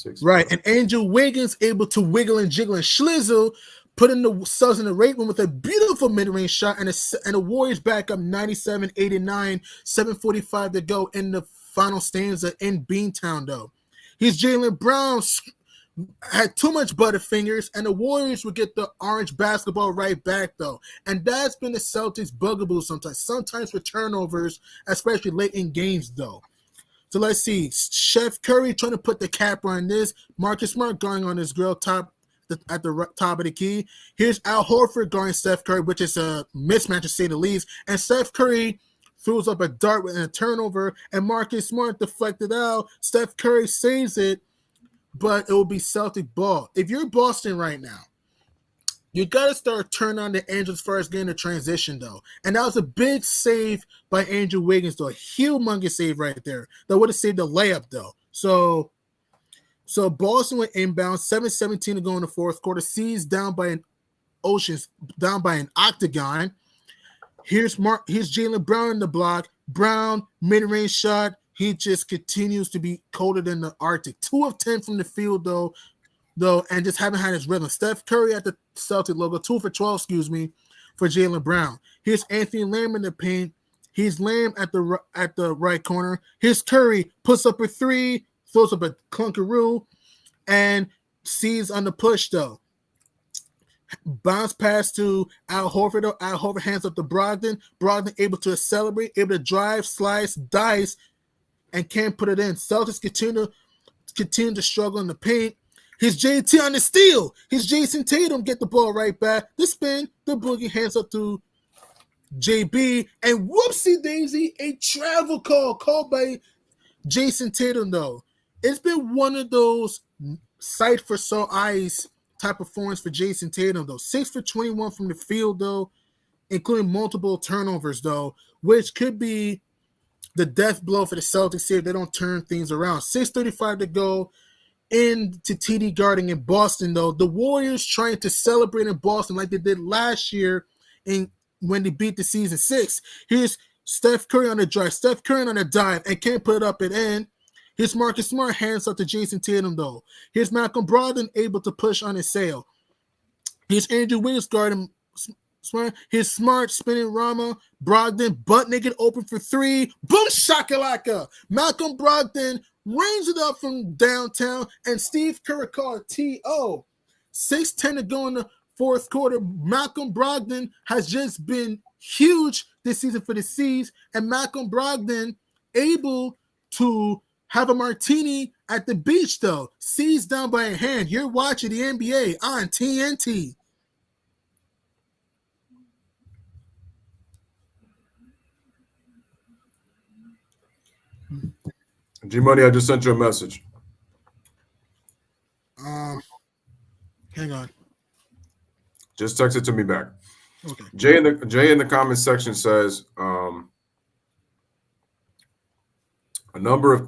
Games, right. And Andrew Wiggins able to wiggle and jiggle and schlizzle, putting the Suns in the rate room with a beautiful mid-range shot, and the Warriors back up 97-89, 7:45 to go in the final stanza in Beantown, though. He's Jaylen Brown had too much butterfingers, and the Warriors would get the orange basketball right back, though. And that's been the Celtics' bugaboo sometimes with turnovers, especially late in games, though. So let's see. Chef Curry trying to put the cap on this. Marcus Smart going on his grill at the top of the key. Here's Al Horford guarding Steph Curry, which is a mismatch to say the least. And Steph Curry throws up a dart with a turnover, and Marcus Smart deflected out. Steph Curry saves it, but it will be Celtic ball. If you're Boston right now, you got to start turning on the Angels first game of transition, though. And that was a big save by Andrew Wiggins, though. A humongous save right there. That would have saved the layup, though. So Boston went inbound, 7:17 to go in the fourth quarter. C's down by an octagon. Here's Jaylen Brown in the block. Brown, mid-range shot. He just continues to be colder than the Arctic. 2 of 10 from the field, though, and just haven't had his rhythm. Steph Curry at the Celtic logo, 2 for 12, for Jaylen Brown. Here's Anthony Lamb in the paint. He's Lamb at the right corner. Here's Curry, puts up a 3, throws up a clunkaroo, and C's on the push, though. Bounce pass to Al Horford. Al Horford hands up to Brogdon. Brogdon able to accelerate, able to drive, slice, dice, and can't put it in. Celtics continue to struggle in the paint. Here's JT on the steal. Here's Jason Tatum get the ball right back. The spin, the boogie hands up to JB, and whoopsie daisy, a travel called by Jason Tatum though. It's been one of those sight for sore eyes type performance for Jason Tatum though. 6 for 21 from the field though, including multiple turnovers though, which could be the death blow for the Celtics here if they don't turn things around. 6:35 to go into TD Garden in Boston though. The Warriors trying to celebrate in Boston like they did last year when they beat the season 6. Here's Steph Curry on the drive. Steph Curry on the dive and can't put it up and in. Here's Marcus Smart hands up to Jason Tatum though. Here's Malcolm Brogdon able to push on his sail. Here's Andrew Wiggins guarding Smart. Here's Smart spinning Rama. Brogdon butt naked open for 3. Boom shakalaka. Malcolm Brogdon rings it up from downtown and Steve Kerr called T.O. 6:10 to go in the fourth quarter. Malcolm Brogdon has just been huge this season for the C's, and Malcolm Brogdon able to have a martini at the beach though. C's down by a hand. You're watching the NBA on TNT. G-Money, I just sent you a message. Hang on. Just text it to me back. Okay. Jay in the comments section says a number of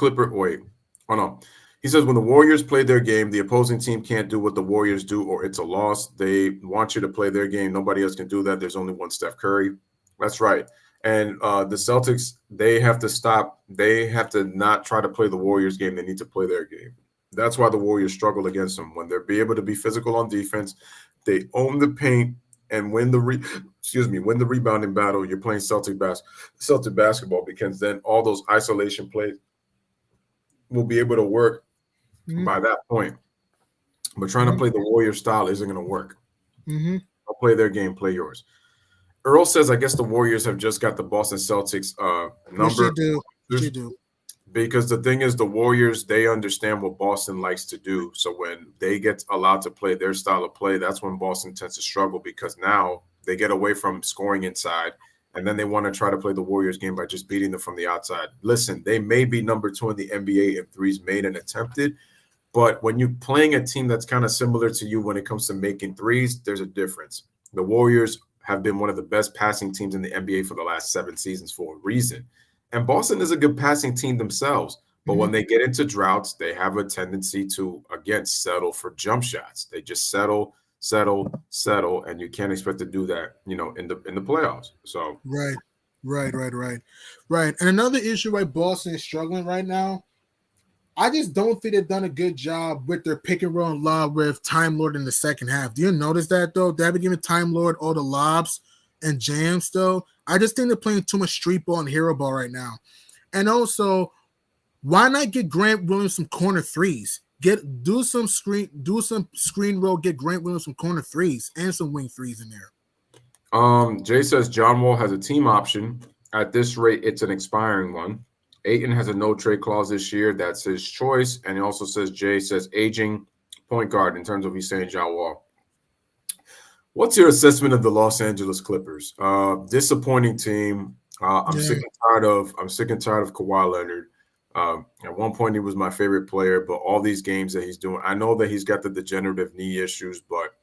he says when the Warriors play their game, the opposing team can't do what the Warriors do or it's a loss. They want you to play their game. Nobody else can do that. There's only one Steph Curry. That's right. And the Celtics, they have to stop. They have to not try to play the Warriors game. They need to play their game. That's why the Warriors struggle against them. When they're able to be physical on defense, they own the paint and win the rebounding battle. You're playing Celtic basketball because then all those isolation plays will be able to work by that point. But trying to play the Warrior style isn't going to work. I'll play their game, play yours. Earl says, I guess the Warriors have just got the Boston Celtics number. Yes, you do. Because the thing is, the Warriors, they understand what Boston likes to do. So when they get allowed to play their style of play, that's when Boston tends to struggle because now they get away from scoring inside and then they want to try to play the Warriors game by just beating them from the outside. Listen, they may be number 2 in the NBA in threes made and attempted, but when you're playing a team that's kind of similar to you when it comes to making threes, there's a difference. The Warriors have been one of the best passing teams in the NBA for the last 7 seasons for a reason. And Boston is a good passing team themselves. But when they get into droughts, they have a tendency to, again, settle for jump shots. They just settle, and you can't expect to do that, in the playoffs. So Right. And another issue why Boston is struggling right now, I just don't think they've done a good job with their pick and roll and lob with Time Lord in the second half. Do you notice that, though? They've been giving Time Lord all the lobs and jams, though. I just think they're playing too much street ball and hero ball right now. And also, why not get Grant Williams some corner threes? Do some screen roll, get Grant Williams some corner threes and some wing threes in there. Jay says John Wall has a team option. At this rate, it's an expiring one. Ayton has a no-trade clause this year. That's his choice. And he also says, Jay says, aging point guard in terms of he's saying John Wall. What's your assessment of the Los Angeles Clippers? Disappointing team. I'm sick and tired of Kawhi Leonard. At one point, he was my favorite player, but all these games that he's doing, I know that he's got the degenerative knee issues, but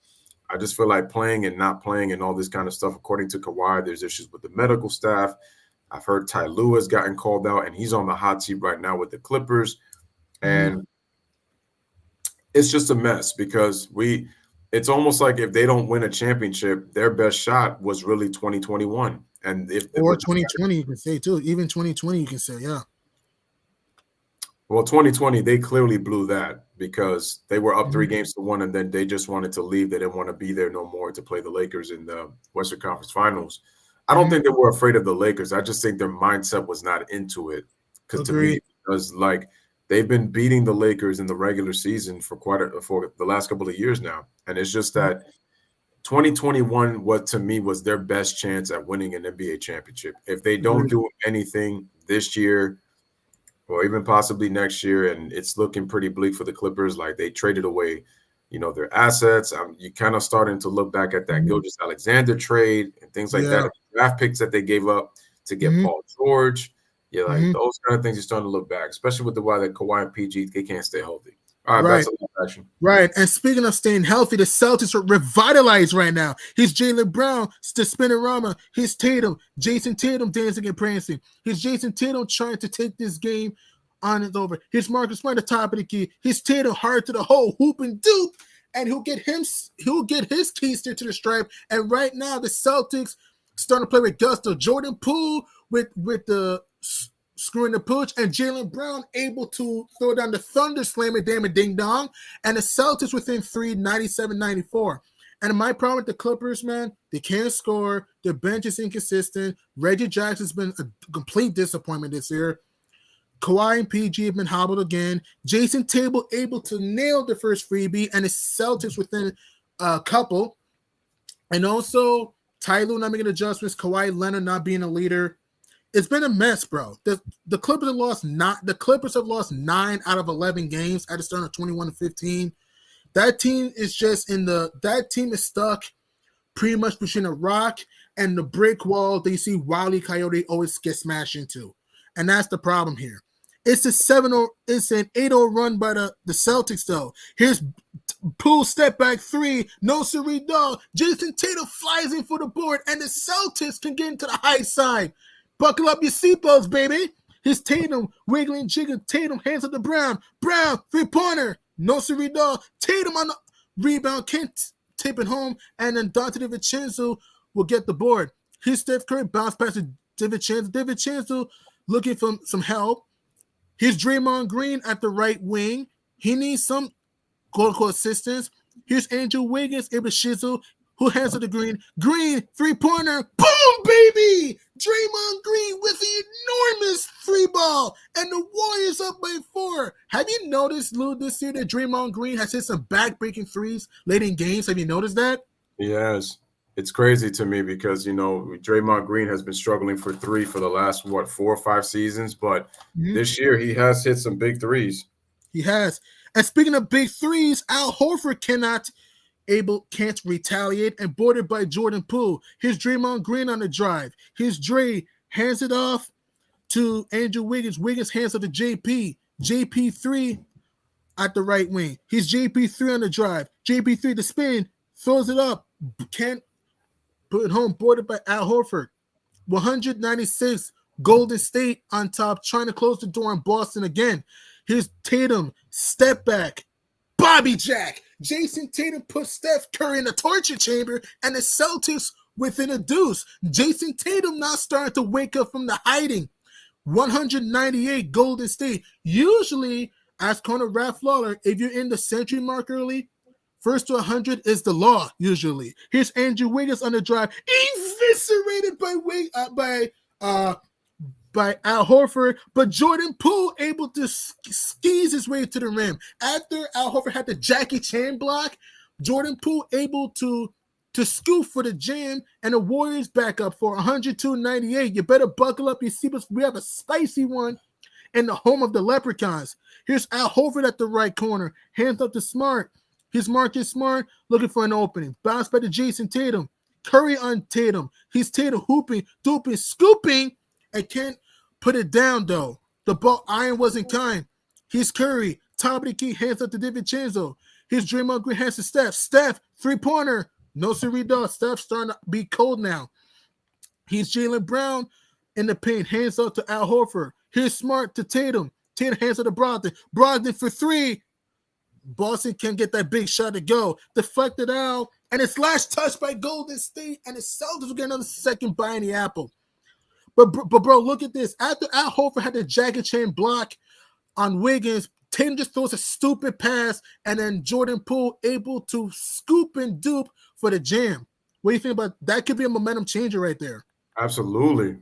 I just feel like playing and not playing and all this kind of stuff. According to Kawhi, there's issues with the medical staff. I've heard Ty Lue has gotten called out, and he's on the hot seat right now with the Clippers. And it's just a mess because it's almost like if they don't win a championship, their best shot was really 2021. And or 2020, you can say too. Even 2020, you can say, yeah. Well, 2020, they clearly blew that because they were up 3-1, and then they just wanted to leave. They didn't want to be there no more to play the Lakers in the Western Conference Finals. I don't think they were afraid of the Lakers. I just think their mindset was not into it. Because to me, it was like they've been beating the Lakers in the regular season for the last couple of years now. And it's just that 2021, what to me was their best chance at winning an NBA championship. If they don't do anything this year or even possibly next year, and it's looking pretty bleak for the Clippers, like they traded away, their assets. You kind of starting to look back at that Gilgeous Alexander trade and things like that. Draft picks that they gave up to get Paul George. Yeah, like those kind of things you're starting to look back, especially with the way that Kawhi and PG, they can't stay healthy. All right, right. Back to the action. Right. And speaking of staying healthy, the Celtics are revitalized right now. He's Jaylen Brown, the Spinorama. He's Tatum, Jason Tatum dancing and prancing. He's Jason Tatum trying to take this game on and over. Here's Marcus Smart at the top of the key. He's Tatum hard to the hole, hoop and dupe, and he'll get his keister to the stripe. And right now, the Celtics starting to play with gusto. Jordan Poole with the screwing the pooch, and Jaylen Brown able to throw down the thunder slam and damn it ding dong, and the Celtics within 3, 97-94. And my problem with the Clippers, man, they can't score. Their bench is inconsistent. Reggie Jackson's been a complete disappointment this year. Kawhi and PG have been hobbled again. Jason Tatum able to nail the first freebie, and the Celtics within a couple. And also, Ty Lue not making adjustments. Kawhi Leonard not being a leader. It's been a mess, bro. The Clippers have lost 9 out of 11 games at the start of 21-15. That team is stuck pretty much between a rock and the brick wall that you see Wile E. Coyote always get smashed into. And that's the problem here. It's an 8-0 run by the Celtics, though. Here's Poole step back 3, no siree dog. Jason Tatum flies in for the board, and the Celtics can get into the high side. Buckle up your seatbelts, baby. Here's Tatum wiggling, jiggling. Tatum hands it to Brown. Brown, 3-pointer. No siree dog. Tatum on the rebound, can't tip it home, and then Dante DiVincenzo will get the board. Here's Steph Curry, bounce pass to DiVincenzo. DiVincenzo looking for some help. Here's Draymond Green at the right wing. He needs some quote-unquote assistance. Here's Andrew Wiggins able to shizzle. Who hands it to Green? Green, 3-pointer. Boom, baby! Draymond Green with the enormous 3-ball. And the Warriors up by 4. Have you noticed, Lou, this year that Draymond Green has hit some back-breaking threes late in games? Have you noticed that? Yes. It's crazy to me because, Draymond Green has been struggling for 3 for the last, 4 or 5 seasons. But this year he has hit some big threes. He has. And speaking of big threes, Al Horford can't retaliate and boarded by Jordan Poole. Here's Draymond Green on the drive. Here's Dre, hands it off to Andrew Wiggins. Wiggins hands it to JP. JP3 at the right wing. Here's JP3 on the drive. JP3 to spin, throws it up. Can't put it home, boarded by Al Horford. 196, Golden State on top, trying to close the door on Boston again. Here's Tatum, step back, Bobby Jack. Jason Tatum put Steph Curry in the torture chamber, and the Celtics within a deuce. Jason Tatum now starting to wake up from the hiding. 198 Golden State. Usually, as Conor Ralph Lawler, if you're in the century mark early, first to 100 is the law, usually. Here's Andrew Wiggins on the drive. Eviscerated by Al Horford, but Jordan Poole able to skis his way to the rim. After Al Horford had the Jackie Chan block, Jordan Poole able to scoop for the jam, and the Warriors back up for 102-98. You better buckle up your seatbelts. We have a spicy one in the home of the Leprechauns. Here's Al Horford at the right corner. Hands up to Smart. Here's Marcus Smart looking for an opening. Bounce by to Jason Tatum. Curry on Tatum. He's Tatum hooping, duping, scooping, and can't put it down, though. The ball iron wasn't kind. Here's Curry. Top of the key, hands up to DiVincenzo. Here's Draymond Green, hands to Steph. Steph, 3-pointer. No siree dog. Steph starting to be cold now. Here's Jaylen Brown in the paint. Hands up to Al Horford. Here's Smart to Tatum. Tatum hands up to Brogdon. Brogdon for 3. Boston can't get that big shot to go. Deflected out. And it's last touch by Golden State. And the Celtics will get another second bite in the apple. But bro, look at this. After Al Horford had the Jackie Chan block on Wiggins, Tatum just throws a stupid pass, and then Jordan Poole able to scoop and dupe for the jam. What do you think about that? Could be a momentum changer right there. Absolutely.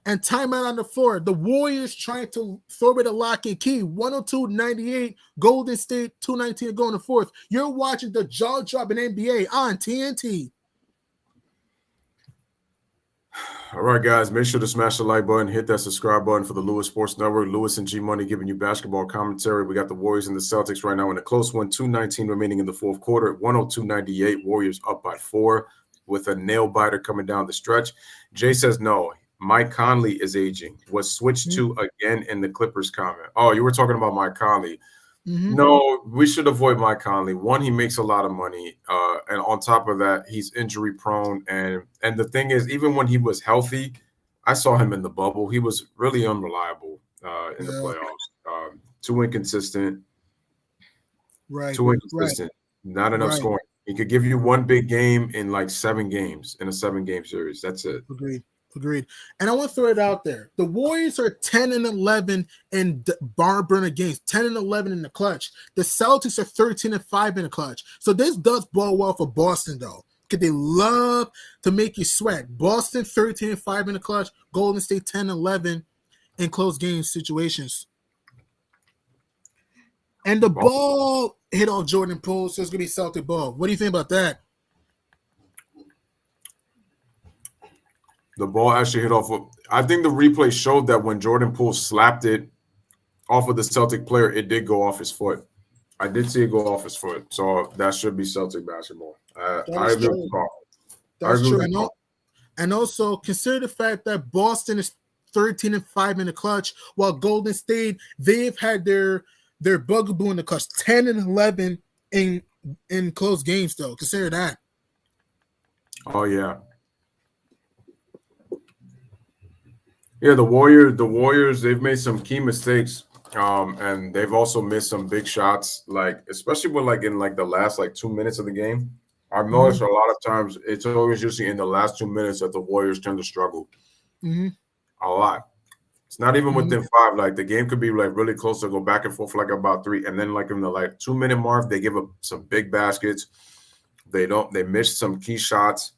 and timeout on the floor. The Warriors trying to throw it a lock and key. 102-98, Golden State 219 to go in the fourth. You're watching the jaw-dropping NBA on TNT. All right, guys, make sure to smash the like button, hit that subscribe button for the Louis Sports Network. Louis and G Money giving you basketball commentary. We got the Warriors and the Celtics right now in a close one, 2:19 remaining in the fourth quarter. 102-98, Warriors up by 4 with a nail biter coming down the stretch. Jay says no. Mike Conley is aging. Was switched to again in the Clippers comment. Oh, you were talking about Mike Conley. No, we should avoid Mike Conley. One, he makes a lot of money, and on top of that, he's injury prone. And the thing is, even when he was healthy, I saw him in the bubble. He was really unreliable in the playoffs. Too inconsistent. Right. Too inconsistent. Right. Not enough scoring. He could give you one big game in like 7 games in a 7-game series. That's it. Agreed. And I want to throw it out there. The Warriors are 10-11 in barn burner games, 10-11 in the clutch. The Celtics are 13-5 in the clutch. So this does bode well for Boston, though, because they love to make you sweat. Boston 13-5 in the clutch. Golden State 10-11 in close game situations. And the ball hit off Jordan Poole, so it's going to be Celtic ball. What do you think about that? The ball actually hit off of – I think the replay showed that when Jordan Poole slapped it off of the Celtic player, it did go off his foot. I did see it go off his foot. So that should be Celtic basketball. I agree with Carl. That's true. And also consider the fact that Boston is 13-5 in the clutch, while Golden State, they've had their bugaboo in the clutch, 10-11 in close games, though. Consider that. Oh, yeah. Yeah, the Warriors, they've made some key mistakes, and they've also missed some big shots, like especially when in the last 2 minutes of the game. I've noticed a lot of times it's always usually in the last 2 minutes that the Warriors tend to struggle a lot. It's not even within 5. Like the game could be really close to go back and forth for about 3, and then in the 2-minute mark they give up some big baskets. They miss some key shots.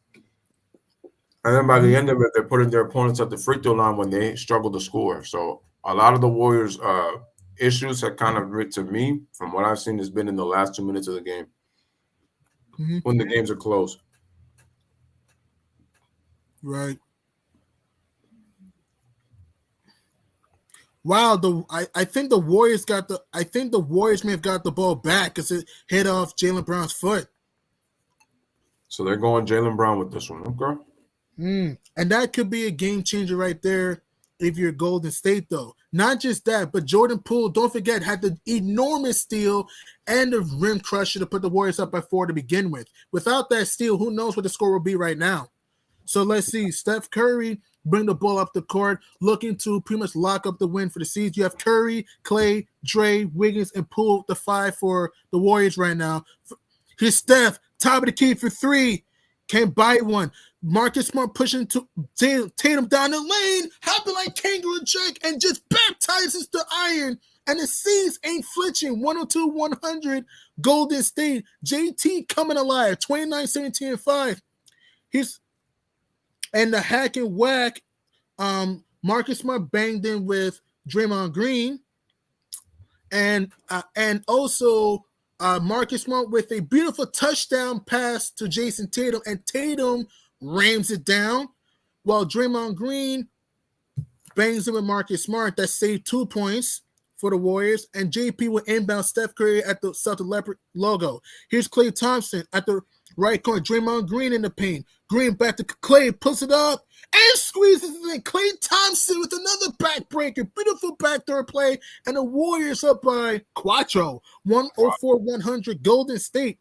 And then by the end of it, they're putting their opponents at the free throw line when they struggle to score. So a lot of the Warriors' issues have kind of, to me, from what I've seen, has been in the last 2 minutes of the game when the games are close. Right. Wow. I think the Warriors may have got the ball back because it hit off Jaylen Brown's foot. So they're going Jaylen Brown with this one. Okay. And that could be a game changer right there if you're Golden State, though. Not just that, but Jordan Poole, don't forget, had the enormous steal and the rim crusher to put the Warriors up by 4 to begin with. Without that steal, who knows what the score will be right now. So let's see. Steph Curry bring the ball up the court, looking to pretty much lock up the win for the season. You have Curry, Clay, Dre, Wiggins, and Poole, the 5 for the Warriors right now. Here's Steph, top of the key for 3. Can't buy one. Marcus Smart pushing to Tatum down the lane, hopping like kangaroo jack, and just baptizes the iron. And the C's ain't flinching. 102-100. Golden State. JT coming alive. 29-17-5. And the hack and whack. Marcus Smart banged in with Draymond Green, and also. Marcus Smart with a beautiful touchdown pass to Jason Tatum, and Tatum rams it down, while Draymond Green bangs it with Marcus Smart. That saved 2 points for the Warriors, and JP will inbound Steph Curry at the Celtic Leopard logo. Here's Klay Thompson at the right corner. Draymond Green in the paint. Green back to Klay, puts it up, and squeezes it in. Klay Thompson with another backbreaker. Beautiful backdoor play, and the Warriors up by Quattro. 104-100 Golden State.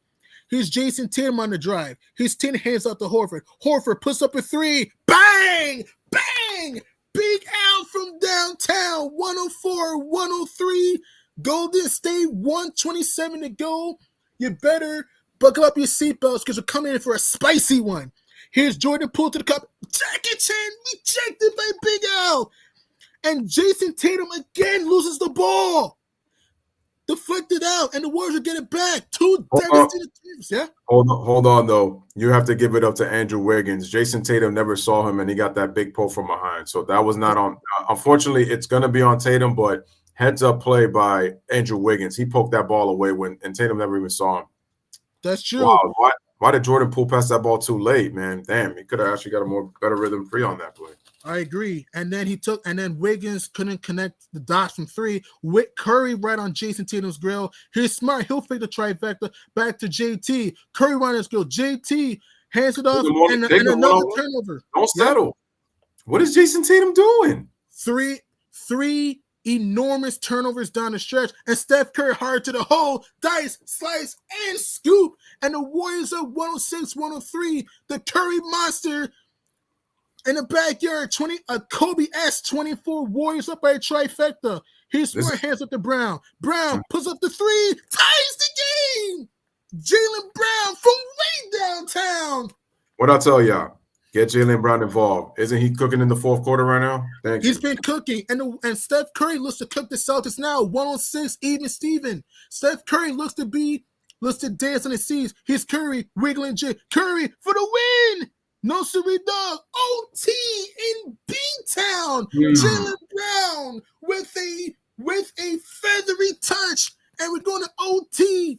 Here's Jason Tatum on the drive. He's 10 hands out to Horford. Horford puts up a 3. Bang! Bang! Big Al from downtown. 104-103. Golden State, 127 to go. You better buckle up your seatbelts because we're coming in for a spicy one. Here's Jordan Poole to the cup. Jackie Chan rejected by Big Al. And Jason Tatum again loses the ball. deflected out, and the Warriors will get it back. Two devastated teams. Yeah. Hold on, though. You have to give it up to Andrew Wiggins. Jason Tatum never saw him, and he got that big pull from behind. So that was not on. Unfortunately, it's going to be on Tatum, but heads-up play by Andrew Wiggins. He poked that ball away and Tatum never even saw him. That's true. Wow. Why did Jordan Poole pass that ball too late, man? Damn, he could have actually got a better rhythm free on that play. I agree. And then Wiggins couldn't connect the dots from three. Curry right on Jason Tatum's grill. He's smart. He'll fake the trifecta back to JT. Curry right on his grill. JT hands it off and another turnover. Don't settle. What is Jason Tatum doing? Three enormous turnovers down the stretch, and Steph Curry hard to the hole, dice, slice, and scoop. And the Warriors are 106-103. The Curry monster in the backyard, Kobe-esque 24 Warriors up by a trifecta. Here's smart, hands up to Brown. Brown puts up the three, ties the game. Jaylen Brown from way downtown. What I tell y'all? Get Jaylen Brown involved. Isn't he cooking in the fourth quarter right now? He's been cooking. And Steph Curry looks to cook the Celtics now. 106, even Steven. Steph Curry looks to dance on the seas. Here's Curry wiggling Curry for the win. No siree dog. OT in B-Town. Jaylen Brown with a feathery touch. And we're going to OT.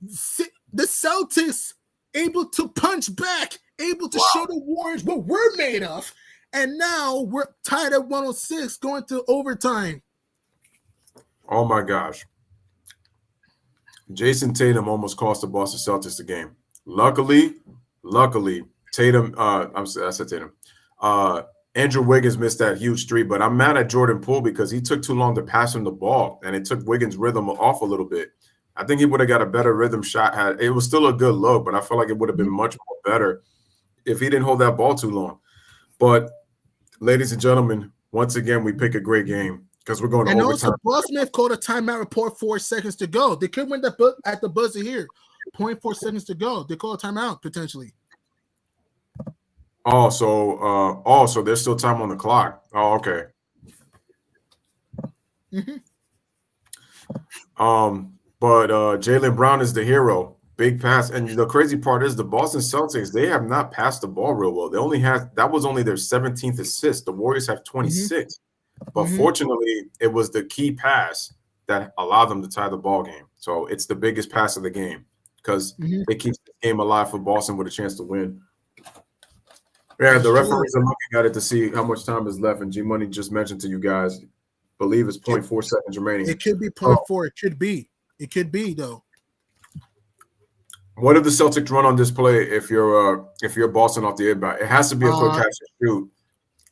The Celtics able to punch back. Able to show the Warriors what we're made of. And now we're tied at 106 going to overtime. Oh, my gosh. Jason Tatum almost cost the Boston Celtics the game. Luckily, Tatum, I said Tatum. Andrew Wiggins missed that huge three, but I'm mad at Jordan Poole because he took too long to pass him the ball, and it took Wiggins' rhythm off a little bit. I think he would have got a better rhythm shot. It was still a good look, but I feel like it would have been much more better if he didn't hold that ball too long. But, ladies and gentlemen, once again, we pick a great game because we're going to overtime. And also, Boston called a timeout report 4 seconds to go. They could win at the buzzer here. 0.4 seconds to go. They call a timeout potentially. So there's still time on the clock. Oh, okay. But Jaylen Brown is the hero. Big pass. And the crazy part is the Boston Celtics, they have not passed the ball real well. That was only their 17th assist. The Warriors have 26. But fortunately, it was the key pass that allowed them to tie the ball game. So it's the biggest pass of the game because it keeps the game alive for Boston with a chance to win. Yeah, the referees are looking at it to see how much time is left. And G-Money just mentioned to you guys, believe it's 0.4 seconds remaining. It could be 0.4. It could be. It could be, though. What if the Celtics run on this play if you're Boston off the inbound? It has to be a quick catch and shoot.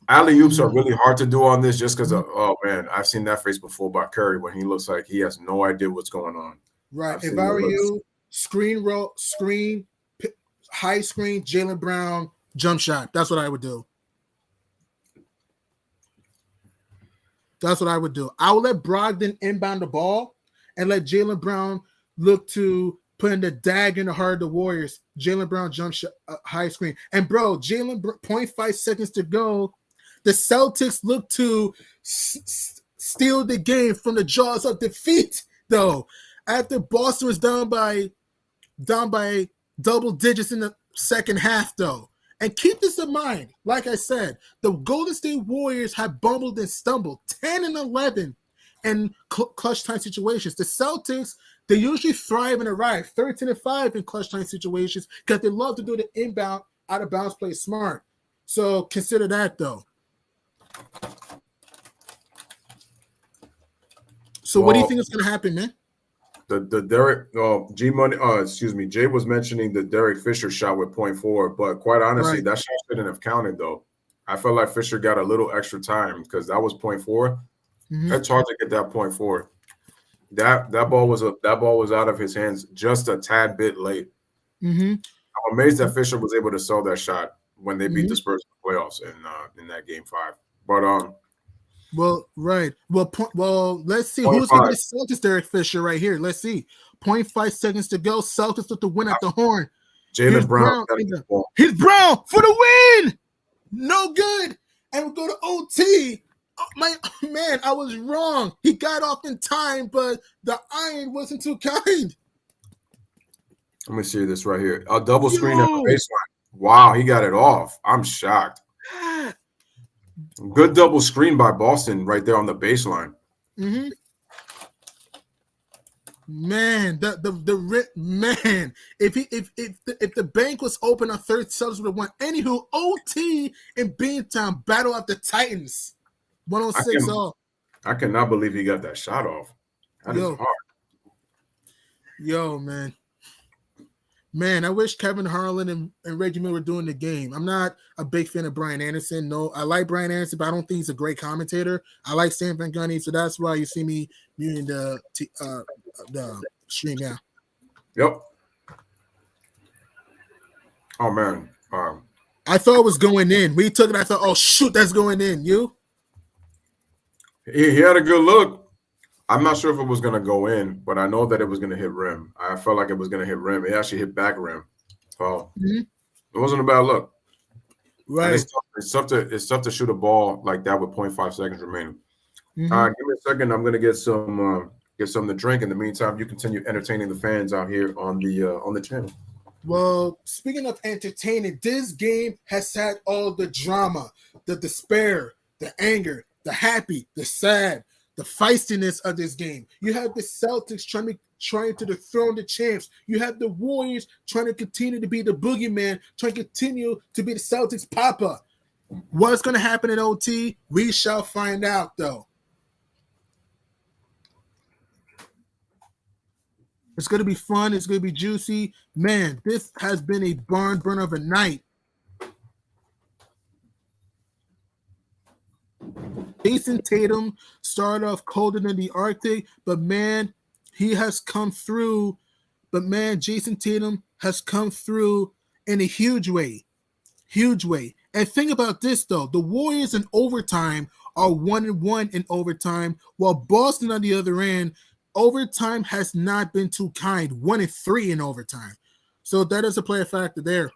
Alley-oops are really hard to do on this just because oh man, I've seen that face before by Curry when he looks like he has no idea what's going on. Right. If I were you, high screen, Jaylen Brown, jump shot. That's what I would do. I would let Brogdon inbound the ball and let Jaylen Brown look to putting the dagger in the heart of the Warriors. Jaylen Brown jump shot, high screen. And, bro, 0.5 seconds to go. The Celtics look to steal the game from the jaws of defeat, though. After Boston was down by double digits in the second half, though. And keep this in mind. Like I said, the Golden State Warriors have bumbled and stumbled 10-11 in clutch time situations. The Celtics, they usually thrive and arrive 13-5 in clutch time situations because they love to do the inbound, out of bounds play smart. So consider that, though. So what do you think is going to happen, man? The Derek Jay was mentioning the Derek Fisher shot with 0.4, but quite honestly, that shot shouldn't have counted though. I felt like Fisher got a little extra time because that was 0.4. It's hard to get that 0.4. That ball was out of his hands just a tad bit late. I'm amazed that Fisher was able to sell that shot when they beat the Spurs in the playoffs in that game 5. But Well, let's see. Who's going to be Celtics Derek Fisher right here? Let's see. 0.5 seconds to go. Celtics with the win at the horn. Jaylen Brown. Here's Brown for the win. No good. And we go to OT. My man, I was wrong. He got off in time, but the iron wasn't too kind. Let me see this right here. A double screen at the Yo. baseline. Wow, he got it off. I'm shocked. Good double screen by Boston right there on the baseline. Mm-hmm. Man, man. If the bank was open, a third Celtics would have won. Anywho, OT in Beantown battle of the Titans, 106 all. I cannot believe he got that shot off. That is hard. Yo, man. Man, I wish Kevin Harlan and Reggie Miller were doing the game. I'm not a big fan of Brian Anderson. No, I like Brian Anderson, but I don't think he's a great commentator. I like Stan Van Gundy, so that's why you see me muting the stream now. Yep. Oh, man. I thought it was going in. We took it. I thought, oh, shoot, that's going in. You? He had a good look. I'm not sure if it was going to go in, but I know that it was going to hit rim. I felt like it was going to hit rim. It actually hit back rim. So It wasn't a bad look. Right. It's tough to shoot a ball like that with 0.5 seconds remaining. Give me a second. I'm going to get something to drink. In the meantime, you continue entertaining the fans out here on the channel. Well, speaking of entertaining, this game has had all the drama, the despair, the anger, the happy, the sad, the feistiness of this game. You have the Celtics trying to dethrone the champs. You have the Warriors trying to continue to be the boogeyman, trying to continue to be the Celtics papa. What's going to happen in OT? We shall find out, though. It's going to be fun. It's going to be juicy. Man, this has been a barn burner of a night. Jason Tatum started off colder than the Arctic, but man, he has come through. But man, Jason Tatum has come through in a huge way. Huge way. And think about this, though. The Warriors in overtime are 1-1 in overtime, while Boston on the other end, overtime has not been too kind. 1-3 in overtime. So that is a play a factor there.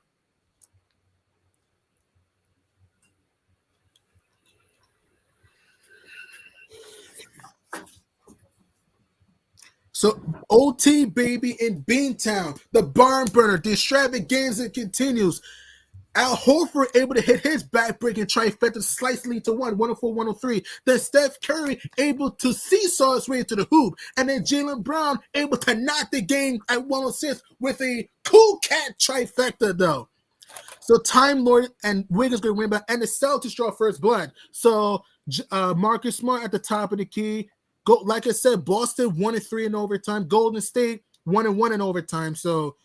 So OT, baby, in Beantown, the barn burner, the extravaganza continues. Al Horford able to hit his backbreaking trifecta, slice lead to 104-103. Then Steph Curry able to seesaw his way to the hoop. And then Jaylen Brown able to knock the game at 106 with a cool cat trifecta, though. So Time Lord and Wiggins going to win back, and the Celtics draw first blood. So Marcus Smart at the top of the key. Like I said, Boston 1-3 in overtime. Golden State 1-1 in overtime. So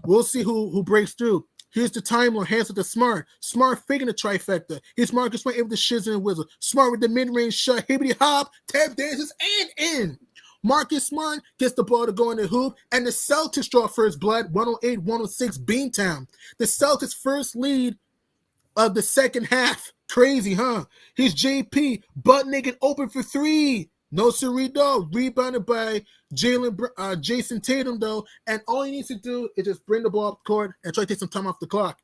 we'll see who breaks through. Here's the Time Lord, hands it to Smart. Smart faking the trifecta. Here's Marcus Smart able to shizzle and whizzle. Smart with the mid-range shot. Hibbity hop, tap dances, and in. Marcus Smart gets the ball to go in the hoop, and the Celtics draw first blood, 108-106 Beantown. The Celtics' first lead of the second half. Crazy, huh? Here's JP, butt naked, open for three. No siree, dog. Rebounded by Jason Tatum, though. And all he needs to do is just bring the ball up the court and try to take some time off the clock.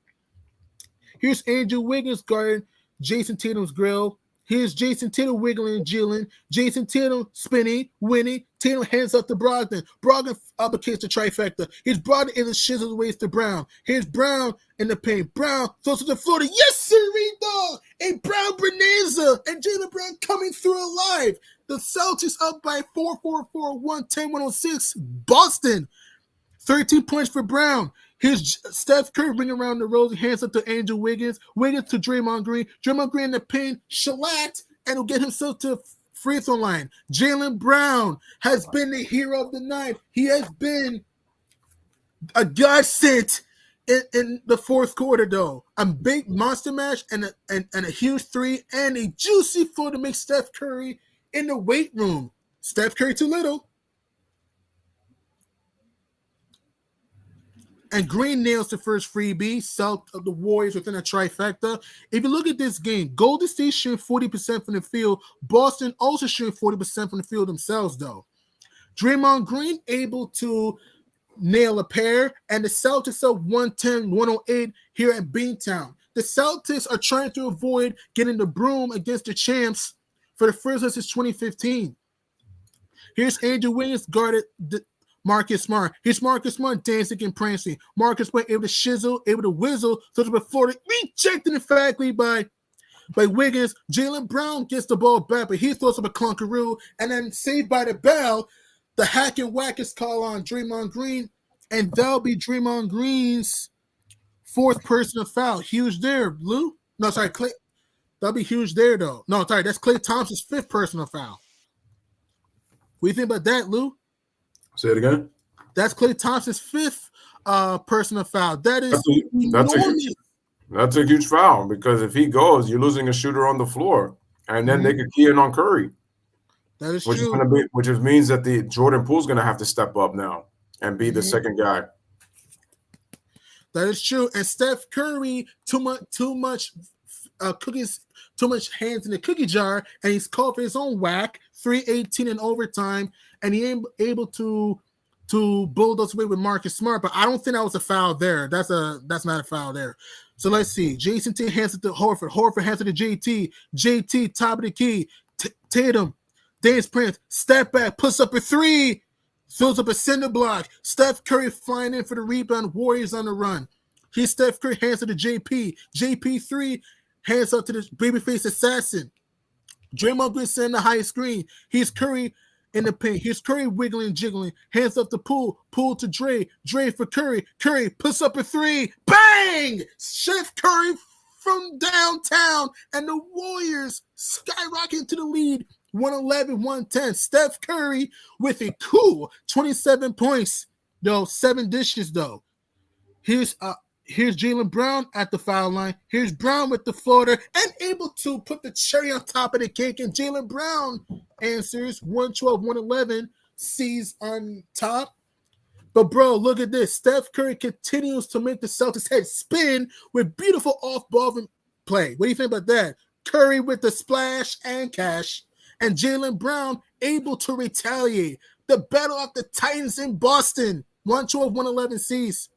Here's Andrew Wiggins guarding Jason Tatum's grill. Here's Jason Tatum wiggling and jilling. Jason Tatum spinning, winning. Tatum hands up to Brogdon. Brogdon uppercuts the trifecta. Here's Brogdon in the shizzle waist to Brown. Here's Brown in the paint. Brown throws to the floor. Yes, sirree, dog. A Brown bonanza. And Jaylen Brown coming through alive. The Celtics up by 4-4-4, 110-106. Boston. 13 points for Brown. Here's Steph Curry bringing around the rose. Hands up to Andrew Wiggins. Wiggins to Draymond Green. Draymond Green in the paint. Shellacked. And will get himself to free throw line. Jaylen Brown has been the hero of the night. He has been a godsend in the fourth quarter, though. A big monster match and a huge three and a juicy four to make Steph Curry in the weight room. Steph Curry too little. And Green nails the first freebie. South of the Warriors within a trifecta. If you look at this game, Golden State shooting 40% from the field. Boston also shooting 40% from the field themselves, though. Draymond Green able to nail a pair. And the Celtics up 110-108 here at Beantown. The Celtics are trying to avoid getting the broom against the champs for the first time since 2015. Here's Andrew Wiggins guarded Marcus Smart. Here's Marcus Smart dancing and prancing. Marcus Smart able to shizzle, able to whizzle, so to Florida rejected emphatically by Wiggins. Jaylen Brown gets the ball back, but he throws up a clunkaroo, and then saved by the bell. The hack and whack is called on Draymond Green, and that'll be Draymond Green's fourth personal foul. Huge there, Lou. No, sorry, Clay. That'll be huge there, though. No, sorry, that's Klay Thompson's fifth personal foul. What do you think about that, Lou? Say it again. That's Klay Thompson's fifth personal foul. That is that's a huge foul, because if he goes, you're losing a shooter on the floor, and then they could key in on Curry. That is which true. Which means that the Jordan Poole's going to have to step up now and be the second guy. That is true. And Steph Curry, too much hands in the cookie jar, and he's called for his own whack, 3:18 in overtime, and he ain't able to bulldoze away with Marcus Smart. But I don't think that was a foul there. That's not a foul there. So let's see. Jason T hands it to Horford. Horford hands it to JT. JT top of the key. Tatum, Dance Prince, step back, puts up a three, fills up a cinder block. Steph Curry flying in for the rebound. Warriors on the run. Here's Steph Curry, hands to the JP. JP 3, hands up to the babyface assassin. Draymond Green sending the high screen. Here's Curry in the paint. Here's Curry wiggling and jiggling. Hands up to Poole. Poole to Dre. Dre for Curry. Curry puts up a three. Bang! Steph Curry from downtown, and the Warriors skyrocket into the lead. 111-110. Steph Curry with a cool 27 points, though 7 dishes, though. Here's Jaylen Brown at the foul line. Here's Brown with the floater and able to put the cherry on top of the cake. And Jaylen Brown answers 112-111, sees on top. But, bro, look at this. Steph Curry continues to make the Celtics head spin with beautiful off-ball play. What do you think about that? Curry with the splash and cash. And Jaylen Brown able to retaliate. The battle of the Titans in Boston. 112-111 sees.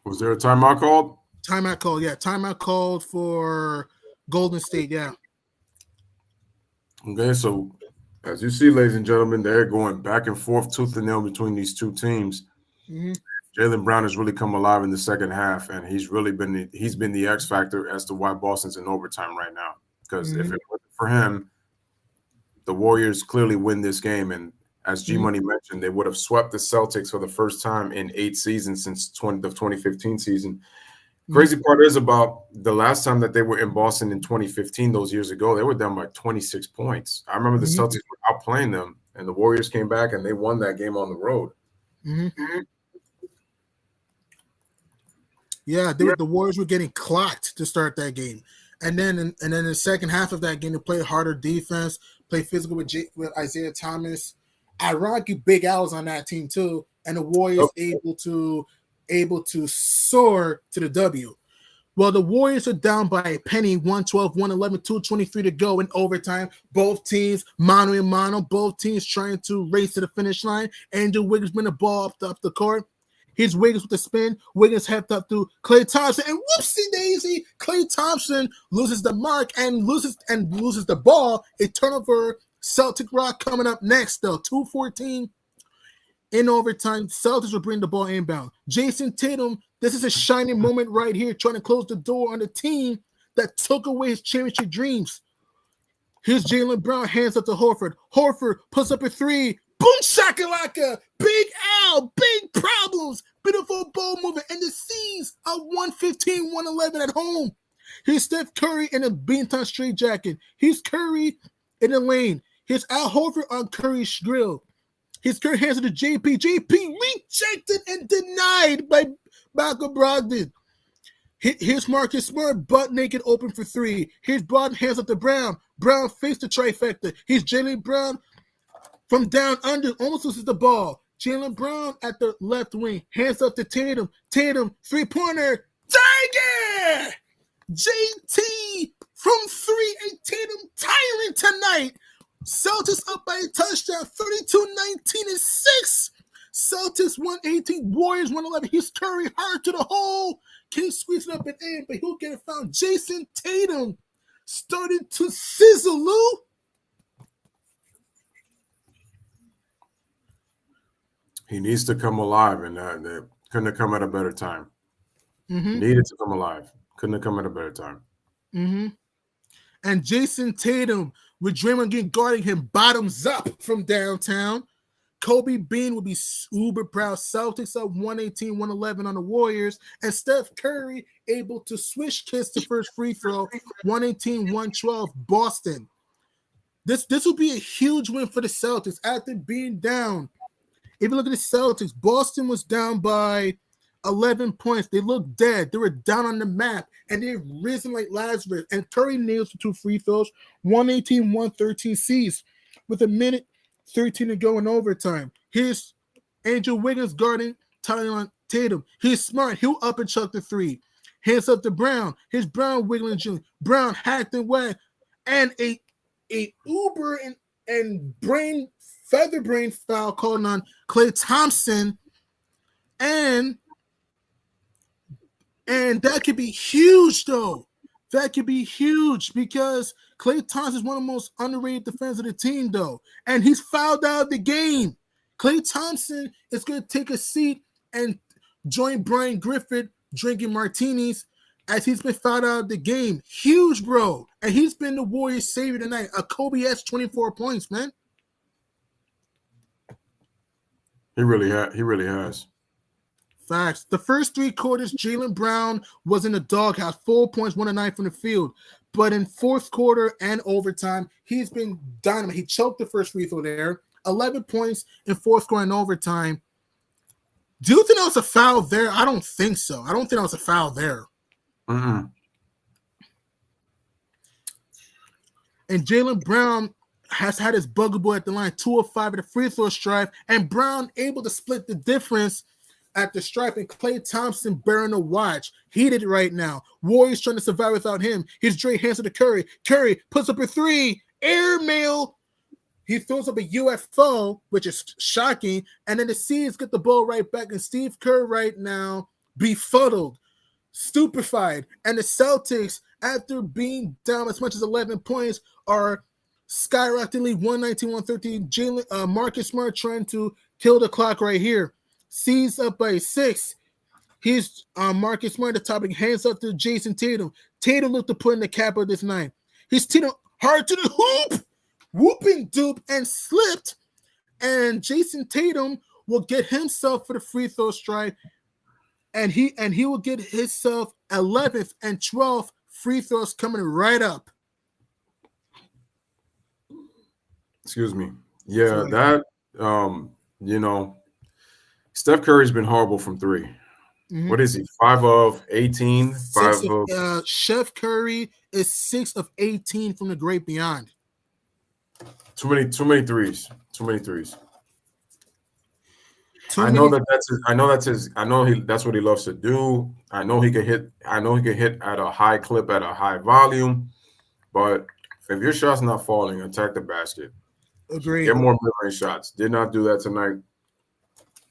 Was there a timeout called? Timeout called, yeah. Timeout called for Golden State, yeah. Okay, so as you see, ladies and gentlemen, they're going back and forth, tooth and nail between these two teams. Mm-hmm. Jaylen Brown has really come alive in the second half, and he's been the X factor as to why Boston's in overtime right now. Because if it wasn't for him, the Warriors clearly win this game. And as G Money mentioned, they would have swept the Celtics for the first time in 8 seasons since the 2015 season. Crazy part is about the last time that they were in Boston in 2015, those years ago, they were down by 26 points. I remember the Celtics were outplaying them, and the Warriors came back and they won that game on the road. Yeah, the Warriors were getting clocked to start that game. And then in the second half of that game, they played harder defense, played physical with Isaiah Thomas. Ironically, Big Al was on that team too, and the Warriors able to soar to the W. Well, the Warriors are down by a penny, 112-111, 2:23 to go in overtime. Both teams mano a mano, both teams trying to race to the finish line. Andrew Wiggins bring the ball up the court. Here's Wiggins with the spin. Wiggins heads up to Klay Thompson, and whoopsie daisy, Klay Thompson loses the mark and loses the ball. A turnover. Celtic Rock coming up next, though. 2:14 in overtime. Celtics will bring the ball inbound. Jason Tatum, this is a shining moment right here, trying to close the door on the team that took away his championship dreams. Here's Jaylen Brown, hands up to Horford. Horford puts up a three. Boom shakalaka. Big Al, big problems. Beautiful ball movement, and the C's are 115-111 at home. Here's Steph Curry in a Beantown straight jacket. Here's Curry in the lane. Here's Al Horford on Curry's grill. His Curry hands to JP. JP rejected and denied by Malcolm Brogdon. Here's Marcus Smart, butt naked, open for three. Here's Brogdon, hands up to Brown. Brown faced the trifecta. Here's Jaylen Brown from down under, almost loses the ball. Jaylen Brown at the left wing, hands up to Tatum. Tatum, three-pointer. Tiger! JT from 3, a Tatum tyrant tonight. Celtics up by a touchdown, 32-19 and 6. Celtics 118, Warriors 111. Here's Curry hard to the hole. Can he squeeze it up and in? But he'll get it found. Jason Tatum started to sizzle, Lou. He needs to come alive, and that couldn't have come at a better time. Needed to come alive. Couldn't have come at a better time. And Jason Tatum, with Draymond Green guarding him bottoms up from downtown, Kobe Bean will be uber proud. Celtics up 118-111 on the Warriors, and Steph Curry able to swish kiss the first free throw, 118-112 Boston. This will be a huge win for the Celtics after being down. If you look at the Celtics, Boston was down by 11 points. They looked dead. They were down on the map, and they've risen like Lazarus. And Curry nails the 2 free throws, 118-113 C's with a minute 13 to go in overtime. Here's Andrew Wiggins guarding Tyler Tatum. He's smart. He'll up and chuck the 3. Hands up to Brown. Here's Brown wiggling Jr. Brown hacked and wet. And a uber and feather brain foul called on Klay Thompson. And that could be huge, though. That could be huge because Klay Thompson is one of the most underrated defenders of the team, though. And he's fouled out of the game. Klay Thompson is going to take a seat and join Brian Griffin drinking martinis as he's been fouled out of the game. Huge, bro. And he's been the Warriors' savior tonight. A Kobe has 24 points, man. He really has. Facts. The first 3 quarters, Jaylen Brown was in the doghouse, 4 points, 1 of 9 from the field. But in fourth quarter and overtime, he's been dynamite. He choked the first free throw there. 11 points in fourth quarter and overtime. Do you think that was a foul there? I don't think so. I don't think that was a foul there. And Jaylen Brown has had his bugaboo at the line, 2 of 5 at the free throw stripe, and Brown able to split the difference at the stripe, and Klay Thompson bearing a watch. Heated right now. Warriors trying to survive without him. Here's Dre hands to Curry. Curry puts up a 3. Airmail. He throws up a UFO, which is shocking. And then the C's get the ball right back. And Steve Kerr right now befuddled, stupefied. And the Celtics, after being down as much as 11 points, are skyrocketingly 119-113. Marcus Smart trying to kill the clock right here. C's up by 6. He's Marcus Smart at the top. Hands up to Jason Tatum. Tatum looked to put in the cap of this night. He's Tatum hard to the hoop, whooping dupe, and slipped. And Jason Tatum will get himself for the free throw strike, and he will get himself 11th and 12th free throws coming right up. Excuse me. Yeah, that Steph Curry's been horrible from 3. What is he? 5 of 18. Chef Curry is 6 of 18 from the great beyond. Too many threes. I know that's what he loves to do. I know he can hit at a high clip, at a high volume. But if your shot's not falling, attack the basket. Agreed. Get more mid-range shots. Did not do that tonight.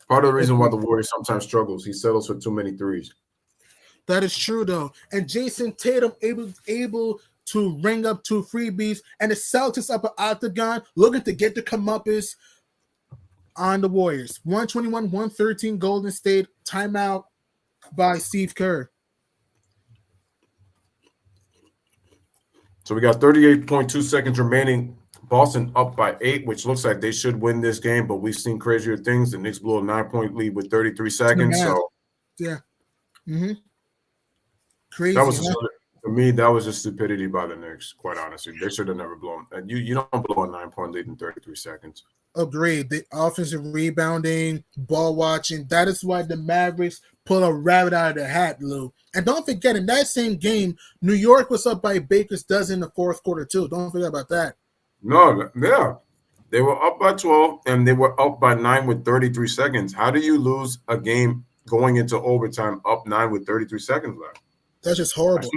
Part of the reason why the Warriors sometimes struggles, he settles for too many threes. That is true, though. And Jason Tatum able to ring up 2 freebies, and the Celtics up at octagon looking to get the comeuppance on the Warriors. 121-113 Golden State. Timeout by Steve Kerr. So we got 38.2 seconds remaining. Boston up by 8, which looks like they should win this game, but we've seen crazier things. The Knicks blew a 9-point lead with 33 seconds. So yeah. Crazy. That was for me, that was just stupidity by the Knicks, quite honestly. They should have never blown. And you don't blow a 9-point lead in 33 seconds. Agreed. The offensive rebounding, ball watching, that is why the Mavericks pull a rabbit out of their hat, Lou. And don't forget, in that same game, New York was up by Baker's dozen in the fourth quarter, too. Don't forget about that. No, yeah. They were up by 12, and they were up by 9 with 33 seconds. How do you lose a game going into overtime up 9 with 33 seconds left? That's just horrible.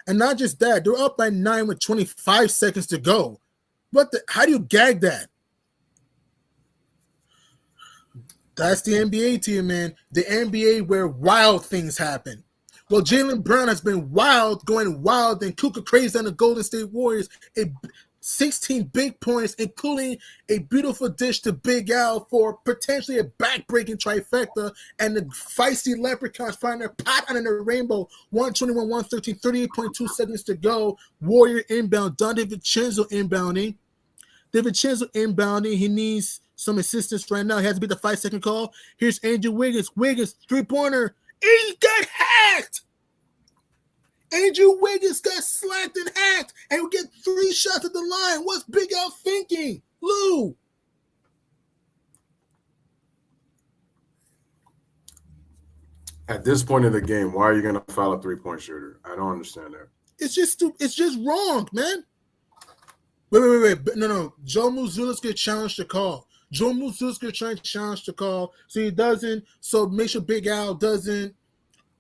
And not just that, they're up by 9 with 25 seconds to go. How do you gag that? That's the NBA to you, man. The NBA where wild things happen. Well, Jaylen Brown has been wild, going wild, and Kuka crazy on the Golden State Warriors. 16 big points, including a beautiful dish to Big Al for potentially a back-breaking trifecta, and the feisty Leprechauns find their pot under the rainbow. 121-113, 38.2 seconds to go. Warrior inbound. Dante Vincenzo inbounding. He needs some assistance right now. He has to beat the 5-second call. Here's Andrew Wiggins. Wiggins, three-pointer. He got hacked. Andrew Wiggins got slapped and hacked and will get 3 shots at the line. What's Big Al thinking? Lou. At this point in the game, why are you going to foul a three-point shooter? I don't understand that. It's just stupid. It's just wrong, man. Wait. No. Joe Mazzulla's going to challenge the call. So he doesn't. So make sure Big Al doesn't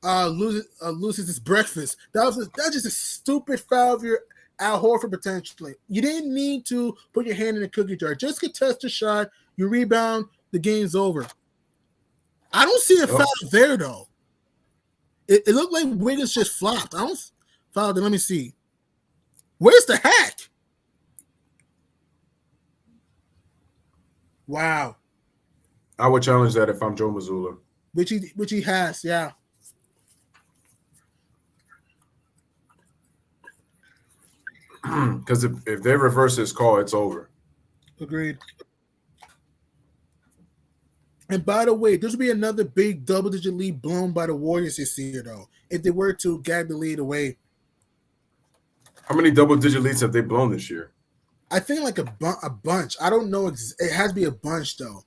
loses his breakfast. That's just a stupid foul of your Al Horford potentially. You didn't need to put your hand in the cookie jar. Just contest the shot. You rebound. The game's over. I don't see a foul there though. It looked like Wiggins just flopped. I don't foul. Let me see. Where's the hack? Wow. I would challenge that if I'm Joe Mazzulla. Which he has, yeah. Because if they reverse this call, it's over. Agreed. And by the way, this will be another big double-digit lead blown by the Warriors this year, though, if they were to gag the lead away. How many double-digit leads have they blown this year? I think like a bunch. I don't know. It has to be a bunch, though.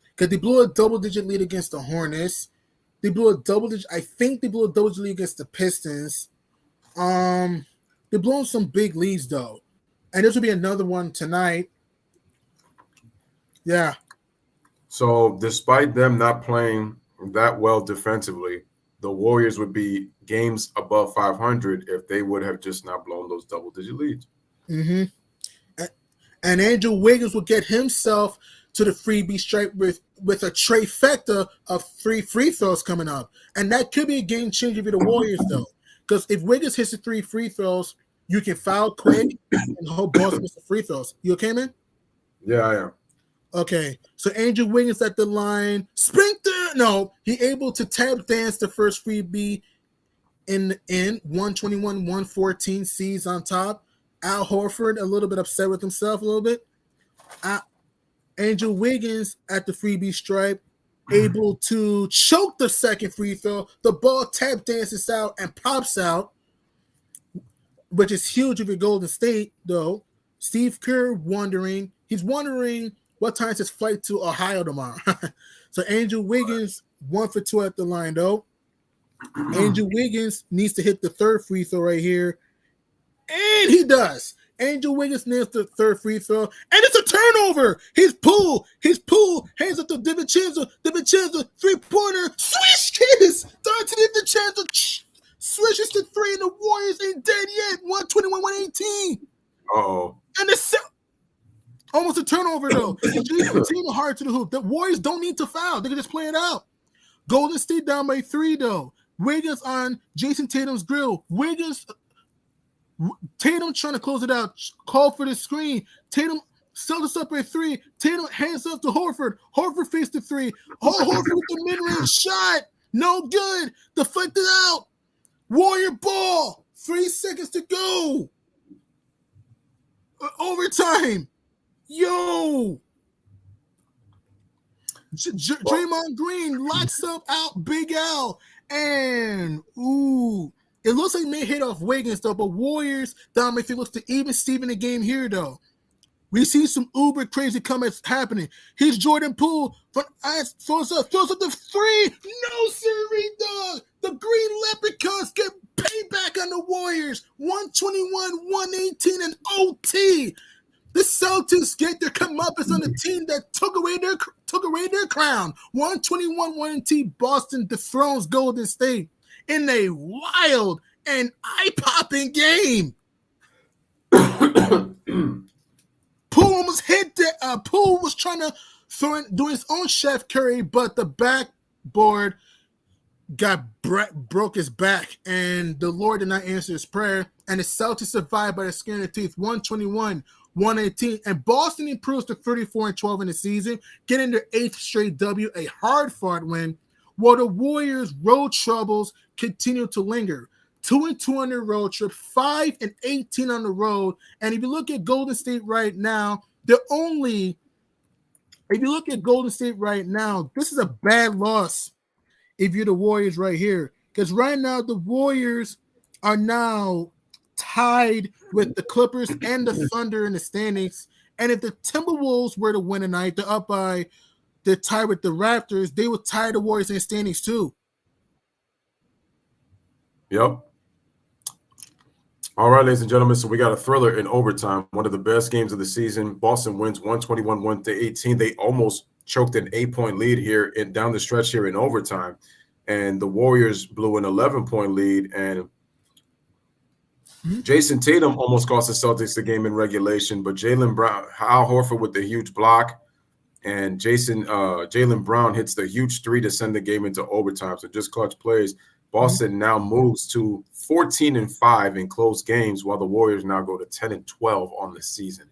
Because they blew a double-digit lead against the Hornets. I think they blew a double-digit lead against the Pistons. They're blowing some big leads, though. And this will be another one tonight. Yeah. So despite them not playing that well defensively, the Warriors would be games above 500 if they would have just not blown those double-digit leads. Mm-hmm. And Andrew Wiggins will get himself to the freebie stripe with a trifecta of 3 free throws coming up. And that could be a game changer for the Warriors, though. Because if Wiggins hits the 3 free throws, you can foul quick and hope Boston misses the free throws. You okay, man? Yeah, I am. Okay. So Andrew Wiggins at the line. Sprinter! No. He able to tap dance the first freebie in 121-114 C's on top. Al Horford a little bit upset with himself a little bit. Andrew Wiggins at the freebie stripe, able to choke the second free throw. The ball tap dances out and pops out, which is huge if you're Golden State, though. Steve Kerr he's wondering what time's his flight to Ohio tomorrow. So Andrew Wiggins 1 for 2 at the line, though. Andrew Wiggins needs to hit the third free throw right here. And he does. Andrew Wiggins nails the third free throw. And it's a turnover. He's pulled. Hands up to DiVincenzo. DiVincenzo, three-pointer. Swish kiss. Dante DiVincenzo swishes to 3, and the Warriors ain't dead yet. 121-118. Uh-oh. And it's almost a turnover, though. Tatum hard to the hoop. The Warriors don't need to foul. They can just play it out. Golden State down by 3, though. Wiggins on Jason Tatum's grill. Tatum trying to close it out. Call for the screen. Tatum sells us up by 3. Tatum hands up to Horford. Horford faced the 3. Horford with the mid-range shot. No good. Deflected out. Warrior ball. 3 seconds to go. Overtime. Yo. Draymond Green locks up out Big Al. And, it looks like may hit off Wiggins, though, but Warriors down if it looks to even Steven the game here, though. We see some uber crazy comments happening. Here's Jordan Poole. Throws up the 3. No, sirree, dog. The Green Leprechauns get payback on the Warriors. 121-118 and OT. The Celtics get their comeuppance on the team that took away their crown. 121-118. Boston dethrones Golden State in a wild and eye-popping game. Poole almost hit that. Poole was trying to doing his own Chef Curry, but the backboard broke his back, and the Lord did not answer his prayer, and the Celtics survived by the skin of their teeth, 121-118, and Boston improves to 34-12 in the season, getting their 8th straight W, a hard-fought win, while the Warriors' road troubles continue to linger. 2-2 on their road trip, 5-18 on the road, and if you look at Golden State right now, this is a bad loss if you're the Warriors right here. Because right now, the Warriors are now tied with the Clippers and the Thunder in the standings. And if the Timberwolves were to win tonight, they're tied with the Raptors, they would tie the Warriors in the standings too. Yep. All right, ladies and gentlemen, so we got a thriller in overtime, one of the best games of the season. Boston wins 121-118. They almost choked an 8-point lead here down the stretch here in overtime, and the Warriors blew an 11-point lead, and Jason Tatum almost cost the Celtics the game in regulation, but Jaylen Brown, Al Horford with the huge block, and Jaylen Brown hits the huge three to send the game into overtime. So just clutch plays. Boston now moves to 14-5 in close games, while the Warriors now go to 10-12 on the season.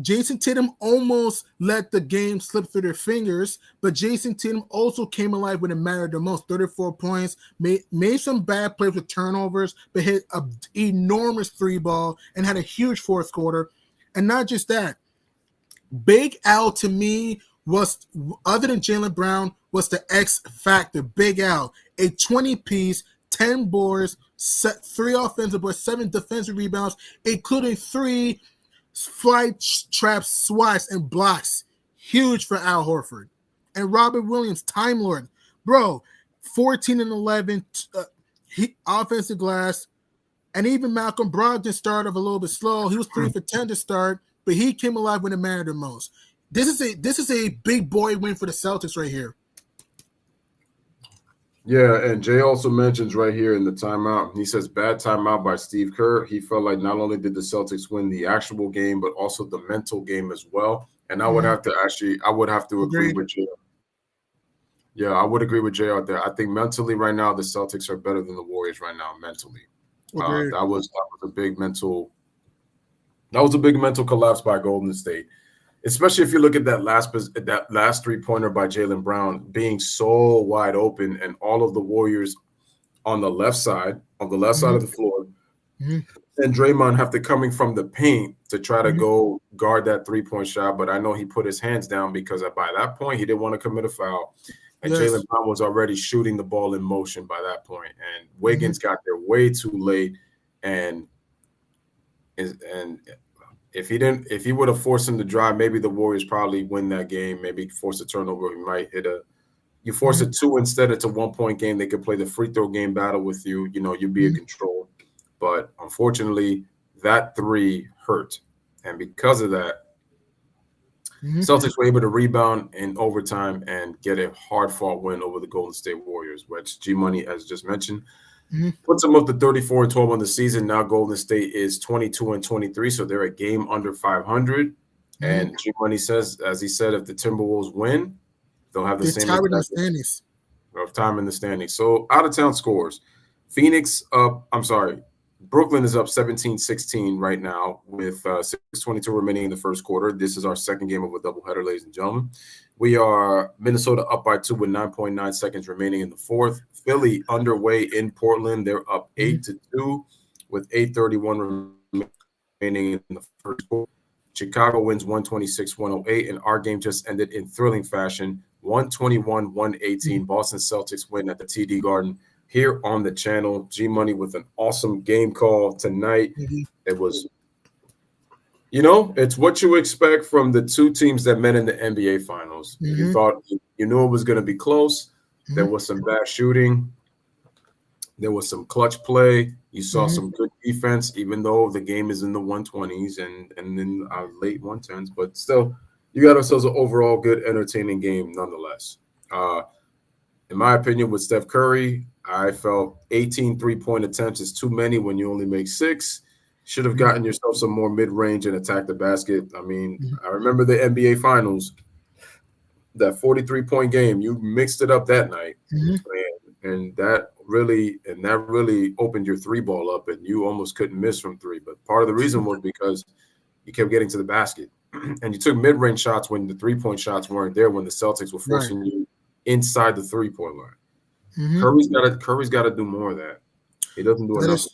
Jason Tatum almost let the game slip through their fingers, but Jason Tatum also came alive when it mattered the most. 34 points, made some bad plays with turnovers, but hit an enormous 3-ball and had a huge fourth quarter. And not just that, Big Al to me was, other than Jaylen Brown, was the X factor. Big Al, a 20-piece, 10 boards, 3 offensive boards, 7 defensive rebounds, including 3 fly trap swats and blocks. Huge for Al Horford. And Robert Williams, Time Lord. Bro, 14-11, offensive glass. And even Malcolm Brogdon started off a little bit slow. He was 3 for 10 to start, but he came alive when it mattered the most. This is a big boy win for the Celtics right here. Yeah, and Jay also mentions right here in the timeout, he says bad timeout by Steve Kerr. He felt like not only did the Celtics win the actual game, but also the mental game as well. And I would have to agree with Jay. Yeah, I would agree with Jay out there. I think mentally right now, the Celtics are better than the Warriors right now mentally. That was a big mental collapse by Golden State. Especially if you look at that last 3-pointer by Jaylen Brown being so wide open, and all of the Warriors on the left side of the floor, and Draymond have to coming from the paint to try to go guard that 3-point shot. But I know he put his hands down because by that point he didn't want to commit a foul, and Jaylen Brown was already shooting the ball in motion by that point. And Wiggins got there way too late, and if he would have forced him to drive, maybe the Warriors probably win that game. Maybe force a turnover. He might hit you force a 2 instead, it's a 1-point game. They could play the free throw game battle with you. You know, you'd be in control. But unfortunately, that 3 hurt. And because of that, Celtics were able to rebound in overtime and get a hard-fought win over the Golden State Warriors, which G-Money, as just mentioned, puts them up to 34-12 on the season. Now Golden State is 22-23, so they're a game under 500. And G-Money says, as he said, if the Timberwolves win, they'll have the same time in the standings. So out-of-town scores. Brooklyn is up 17-16 right now with 6:22 remaining in the first quarter. This is our second game of a doubleheader, ladies and gentlemen. We are Minnesota up by 2 with 9.9 seconds remaining in the fourth. Philly underway in Portland. They're up 8-2 with 8:31 remaining in the first quarter. Chicago wins 126-108, and our game just ended in thrilling fashion, 121-118. Boston Celtics win at the TD Garden here on the channel. G-Money with an awesome game call tonight. It was, it's what you expect from the 2 teams that met in the NBA Finals. You thought, you knew it was going to be close. There was some bad shooting. There was some clutch play. You saw some good defense, even though the game is in the 120s and then late 110s. But still, you got ourselves an overall good, entertaining game nonetheless. In my opinion, with Steph Curry, I felt 18 3-point attempts is too many when you only make 6. Should have gotten yourself some more mid-range and attack the basket. I mean, I remember the NBA Finals, that 43-point game. You mixed it up that night, and that really opened your three ball up, and you almost couldn't miss from three. But part of the reason was because you kept getting to the basket, and you took mid-range shots when the 3-point shots weren't there. When the Celtics were forcing you inside the 3-point line, Curry's got to do more of that. He doesn't do enough.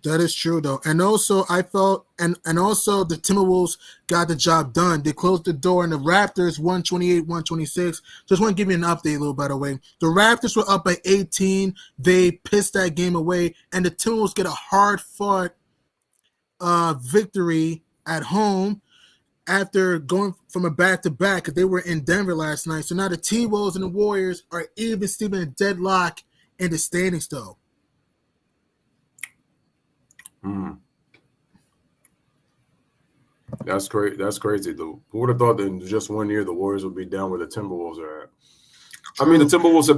That is true, though. And also, I felt, and also the Timberwolves got the job done. They closed the door, and the Raptors 128-126. Just want to give you an update, a little by the way. The Raptors were up by 18. They pissed that game away, and the Timberwolves get a hard-fought victory at home after going from a back-to-back because they were in Denver last night. So now the T-Wolves and the Warriors are even Steven in deadlock in the standings, though. That's great. That's crazy, though. Who would have thought that in just 1 year the Warriors would be down where the Timberwolves are at? I mean, the Timberwolves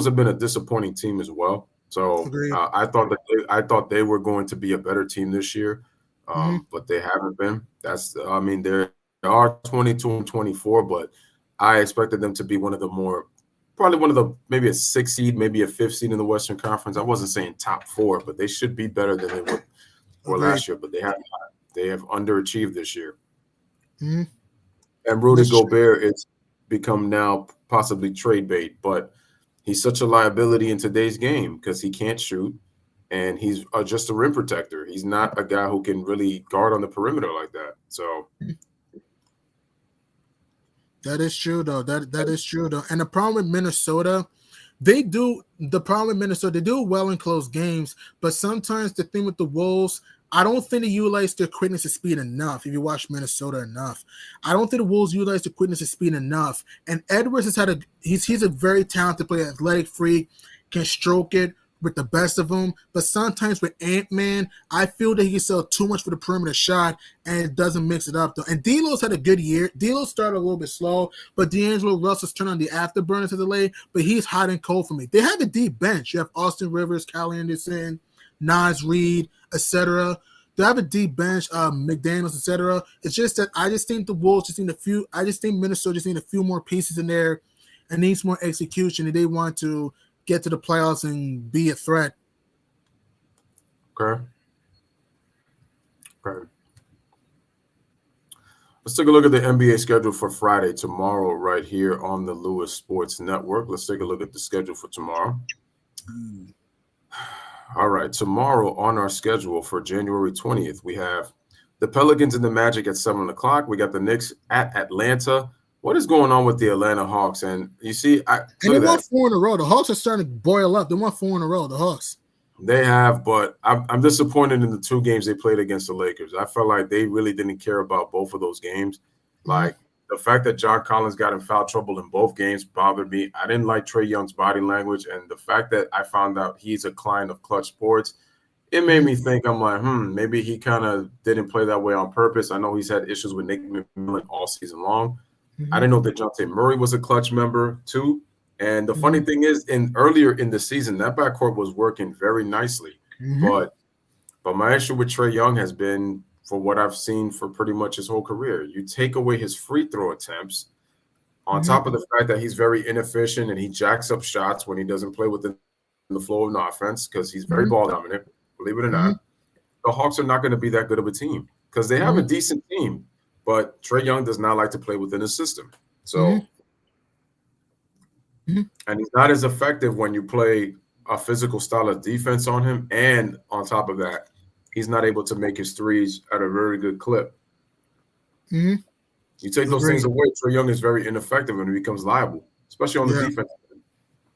have been a disappointing team as well. So I thought they were going to be a better team this year, but they haven't been. They are 22-24, but I expected them to be maybe a 6th seed, maybe a 5th seed in the Western Conference. I wasn't saying top 4, but they should be better than they were last year. But they have not. They have underachieved this year. And Rudy Gobert is become now possibly trade bait, but he's such a liability in today's game because he can't shoot, and he's just a rim protector. He's not a guy who can really guard on the perimeter like that. So that is true, though. That is true, though. And the problem with Minnesota, they do well in close games, but sometimes the thing with the Wolves, I don't think they utilize their quickness and speed enough. If you watch Minnesota enough, I don't think the Wolves utilize their quickness and speed enough. And Edwards has he's a very talented player, athletic freak, can stroke it with the best of them. But sometimes with Ant-Man, I feel that he can sell too much for the perimeter shot and it doesn't mix it up, though. And D'Lo's had a good year. D'Lo started a little bit slow, but D'Angelo Russell's turned on the afterburners of the late, but he's hot and cold for me. They have a deep bench. You have Austin Rivers, Kyle Anderson, Naz Reid, etc. They have a deep bench, McDaniels, etc. It's just that I just think the Wolves just need I just think Minnesota just need a few more pieces in there and needs more execution if they want to get to the playoffs and be a threat. Okay. Let's take a look at the NBA schedule for Friday, tomorrow, right here on the Louis Sports Network. Let's take a look at the schedule for tomorrow. All right, tomorrow on our schedule for January 20th, we have the Pelicans and the Magic at 7 o'clock. We got the Knicks at Atlanta. What is going on with the Atlanta Hawks? And you see, they won 4 in a row. The Hawks are starting to boil up. They won 4 in a row, the Hawks. They have, but I'm disappointed in the 2 games they played against the Lakers. I felt like they really didn't care about both of those games. Like, the fact that John Collins got in foul trouble in both games bothered me. I didn't like Trae Young's body language, and the fact that I found out he's a client of Clutch Sports, it made me think, I'm like, maybe he kind of didn't play that way on purpose. I know he's had issues with Nick McMillan all season long. I didn't know that DeJounte Murray was a Clutch member too. And the funny thing is, earlier in the season, that backcourt was working very nicely. But my issue with Trae Young has been, for what I've seen for pretty much his whole career, you take away his free throw attempts, on top of the fact that he's very inefficient and he jacks up shots when he doesn't play within the flow of an offense because he's very ball dominant, believe it or not. The Hawks are not going to be that good of a team because they have a decent team, but Trae Young does not like to play within his system. So, and he's not as effective when you play a physical style of defense on him, and on top of that, he's not able to make his threes at a very good clip. You take those things away, Trae Young is very ineffective and he becomes liable, especially on the defense,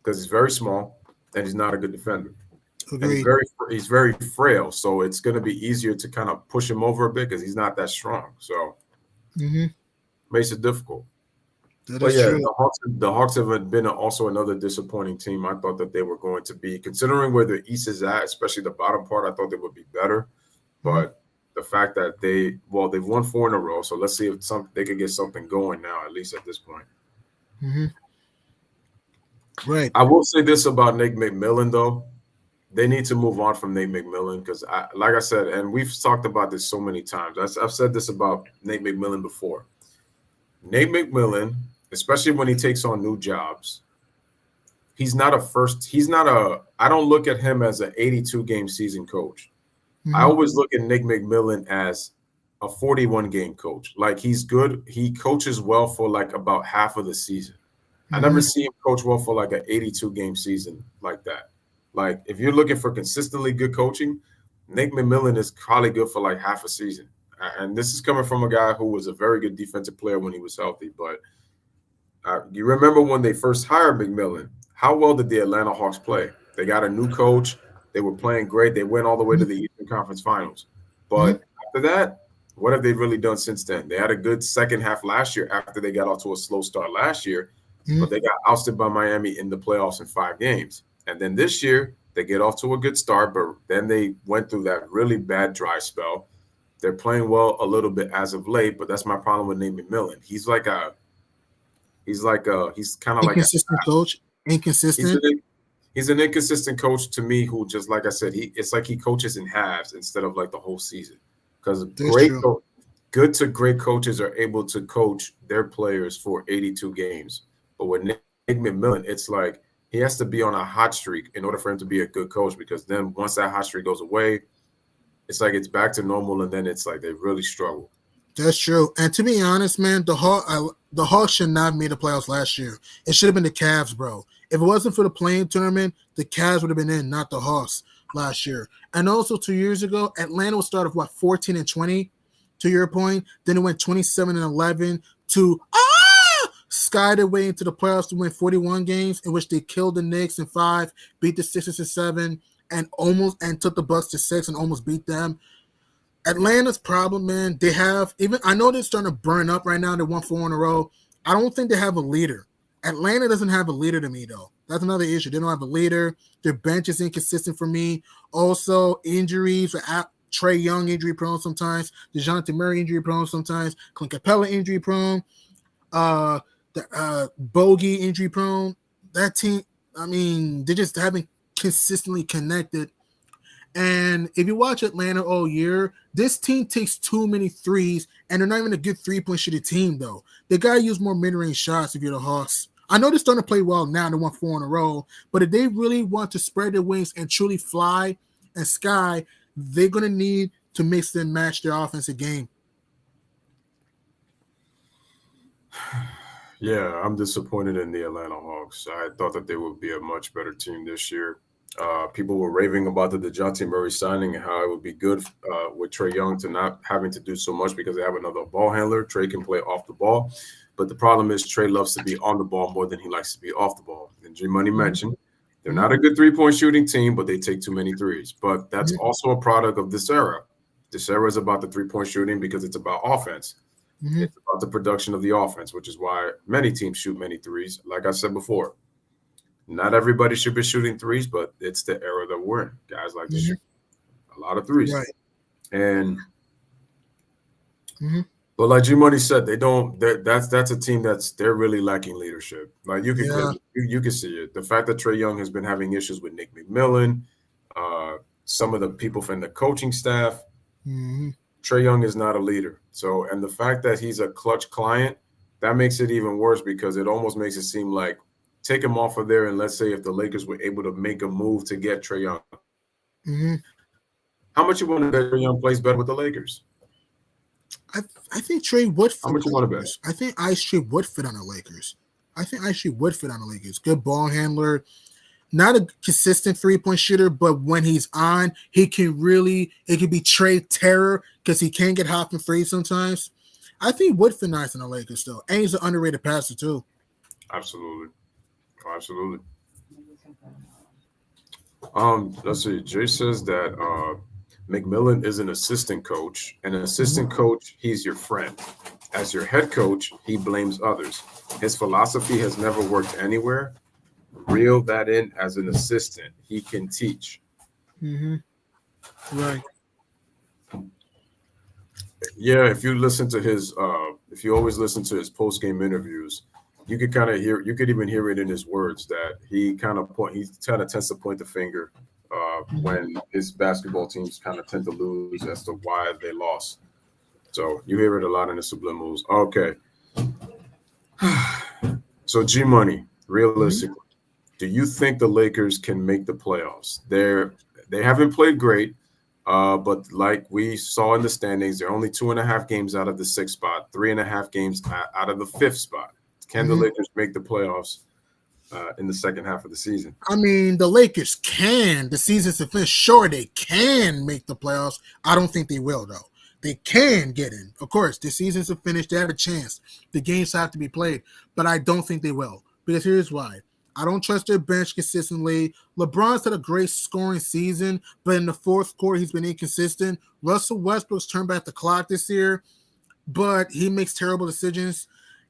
because he's very small and he's not a good defender. And he's very frail, so it's going to be easier to kind of push him over a bit because he's not that strong. So makes it difficult. But yeah, the Hawks have been also another disappointing team. I thought that they were going to be, considering where the East is at, especially the bottom part, I thought they would be better. But the fact that they've won 4 in a row, so let's see if they could get something going now, at least at this point. Right. I will say this about Nick McMillan, though. they need to move on from Nate McMillan because, like I said, and we've talked about this so many times. I've said this about Nate McMillan before. Nate McMillan, especially when he takes on new jobs, I don't look at him as an 82-game season coach. I always look at Nick McMillan as a 41-game coach. Like, he's good. He coaches well for like about half of the season. I never see him coach well for like an 82-game season like that. Like, if you're looking for consistently good coaching, Nick McMillan is probably good for like half a season. And this is coming from a guy who was a very good defensive player when he was healthy. But you remember when they first hired McMillan, how well did the Atlanta Hawks play? They got a new coach. They were playing great. They went all the way to the Eastern Conference Finals. But after that, what have they really done since then? They had a good second half last year after they got off to a slow start last year. But they got ousted by Miami in the playoffs in 5 games. And then this year, they get off to a good start, but then they went through that really bad dry spell. They're playing well a little bit as of late, but that's my problem with Nate McMillan. He's kind of like inconsistent coach. Inconsistent. He's an inconsistent coach to me who, just like I said, it's like he coaches in halves instead of like the whole season. Because good to great coaches are able to coach their players for 82 games. But with Nick McMillan, it's like he has to be on a hot streak in order for him to be a good coach, because then once that hot streak goes away, it's like it's back to normal, and then it's like they really struggle. That's true. And to be honest, man, the Hawks should not have made the playoffs last year. It should have been the Cavs, bro. If it wasn't for the play-in tournament, the Cavs would have been in, not the Hawks last year. And also 2 years ago, Atlanta was started 14-20, to your point. Then it went 27-11 to skied their way into the playoffs to win 41 games, in which they killed the Knicks in 5, beat the Sixers in 7, and took the Bucks to 6 and almost beat them. Atlanta's problem, man, I know they're starting to burn up right now. They won 4 in a row. I don't think they have a leader. Atlanta doesn't have a leader to me, though. That's another issue. They don't have a leader. Their bench is inconsistent for me. Also, injuries. Trae Young injury prone sometimes. DeJounte Murray injury prone sometimes. Clint Capella injury prone. Bogey injury prone. That team, I mean, they just haven't consistently connected. And if you watch Atlanta all year, this team takes too many threes, and they're not even a good three-point shooting team, though. They got to use more mid-range shots if you're the Hawks. I know they're starting to play well now. They won 4 in a row. But if they really want to spread their wings and truly fly and sky, they're going to need to mix and match their offensive game. Yeah, I'm disappointed in the Atlanta Hawks. I thought that they would be a much better team this year. People were raving about the DeJounte Murray signing and how it would be good with Trae Young to not having to do so much because they have another ball handler. Trae can play off the ball. But the problem is Trae loves to be on the ball more than he likes to be off the ball. And G-Money mentioned they're not a good three-point shooting team, but they take too many threes. But that's also a product of this era. This era is about the three-point shooting because it's about offense. It's about the production of the offense, which is why many teams shoot many threes. Like I said before, not everybody should be shooting threes, but it's the era that we're in. Guys like to shoot a lot of threes. Right. And but like G-Money said, that's a team they're really lacking leadership. Like you can see it. The fact that Trae Young has been having issues with Nick McMillan, some of the people from the coaching staff. Trae Young is not a leader. So, and the fact that he's a clutch client, that makes it even worse because it almost makes it seem like take him off of there and let's say if the Lakers were able to make a move to get Trae Young. How much you want to bet Trae Young plays better with the Lakers? I think Trae would fit. How much you want to bet? I think Ice Trae would fit on the Lakers. Good ball handler. Not a consistent three-point shooter, but when he's on, it can be Trae terror because he can get hot and free sometimes. I think would fit nice in the Lakers, though. And he's an underrated passer, too. Absolutely. Let's see. Jay says that McMillan is an assistant coach. An assistant coach, he's your friend. As your head coach, he blames others. His philosophy has never worked anywhere. Reel that in as an assistant. He can teach. Right. Yeah, if you listen to his if you always listen to his post-game interviews, you could kind of hear, you could even hear it in his words that he kind of tends to point the finger when his basketball teams kind of tend to lose as to why they lost. So you hear it a lot in the subliminals. Okay. So G Money, realistically, do you think the Lakers can make the playoffs? They haven't played great, but like we saw in the standings, they're only 2.5 games out of the 6th spot, 3.5 games out of the 5th spot. Can the Lakers make the playoffs in the second half of the season? I mean, the Lakers can. The season's finished. Sure, they can make the playoffs. I don't think they will, though. They can get in. Of course, the seasons are finished. They have a chance. The games have to be played, but I don't think they will. Because here's why. I don't trust their bench consistently. LeBron's had a great scoring season, but in the fourth quarter, he's been inconsistent. Russell Westbrook's turned back the clock this year, but he makes terrible decisions.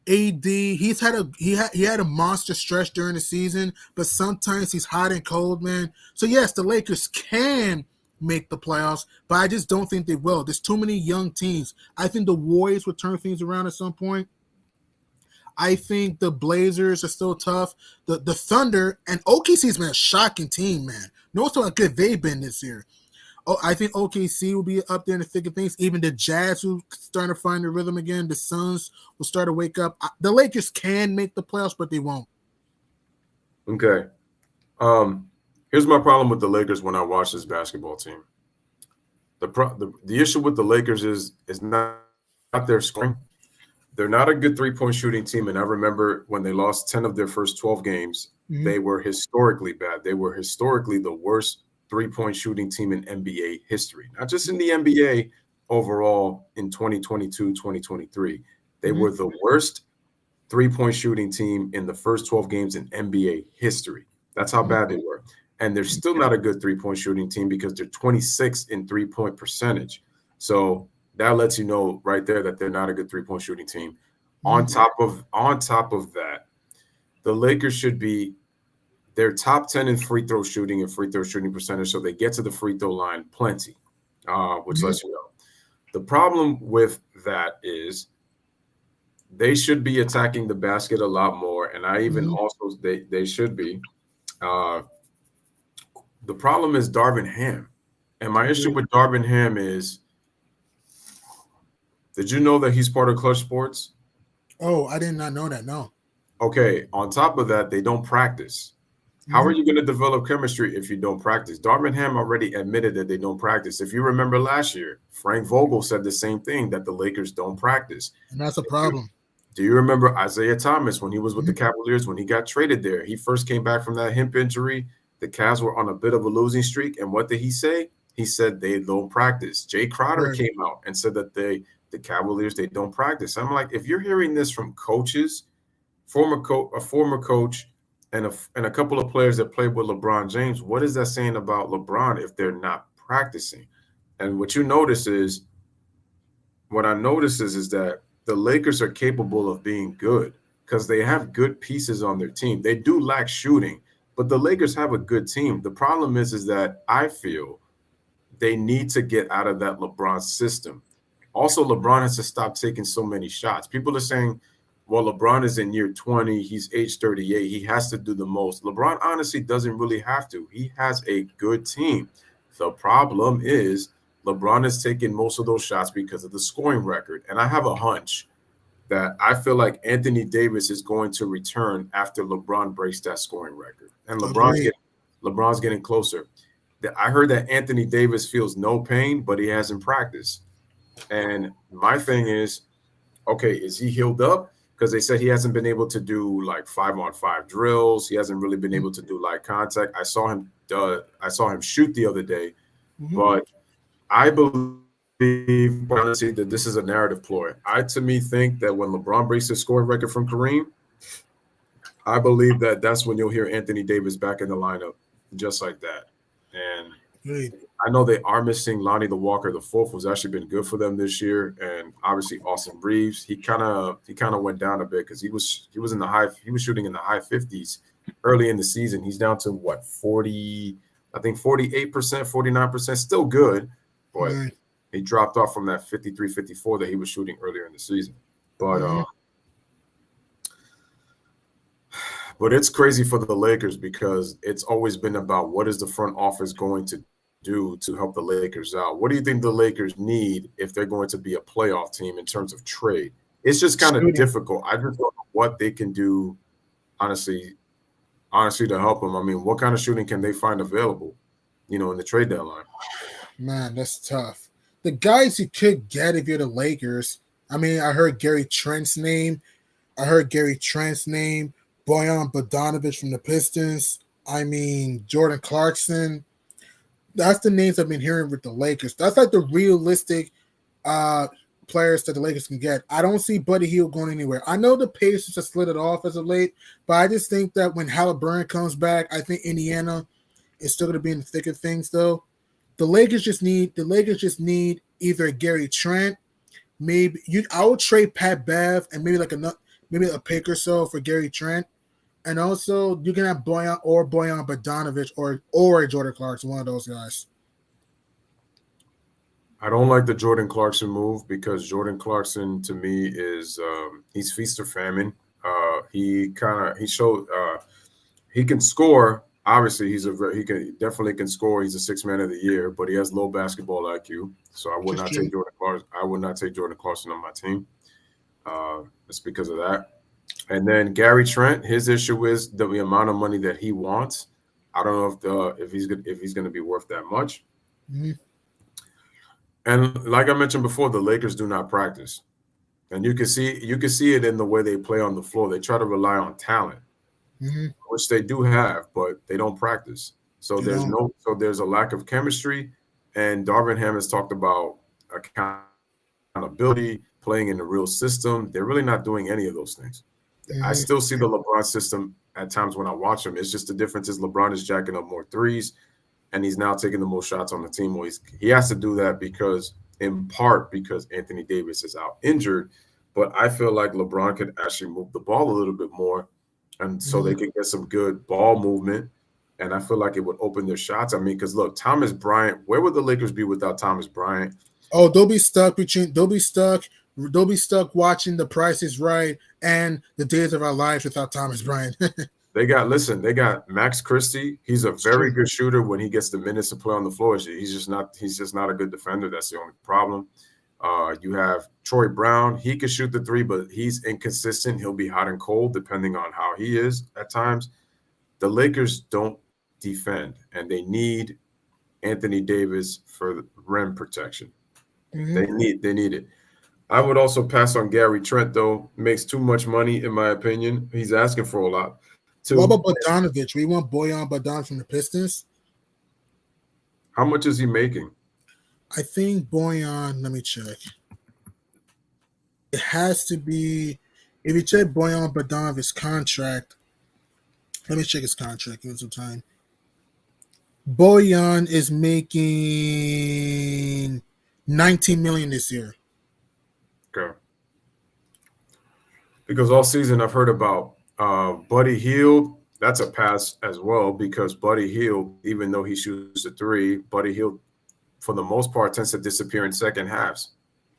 AD, he had a monster stretch during the season, but sometimes he's hot and cold, man. So yes, the Lakers can make the playoffs, but I just don't think they will. There's too many young teams. I think the Warriors will turn things around at some point. I think the Blazers are still tough. The Thunder and OKC's been a shocking team, man. Notice how good they've been this year. Oh, I think OKC will be up there in the thick of things. Even the Jazz will start to find their rhythm again. The Suns will start to wake up. The Lakers can make the playoffs, but they won't. Okay. Here's my problem with the Lakers when I watch this basketball team. The issue with the Lakers is not their scoring. They're not a good three-point shooting team, and I remember when they lost 10 of their first 12 games, they were historically bad. They were historically the worst three-point shooting team in NBA history, not just in the NBA overall in 2022, 2023. They were the worst three-point shooting team in the first 12 games in NBA history. That's how bad they were. And they're still not a good three-point shooting team because they're 26 in three-point percentage. So that lets you know right there that they're not a good three-point shooting team. On top of that, the Lakers should be they're top 10 in free throw shooting and free throw shooting percentage, so they get to the free throw line plenty, which lets you know. The problem with that is they should be attacking the basket a lot more, and I even also they should be. The problem is Darvin Ham, and my issue with Darvin Ham is, did you know that he's part of Clutch Sports? Oh, I did not know that. No. Okay. On top of that, they don't practice. How are you going to develop chemistry if you don't practice? Darvin Ham already admitted that they don't practice. If you remember last year, Frank Vogel said the same thing, that the Lakers don't practice. And that's a problem. Do you remember Isaiah Thomas when he was with the Cavaliers, when he got traded there? He first came back from that hip injury. The Cavs were on a bit of a losing streak. And what did he say? He said they don't practice. Jay Crowder came out and said that the Cavaliers, they don't practice. I'm like, if you're hearing this from coaches, a former coach, and a couple of players that played with LeBron James, what is that saying about LeBron if they're not practicing? And what I notice is that the Lakers are capable of being good because they have good pieces on their team. They do lack shooting, but the Lakers have a good team. The problem is that I feel they need to get out of that LeBron system. Also, LeBron has to stop taking so many shots. People are saying, well, LeBron is in year 20. He's age 38. He has to do the most. LeBron honestly doesn't really have to. He has a good team. The problem is LeBron is taking most of those shots because of the scoring record. And I have a hunch that I feel like Anthony Davis is going to return after LeBron breaks that scoring record. And LeBron's getting closer. I heard that Anthony Davis feels no pain, but he hasn't practiced. And my thing is, okay, is he healed up? Because they said he hasn't been able to do like 5-on-5 drills. He hasn't really been able to do light contact. I saw him shoot the other day, but I believe honestly that this is a narrative ploy. I think that when LeBron breaks the scoring record from Kareem, I believe that that's when you'll hear Anthony Davis back in the lineup, just like that. And I know they are missing Lonnie the Walker. The fourth was actually been good for them this year, and obviously Austin Reeves. He kind of went down a bit because he was shooting in the high 50s early in the season. He's down to what 40, I think 48%, 49%, still good, but he dropped off from that 53, 54 that he was shooting earlier in the season. But But it's crazy for the Lakers because it's always been about what is the front office going to do to help the Lakers out. What do you think the Lakers need if they're going to be a playoff team in terms of trade? It's just kind of difficult. I just don't know what they can do, honestly, to help them. I mean, what kind of shooting can they find available, in the trade deadline? Man, that's tough. The guys you could get if you're the Lakers, I mean, I heard Gary Trent's name. Boyan Bogdanovic from the Pistons. I mean, Jordan Clarkson. That's the names I've been hearing with the Lakers. That's like the realistic players that the Lakers can get. I don't see Buddy Hield going anywhere. I know the Pacers have slid it off as of late, but I just think that when Halliburton comes back, I think Indiana is still going to be in the thick of things, though. The Lakers just need either Gary Trent, I would trade Pat Bev and maybe a pick or so for Gary Trent. And also, you can have Boyan Bogdanovic or Jordan Clarkson, one of those guys. I don't like the Jordan Clarkson move because Jordan Clarkson to me is he's feast or famine. He can score. Obviously, he definitely can score. He's a sixth man of the year, but he has low basketball IQ. So I would not take Jordan Clarkson. I would not take Jordan Clarkson on my team. It's because of that. And then Gary Trent, his issue is the amount of money that he wants. I don't know if he's going to be worth that much. Mm-hmm. And like I mentioned before, the Lakers do not practice, and you can see it in the way they play on the floor. They try to rely on talent, which they do have, but they don't practice. So there's a lack of chemistry. And Darvin Ham has talked about accountability, playing in the real system. They're really not doing any of those things. I still see the LeBron system at times when I watch him. It's just the difference is LeBron is jacking up more threes, and he's now taking the most shots on the team. He has to do that in part because Anthony Davis is out injured. But I feel like LeBron could actually move the ball a little bit more, and so they could get some good ball movement. And I feel like it would open their shots. I mean, because look, Thomas Bryant, where would the Lakers be without Thomas Bryant? Oh, they'll be stuck watching The Price is Right and The Days of Our Lives without Thomas Bryant. They got Max Christie. He's a very good shooter when he gets the minutes to play on the floor. He's just not a good defender. That's the only problem. You have Troy Brown. He could shoot the three, but he's inconsistent. He'll be hot and cold depending on how he is at times. The Lakers don't defend, and they need Anthony Davis for rim protection. They need it. I would also pass on Gary Trent, though. Makes too much money, in my opinion. He's asking for a lot. What about Bogdanovic? We want Boyan Bogdanovic from the Pistons. How much is he making? I think Boyan, let me check. It has to be, if you check Boyan Bogdanovic's contract, let me check his contract. Give me some time. Boyan is making $19 million this year. Okay. Because all season I've heard about Buddy Hield. That's a pass as well because Buddy Hield, even though he shoots a three, Buddy Hield, for the most part, tends to disappear in second halves.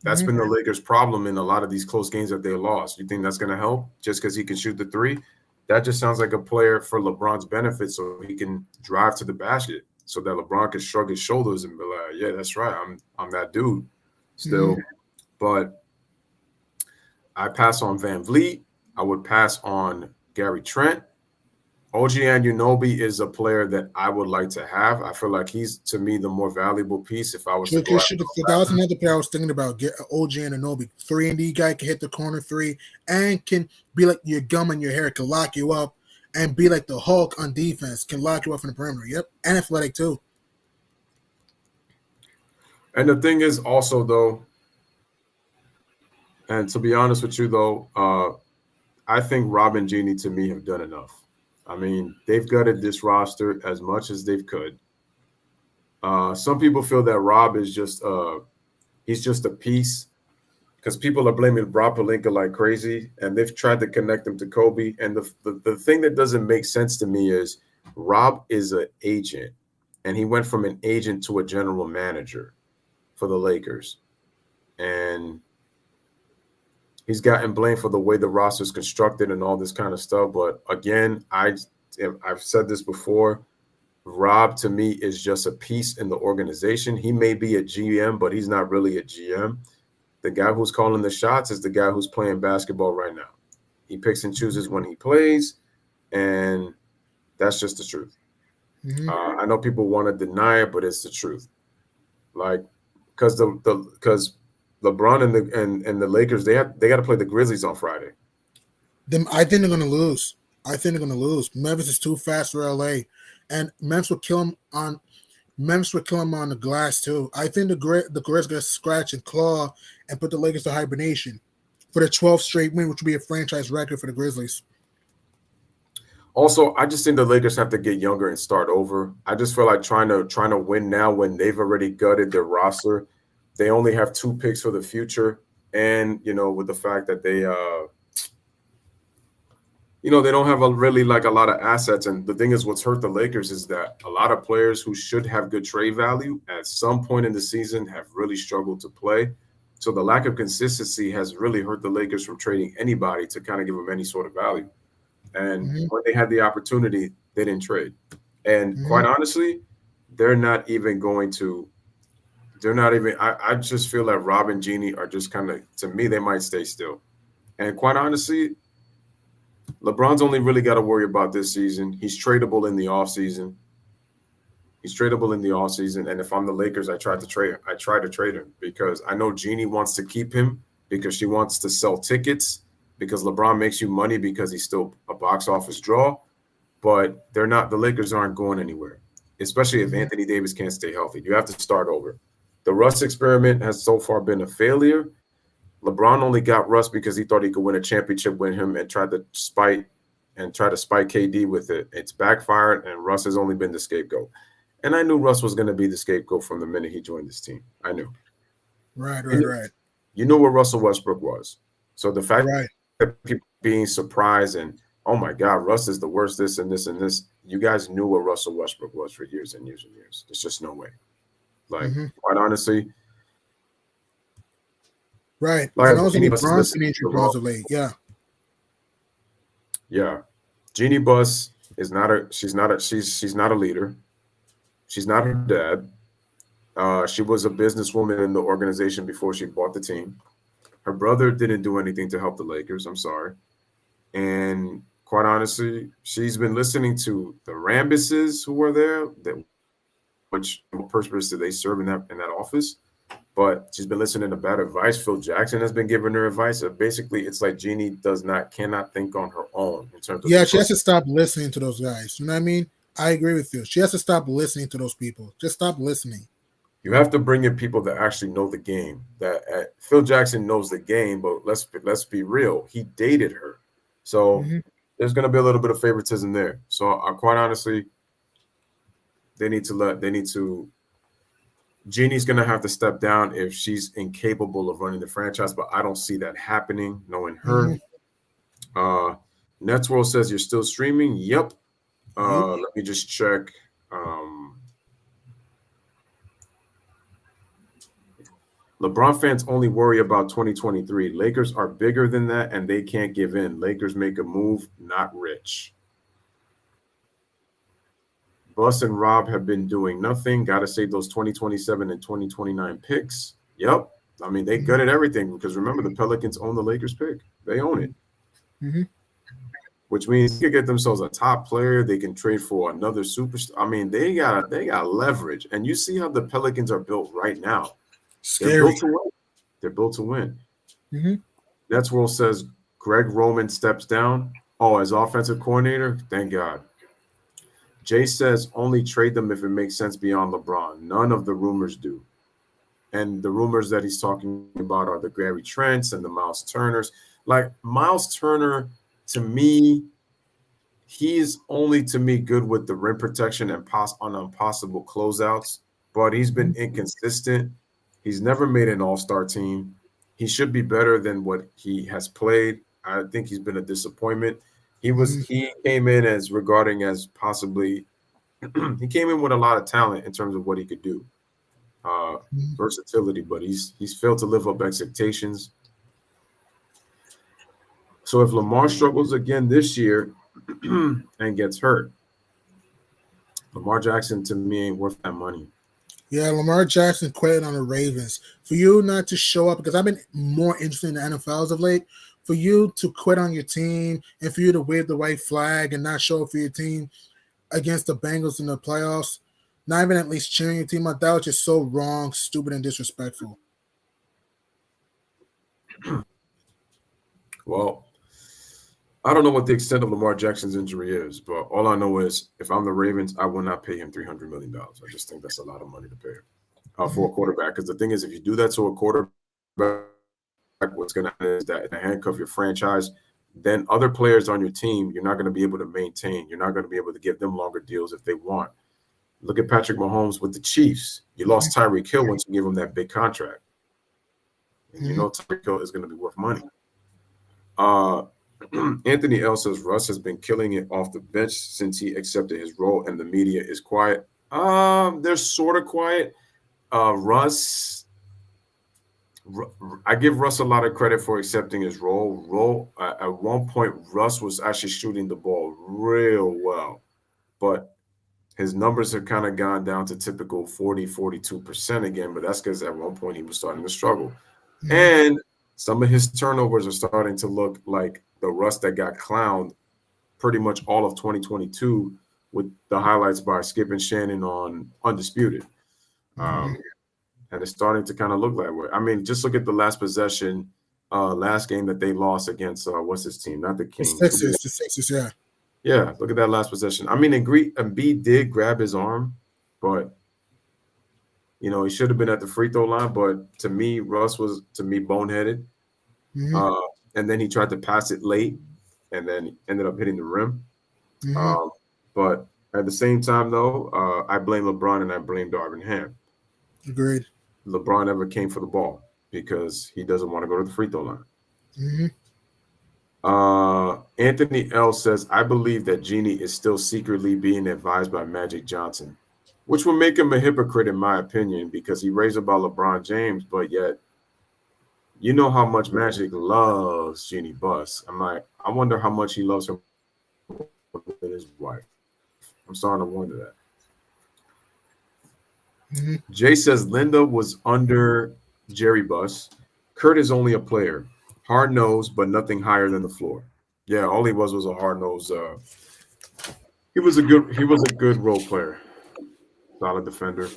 That's been the Lakers' problem in a lot of these close games that they lost. You think that's going to help just because he can shoot the three? That just sounds like a player for LeBron's benefit so he can drive to the basket so that LeBron can shrug his shoulders and be like, yeah, that's right. I'm that dude still. But I pass on Van Vliet. I would pass on Gary Trent. OG Anunoby is a player that I would like to have. I feel like he's, to me, the more valuable piece if I was to go that was another player I was thinking about. Get OG Anunoby. 3-and-D guy can hit the corner three and can be like your gum in your hair, can lock you up and be like the Hulk on defense, can lock you up from the perimeter. Yep, and athletic too. And the thing is also, though, and to be honest with you, though, I think Rob and Jeannie, to me, have done enough. I mean, they've gutted this roster as much as they could. Some people feel that Rob is he's just a piece because people are blaming Rob Pelinka like crazy, and they've tried to connect him to Kobe. And the thing that doesn't make sense to me is Rob is an agent, and he went from an agent to a general manager for the Lakers. And he's gotten blamed for the way the roster is constructed and all this kind of stuff. But again, I've said this before. Rob, to me, is just a piece in the organization. He may be a GM, but he's not really a GM. The guy who's calling the shots is the guy who's playing basketball right now. He picks and chooses when he plays, and that's just the truth. Mm-hmm. I know people want to deny it, but it's the truth. Like, because LeBron and the Lakers, they got to play the Grizzlies on Friday. I think they're going to lose. Memphis is too fast for LA, and Memphis will kill him on the glass too. I think the Grizzlies going to scratch and claw and put the Lakers to hibernation for the 12th straight win, which would be a franchise record for the Grizzlies. Also, I just think the Lakers have to get younger and start over. I just feel like trying to win now when they've already gutted their roster. They only have 2 picks for the future, and with the fact that they they don't have really like a lot of assets. And the thing is, what's hurt the Lakers is that a lot of players who should have good trade value at some point in the season have really struggled to play. So the lack of consistency has really hurt the Lakers from trading anybody to kind of give them any sort of value. And when they had the opportunity, they didn't trade. And quite honestly, they're not even going to. They're not even. I just feel that Rob and Jeanie are just kind of, to me, they might stay still. And quite honestly, LeBron's only really got to worry about this season. He's tradable in the offseason. And if I'm the Lakers, I try to trade him because I know Jeanie wants to keep him because she wants to sell tickets because LeBron makes you money because he's still a box office draw. But they're not. The Lakers aren't going anywhere, especially if Anthony Davis can't stay healthy. You have to start over. The Russ experiment has so far been a failure. LeBron only got Russ because he thought he could win a championship with him and tried to spite KD with it. It's backfired, and Russ has only been the scapegoat. And I knew Russ was going to be the scapegoat from the minute he joined this team. I knew. Right. You know what Russell Westbrook was. So the fact that people being surprised and, oh my God, Russ is the worst, this and this and this. You guys knew what Russell Westbrook was for years and years and years. There's just no way. Like, quite honestly. Right. Like, and also LeBron's financial draws are late. Yeah. Yeah. Jeanie Buss is not a leader. She's not her dad. She was a businesswoman in the organization before she bought the team. Her brother didn't do anything to help the Lakers. I'm sorry. And quite honestly, she's been listening to the Rambuses who were there, which purpose do they serve in that office? But she's been listening to bad advice. Phil Jackson has been giving her advice. Basically, it's like Jeanie cannot think on her own in terms of. Yeah, she has to stop listening to those guys. You know what I mean? I agree with you. She has to stop listening to those people. Just stop listening. You have to bring in people that actually know the game. Phil Jackson knows the game, but let's be real. He dated her, so there's going to be a little bit of favoritism there. So, quite honestly, Jeanie's going to have to step down if she's incapable of running the franchise, but I don't see that happening, knowing her. Nets World says you're still streaming. Yep. Let me just check. LeBron fans only worry about 2023. Lakers are bigger than that, and they can't give in. Lakers make a move, not rich. Buss and Rob have been doing nothing. Got to save those 2027 and 2029 picks. Yep. I mean, they gutted everything because remember, the Pelicans own the Lakers pick. They own it. Which means they could get themselves a top player. They can trade for another superstar. I mean, they got leverage. And you see how the Pelicans are built right now. Scary. They're built to win. Nets World says Greg Roman steps down. Oh, as offensive coordinator? Thank God. Jay says only trade them if it makes sense beyond LeBron. None of the rumors do. And the rumors that he's talking about are the Gary Trents and the Miles Turners. Like Miles Turner, to me, he is only to me good with the rim protection and on impossible closeouts, but he's been inconsistent. He's never made an all-star team. He should be better than what he has played. I think he's been a disappointment. He came in as regarding as possibly he came in with a lot of talent in terms of what he could do. Versatility, but he's failed to live up to expectations. So if Lamar struggles again this year and gets hurt, Lamar Jackson to me ain't worth that money. Yeah, Lamar Jackson quit on the Ravens. For you not to show up, because I've been more interested in the NFL as of late, for you to quit on your team and for you to wave the white flag and not show up for your team against the Bengals in the playoffs, not even at least cheering your team up, that was just so wrong, stupid, and disrespectful. Well, I don't know what the extent of Lamar Jackson's injury is, but all I know is if I'm the Ravens, I will not pay him $300 million. I just think that's a lot of money to pay for a quarterback. Because the thing is, if you do that to a quarterback, what's going to happen is that to handcuff your franchise, then other players on your team, you're not going to be able to maintain. You're not going to be able to give them longer deals if they want. Look at Patrick Mahomes with the Chiefs. You lost Tyreek Hill once you gave him that big contract. And you know Tyreek Hill is going to be worth money. Anthony L says Russ has been killing it off the bench since he accepted his role, and the media is quiet. They're sort of quiet. Russ, I give Russ a lot of credit for accepting his role. At one point, Russ was actually shooting the ball real well, but his numbers have kind of gone down to typical 40-42% again. But that's because at one point he was starting to struggle, and some of his turnovers are starting to look like the Russ that got clowned pretty much all of 2022 with the highlights by Skip and Shannon on Undisputed. And it's starting to kind of look that way. I mean, just look at the last possession, last game that they lost against, what's his team? Not the Kings. The Sixers, yeah. Yeah, look at that last possession. I mean, Embiid did grab his arm, but, you know, he should have been at the free throw line. But to me, Russ was, boneheaded. And then he tried to pass it late and then ended up hitting the rim. But at the same time, though, I blame LeBron and I blame Darvin Ham. Agreed. LeBron never came for the ball because he doesn't want to go to the free throw line. Anthony L says, I believe that Genie is still secretly being advised by Magic Johnson, which will make him a hypocrite in my opinion because he raised about LeBron James, but yet you know how much Magic loves Jeannie Buss. I wonder how much he loves her with his wife. I'm starting to wonder that. Jay says Linda was under Jerry Buss. Kurt is only a player. Hard nose, but nothing higher than the floor. Yeah, all he was a hard nose. He was a good role player. Solid defender.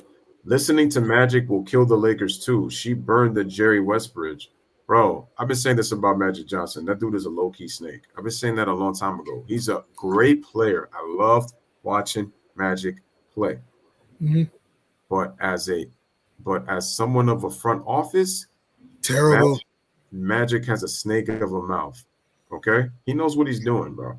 Listening to Magic will kill the Lakers too. She burned the Jerry West bridge. Bro, I've been saying this about Magic Johnson. That dude is a low-key snake. I've been saying that a long time ago. He's a great player. I loved watching Magic play. But as someone of a front office, terrible. Magic has a snake of a mouth. Okay? He knows what he's doing, bro.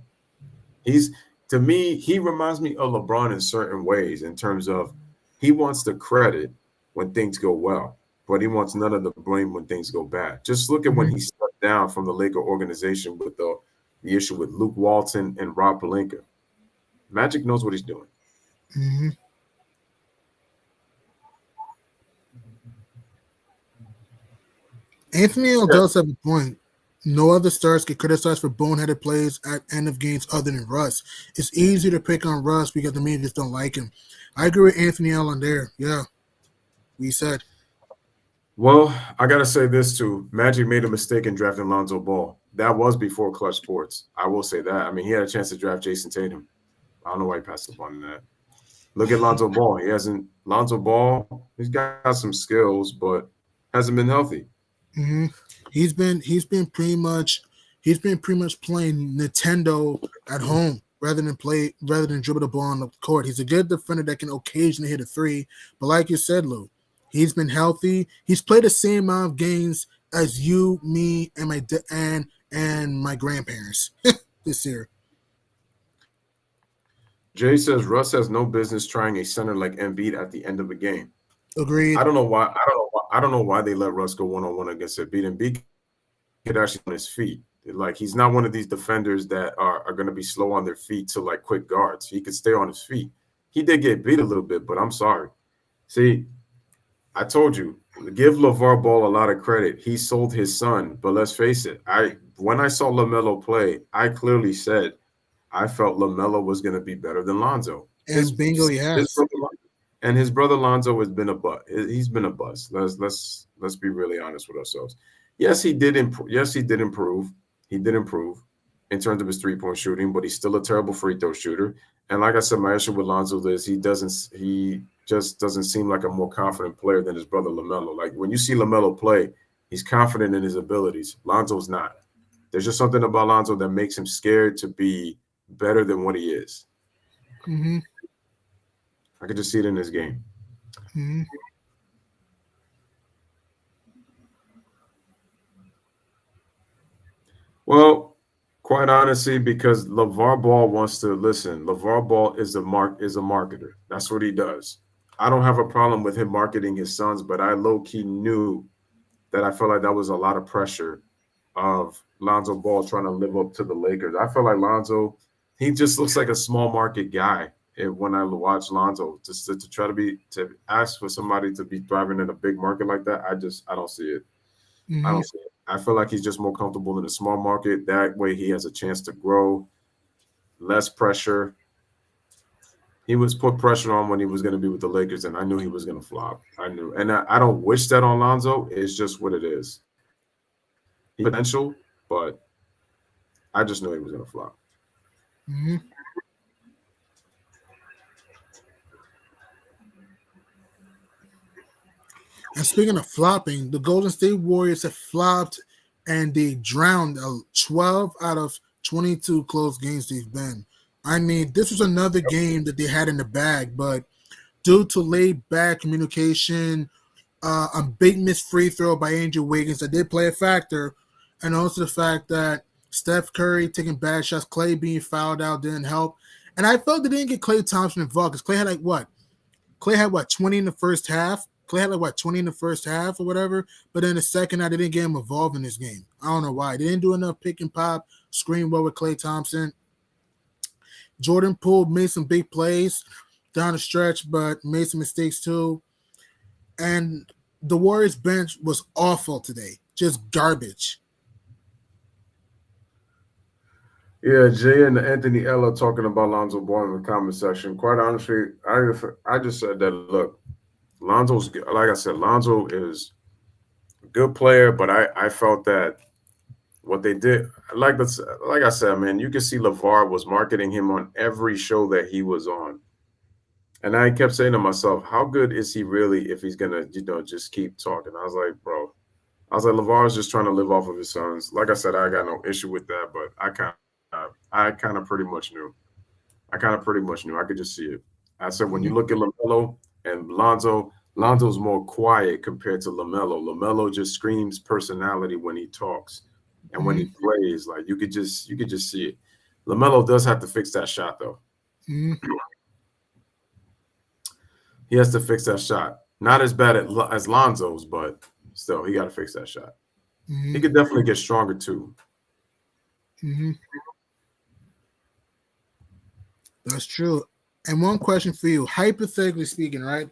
To me, he reminds me of LeBron in certain ways in terms of he wants the credit when things go well, but he wants none of the blame when things go bad. Just look at when he stepped down from the Laker organization with the issue with Luke Walton and Rob Pelinka. Magic knows what he's doing. Anthony L does have a point. No other stars get criticized for boneheaded plays at end of games other than Russ. It's easy to pick on Russ because the media just don't like him. I agree with Anthony L on there. Yeah, we said. Well, I got to say this too. Magic made a mistake in drafting Lonzo Ball. That was before Clutch Sports. I will say that. I mean, he had a chance to draft Jason Tatum. I don't know why he passed up on that. Look at Lonzo Ball. Lonzo Ball, he's got some skills, but hasn't been healthy. He's been pretty much playing Nintendo at home rather than dribble the ball on the court. He's a good defender that can occasionally hit a three, but like you said, Lou, he's been healthy. He's played the same amount of games as you, me, and my grandparents this year. Jay says Russ has no business trying a center like Embiid at the end of a game. Agreed. I don't know why they let Russ go one-on-one against Embiid. Embiid could actually on his feet. Like he's not one of these defenders that are going to be slow on their feet to like quick guards. He could stay on his feet. He did get beat a little bit, but I'm sorry. See, I told you give LeVar Ball a lot of credit. He sold his son, but let's face it. When I saw LaMelo play, I clearly said I felt LaMelo was going to be better than Lonzo. And bingo, he has. His brother Lonzo has been a bust. He's been a bust. Let's be really honest with ourselves. Yes, he did improve. Yes, he did improve. He did improve in terms of his 3-point shooting, but he's still a terrible free throw shooter. And like I said, my issue with Lonzo is he just doesn't seem like a more confident player than his brother LaMelo. Like when you see LaMelo play, he's confident in his abilities. Lonzo's not. There's just something about Lonzo that makes him scared to be better than what he is. Mm-hmm. I could just see it in his game. Mm-hmm. Well, quite honestly, because LeVar Ball wants to listen. LeVar Ball is a marketer. That's what he does. I don't have a problem with him marketing his sons, but I low-key knew that I felt like that was a lot of pressure of Lonzo Ball trying to live up to the Lakers. I feel like Lonzo, he just looks like a small market guy. And when I watch Lonzo, just to try to ask for somebody to be thriving in a big market like that, I don't see it. Mm-hmm. I don't see it. I feel like he's just more comfortable in a small market. That way he has a chance to grow, less pressure. He was put pressure on when he was going to be with the Lakers, and I knew he was going to flop. I knew. And I don't wish that on Lonzo. It's just what it is. He had potential, but I just knew he was going to flop. Mm-hmm. And speaking of flopping, the Golden State Warriors have flopped and they drowned 12 out of 22 close games they've been. I mean, this was another game that they had in the bag, but due to laid back communication, a big missed free throw by Andrew Wiggins that did play a factor, and also the fact that Steph Curry taking bad shots, Clay being fouled out didn't help. And I felt they didn't get Klay Thompson involved because Clay had what? Clay had 20 in the first half. Clay had 20 in the first half or whatever. But in the second half, they didn't get him involved in this game. I don't know why. They didn't do enough pick and pop, screen well with Klay Thompson. Jordan Poole made some big plays down the stretch, but made some mistakes too. And the Warriors bench was awful today. Just garbage. Yeah, Jay and Anthony Ella talking about Lonzo Ball in the comment section. Quite honestly, I just said that, look, Lonzo's, like I said, Lonzo is a good player, but I felt that what they did, like I said, man, you can see LeVar was marketing him on every show that he was on. And I kept saying to myself, how good is he really if he's going to, just keep talking? I was like, LeVar is just trying to live off of his sons. Like I said, I got no issue with that, but I kind of pretty much knew. I could just see it. I said, when you look at LaMelo and Lonzo's more quiet compared to LaMelo. LaMelo just screams personality when he talks. And when he plays, like you could just see it. LaMelo does have to fix that shot, though. Mm-hmm. He has to fix that shot. Not as bad as Lonzo's, but still, he got to fix that shot. Mm-hmm. He could definitely get stronger, too. Mm-hmm. That's true. And one question for you, hypothetically speaking, right?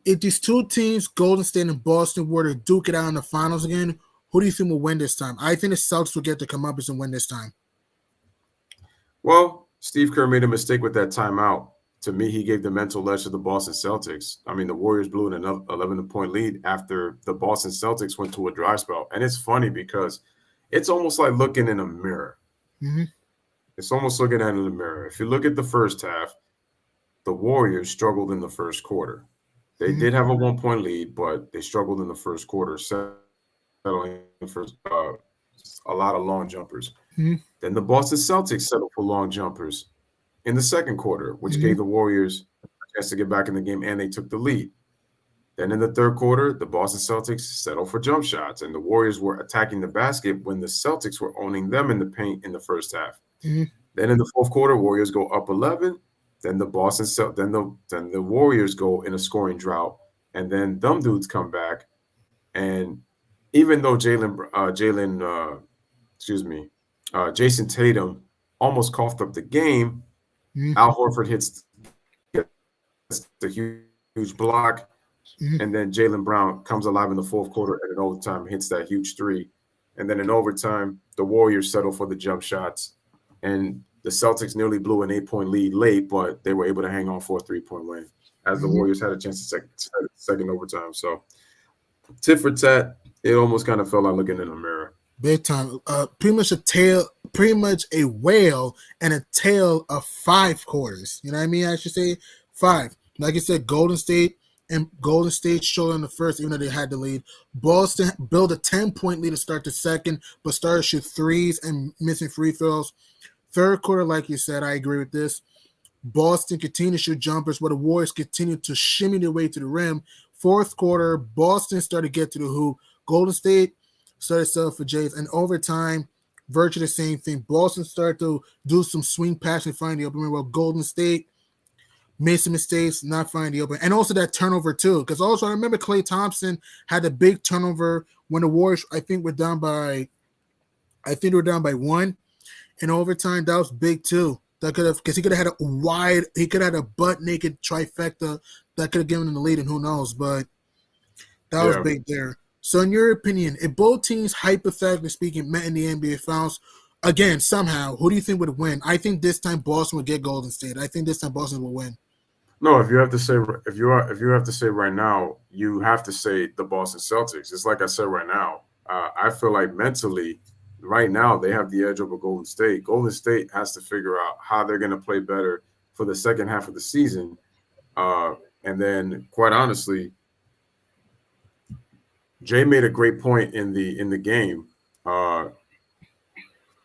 If these two teams, Golden State and Boston, were to duke it out in the finals again, who do you think will win this time? I think the Celtics will get to come up and win this time. Well, Steve Kerr made a mistake with that timeout. To me, he gave the mental edge to the Boston Celtics. I mean, the Warriors blew an 11-point lead after the Boston Celtics went to a dry spell. And it's funny because it's almost like looking in a mirror. Mm-hmm. It's almost looking at it in a mirror. If you look at the first half, the Warriors struggled in the first quarter. They did have a 1-point lead, but they struggled in the first quarter, settling for a lot of long jumpers. Mm-hmm. Then the Boston Celtics settled for long jumpers in the second quarter, which gave the Warriors a chance to get back in the game, and they took the lead. Then in the third quarter, the Boston Celtics settled for jump shots, and the Warriors were attacking the basket when the Celtics were owning them in the paint in the first half. Mm-hmm. Then in the fourth quarter, Warriors go up 11. Then the then the Warriors go in a scoring drought, and then them dudes come back, and even though Jason Tatum almost coughed up the game, Al Horford gets the huge block. And then Jaylen Brown comes alive in the fourth quarter and in overtime hits that huge three. And then in overtime, the Warriors settle for the jump shots. And the Celtics nearly blew an 8-point lead late, but they were able to hang on for a 3-point win as the Warriors had a chance to second overtime. So tit for tat, it almost kind of felt like looking in a mirror. Big time. Pretty much a whale and a tale of 5 quarters. You know what I mean? I should say 5. Like I said, Golden State showed in the first, even though they had the lead. Boston built a 10-point lead to start the second, but started to shoot threes and missing free throws. Third quarter, like you said, I agree with this. Boston continued to shoot jumpers, but the Warriors continued to shimmy their way to the rim. Fourth quarter, Boston started to get to the hoop. Golden State started to settle for Jays. And overtime, virtually the same thing. Boston started to do some swing passing, find the open rim, while Golden State made some mistakes, not finding the open. And also that turnover, too. Because also, I remember Klay Thompson had a big turnover when the Warriors, I think, were down by 1 in overtime. That was big, too. That could have, because he could have had a butt naked trifecta that could have given him the lead, and who knows, but that was big there. So, in your opinion, if both teams, hypothetically speaking, met in the NBA Finals, again, somehow, who do you think would win? I think this time Boston would get Golden State. I think this time Boston will win. No, if you have to say right now, you have to say the Boston Celtics. It's like I said right now. I feel like mentally, right now, they have the edge over Golden State. Golden State has to figure out how they're going to play better for the second half of the season. And then, quite honestly, Jay made a great point in the game.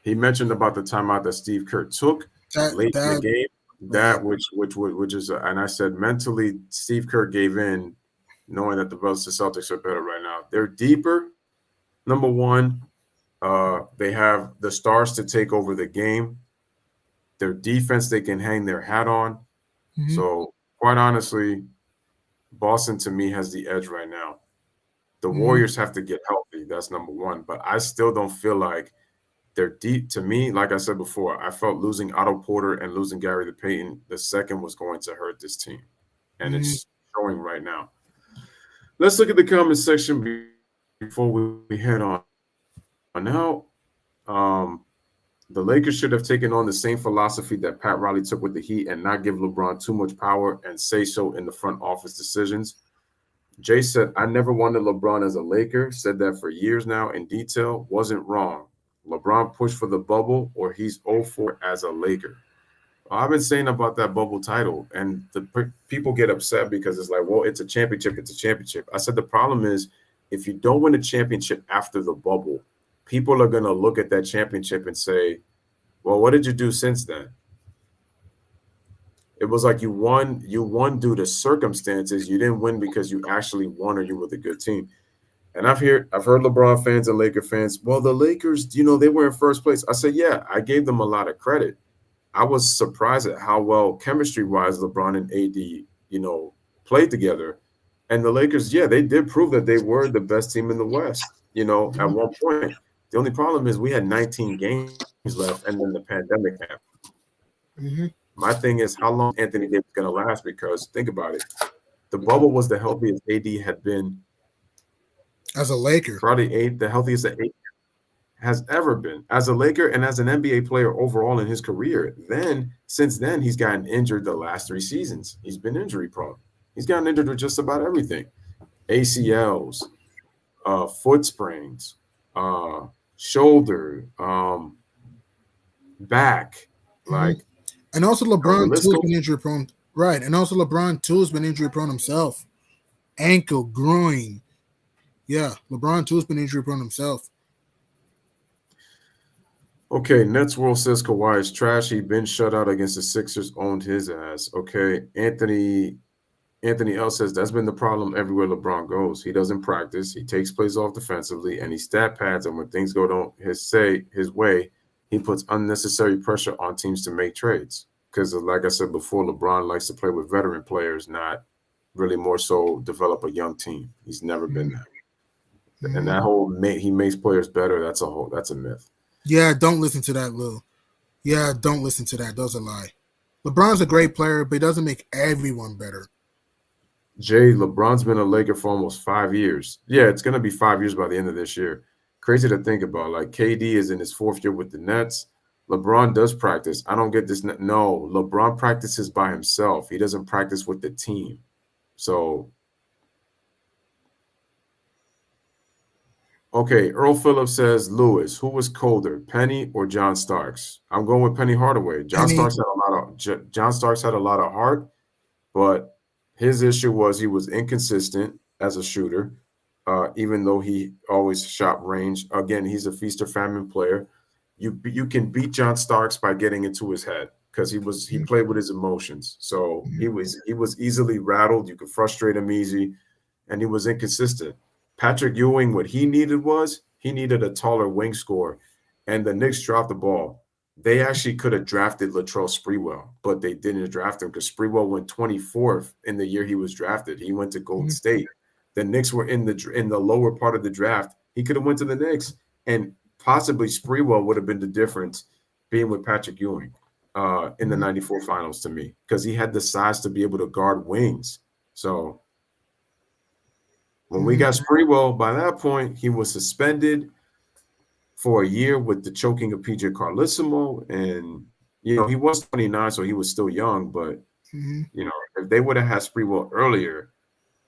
He mentioned about the timeout that Steve Kerr took late in the game. Which is, and I said mentally, Steve Kerr gave in, knowing that the Boston Celtics are better right now. They're deeper. Number one, they have the stars to take over the game. Their defense, they can hang their hat on. Mm-hmm. So, quite honestly, Boston to me has the edge right now. The Warriors have to get healthy. That's number one. But I still don't feel like they're deep. To me, like I said before, I felt losing Otto Porter and losing Gary Payton the second was going to hurt this team. And it's showing right now. Let's look at the comment section before we head on. Now, the Lakers should have taken on the same philosophy that Pat Riley took with the Heat and not give LeBron too much power and say so in the front office decisions. Jay said, I never wanted LeBron as a Laker. Said that for years now in detail. Wasn't wrong. LeBron pushed for the bubble or he's 0-4 as a Laker. I've been saying about that bubble title, and the people get upset because it's like, well, it's a championship. It's a championship. I said the problem is if you don't win a championship after the bubble, people are going to look at that championship and say, well, what did you do since then? It was like you won due to circumstances. You didn't win because you actually won or you were the good team. And I've heard LeBron fans and Laker fans, well, the Lakers, they were in first place. I said, yeah, I gave them a lot of credit. I was surprised at how well chemistry-wise LeBron and AD, played together. And the Lakers, yeah, they did prove that they were the best team in the West, at one point. The only problem is we had 19 games left and then the pandemic happened. Mm-hmm. My thing is how long Anthony Davis is going to last, because think about it. The bubble was the healthiest AD had been. As a Laker. Probably the healthiest that AD has ever been. As a Laker and as an NBA player overall in his career. Since then, he's gotten injured the last 3 seasons. He's been injury prone. He's gotten injured with just about everything. ACLs, foot sprains, shoulder, back, like. And also LeBron too has been injury prone. Right. And also LeBron too has been injury prone himself. Ankle, groin. Yeah. LeBron too has been injury prone himself. Okay. Nets World says Kawhi is trash. He been shut out against the Sixers, owned his ass. Okay. Anthony L says that's been the problem everywhere LeBron goes. He doesn't practice. He takes plays off defensively and he stat pads. And when things go his way, he puts unnecessary pressure on teams to make trades. Because like I said before, LeBron likes to play with veteran players, not really more so develop a young team. He's never been that. Mm-hmm. And that whole he makes players better, that's a myth. Yeah, don't listen to that, Lou. Yeah, don't listen to that. That's a lie. LeBron's a great player, but he doesn't make everyone better. Jay, LeBron's been a Laker for almost 5 years. Yeah, it's going to be 5 years by the end of this year. Crazy to think about. Like, KD is in his 4th year with the Nets. LeBron does practice. I don't get this. No, LeBron practices by himself. He doesn't practice with the team. So, okay, Earl Phillips says, Louis, who was colder, Penny or John Starks? I'm going with Penny Hardaway. Penny. John Starks had a lot of heart, but his issue was he was inconsistent as a shooter, even though he always shot range. Again, he's a feast or famine player. You can beat John Starks by getting into his head because he played with his emotions. So he was easily rattled. You could frustrate him easy, and he was inconsistent. Patrick Ewing, what he needed a taller wing score, and the Knicks dropped the ball. They actually could have drafted Latrell Sprewell, but they didn't draft him because Sprewell went 24th in the year he was drafted. He went to Golden State. The Knicks were in the lower part of the draft. He could have went to the Knicks, and possibly Sprewell would have been the difference being with Patrick Ewing in the 94 finals to me because he had the size to be able to guard wings. So when we got Sprewell, by that point, he was suspended for a year with the choking of PJ Carlissimo. And, he was 29, so he was still young. But, if they would have had Sprewell earlier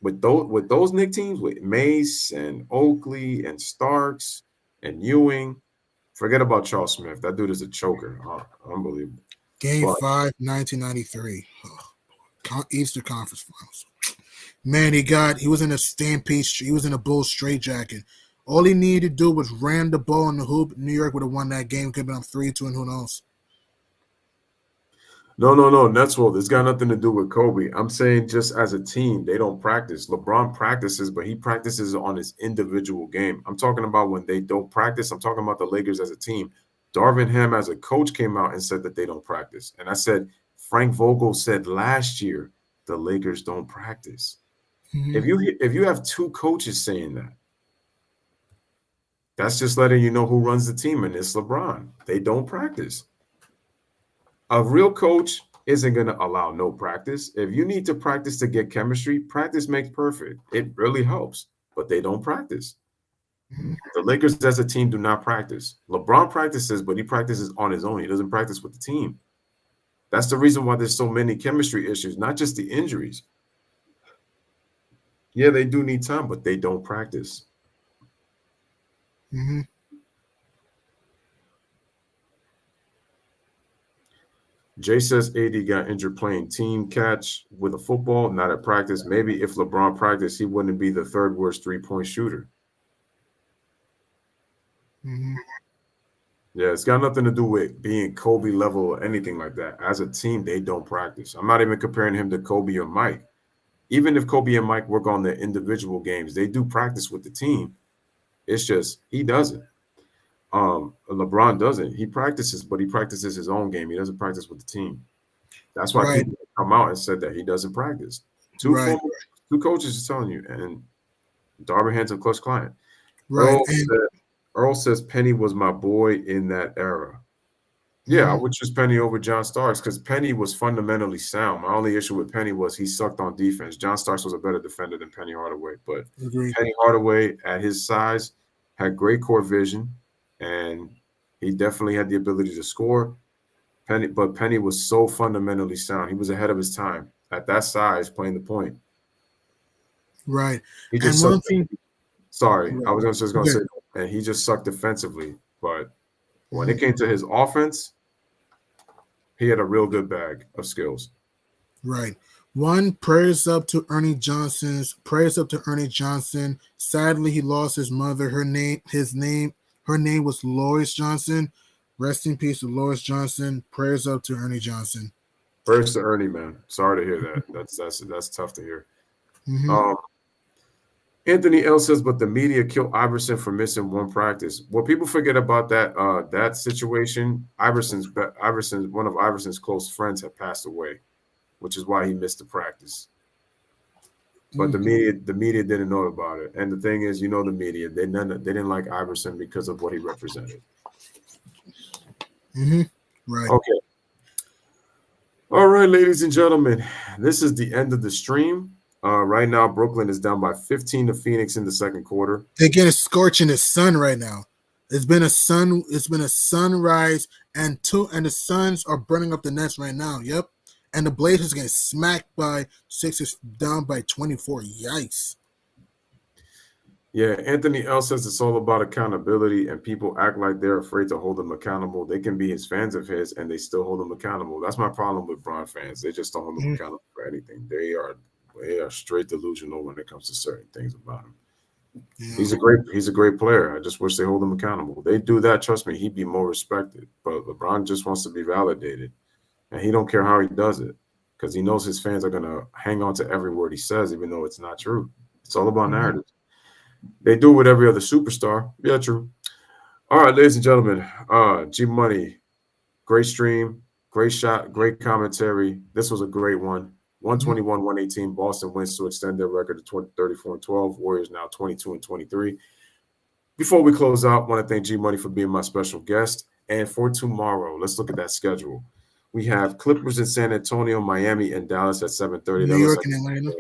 with those Knicks teams, with Mace and Oakley and Starks and Ewing, forget about Charles Smith. That dude is a choker. Unbelievable. Game 5, 1993. Easter Conference Finals. Man, he was in a stampede. He was in a Bulls straitjacket. All he needed to do was ram the ball in the hoop. New York would have won that game. Could have been up 3-2, and who knows? No. Netswold, it's got nothing to do with Kobe. I'm saying just as a team, they don't practice. LeBron practices, but he practices on his individual game. I'm talking about when they don't practice. I'm talking about the Lakers as a team. Darvin Ham as a coach came out and said that they don't practice. And I said, Frank Vogel said last year, the Lakers don't practice. If you have two coaches saying that, that's just letting you know who runs the team, and it's LeBron. They don't practice. A real coach isn't going to allow no practice. If you need to practice to get chemistry, practice makes perfect. It really helps, but they don't practice. The Lakers as a team do not practice. LeBron practices, but he practices on his own. He doesn't practice with the team. That's the reason why there's so many chemistry issues, not just the injuries. Yeah, they do need time, but they don't practice. Jay says AD got injured playing team catch with a football, not at practice. Maybe if LeBron practiced, he wouldn't be the third worst three-point shooter. Yeah, it's got nothing to do with being Kobe level or anything like that. As a team, they don't practice. I'm not even comparing him to Kobe or Mike. Even if Kobe and Mike work on their individual games, they do practice with the team. It's just he doesn't. LeBron doesn't. He practices, but he practices his own game. He doesn't practice with the team. That's why people come out and said that he doesn't practice. Two coaches are telling you, and Darvin Ham's a close client. Earl says Penny was my boy in that era. Yeah, I would choose Penny over John Starks because Penny was fundamentally sound. My only issue with Penny was he sucked on defense. John Starks was a better defender than Penny Hardaway, but Penny Hardaway at his size had great court vision, and he definitely had the ability to score. But Penny was so fundamentally sound. He was ahead of his time at that size, playing the point. Right. He just I was just going to say, and he just sucked defensively. But when it came to his offense, he had a real good bag of skills. Right. Prayers up to Ernie Johnson. Sadly, he lost his mother. Her name was Lois Johnson. Rest in peace to Lois Johnson. Prayers up to Ernie Johnson. Prayers to Ernie, man. Sorry to hear that. That's tough to hear. Anthony L says, but the media killed Iverson for missing one practice. What people forget about that situation, one of Iverson's close friends had passed away, which is why he missed the practice. But the media didn't know about it. And the thing is, the media, they didn't like Iverson because of what he represented. Right. Okay. All right, ladies and gentlemen, this is the end of the stream. Right now, Brooklyn is down by 15 to Phoenix in the second quarter. They're getting scorched in the sun right now. It's been a sunrise, and the Suns are burning up the Nets right now. Yep. And the Blazers getting smacked by Sixers down by 24. Yikes. Yeah, Anthony L says it's all about accountability, and people act like they're afraid to hold him accountable. They can be his fans of his, and they still hold him accountable. That's my problem with Bron fans. They just don't hold him accountable for anything. They are straight delusional when it comes to certain things about him. Yeah. He's a great player. I just wish they hold him accountable. They do that, trust me, he'd be more respected. But LeBron just wants to be validated, and he don't care how he does it because he knows his fans are gonna hang on to every word he says, even though it's not true. It's all about narrative. They do it with every other superstar. Yeah, true. All right, ladies and gentlemen, G Money, great stream, great shot, great commentary. This was a great one. 121-118. Boston wins to extend their record to 34-12. Warriors now 22-23. Before we close out, I want to thank G Money for being my special guest. And for tomorrow, let's look at that schedule. We have Clippers in San Antonio, Miami, and Dallas at 7:30. New York and Atlanta.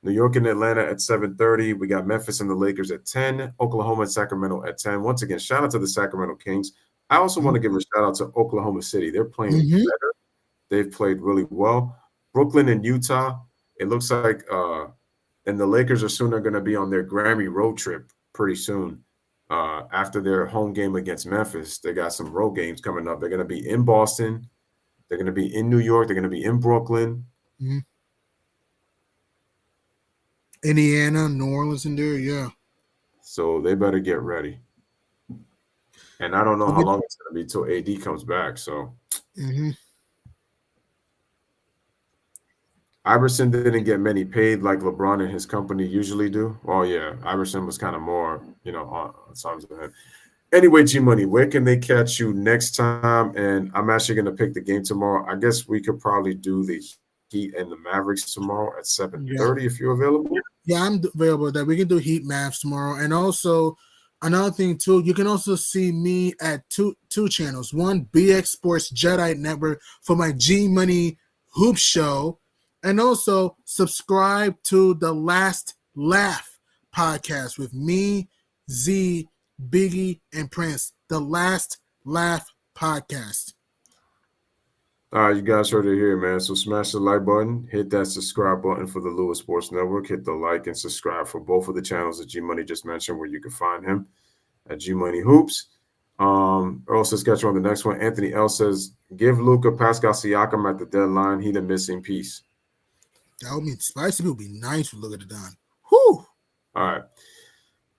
New York and Atlanta at 7:30. We got Memphis and the Lakers at 10. Oklahoma and Sacramento at 10. Once again, shout out to the Sacramento Kings. I also want to give a shout out to Oklahoma City. They're playing better. They've played really well. Brooklyn and Utah. It looks like and the Lakers are soon going to be on their Grammy road trip pretty soon. After their home game against Memphis, they got some road games coming up. They're going to be in Boston. They're going to be in New York. They're going to be in Brooklyn. Indiana, New Orleans in there, yeah. So they better get ready. And I don't know how long it's going to be till AD comes back. So Iverson didn't get many paid like LeBron and his company usually do. Oh, yeah. Iverson was kind of more, on songs of him. Anyway, G Money, where can they catch you next time? And I'm actually going to pick the game tomorrow. I guess we could probably do the Heat and the Mavericks tomorrow at 7:30 if you're available. Yeah, I'm available. That we can do Heat Mavs tomorrow. And also another thing too, you can also see me at two channels. One, BX Sports Jedi Network for my G Money Hoop Show, and also subscribe to the Last Laugh podcast with me, Z, Biggie, and Prince. The Last Laugh podcast. All right, you guys heard it here, man. So smash the like button, hit that subscribe button for the Louis Sports Network, hit the like and subscribe for both of the channels that G Money just mentioned, where you can find him at G Money Hoops. Earl says catch you on the next one. Anthony L says give Luka Pascal Siakam at the deadline. He the missing piece. That would be spicy. It would be nice to look at it done. Whew. All right.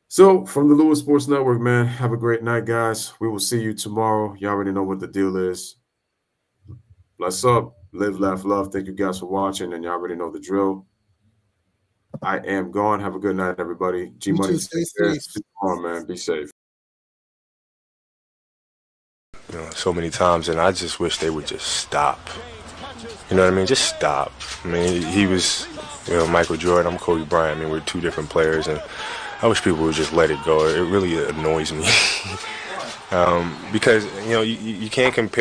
So from the Louis Sports Network, man, have a great night, guys. We will see you tomorrow. You already know what the deal is. Bless up, live, laugh, love. Thank you guys for watching, and you already know the drill. I am gone. Have a good night, everybody. G Money, stay safe. Man, be safe. So many times, and I just wish they would just stop. You know what I mean? Just stop. I mean, he was, Michael Jordan. I'm Kobe Bryant. I mean, we're two different players, and I wish people would just let it go. It really annoys me because you can't compare.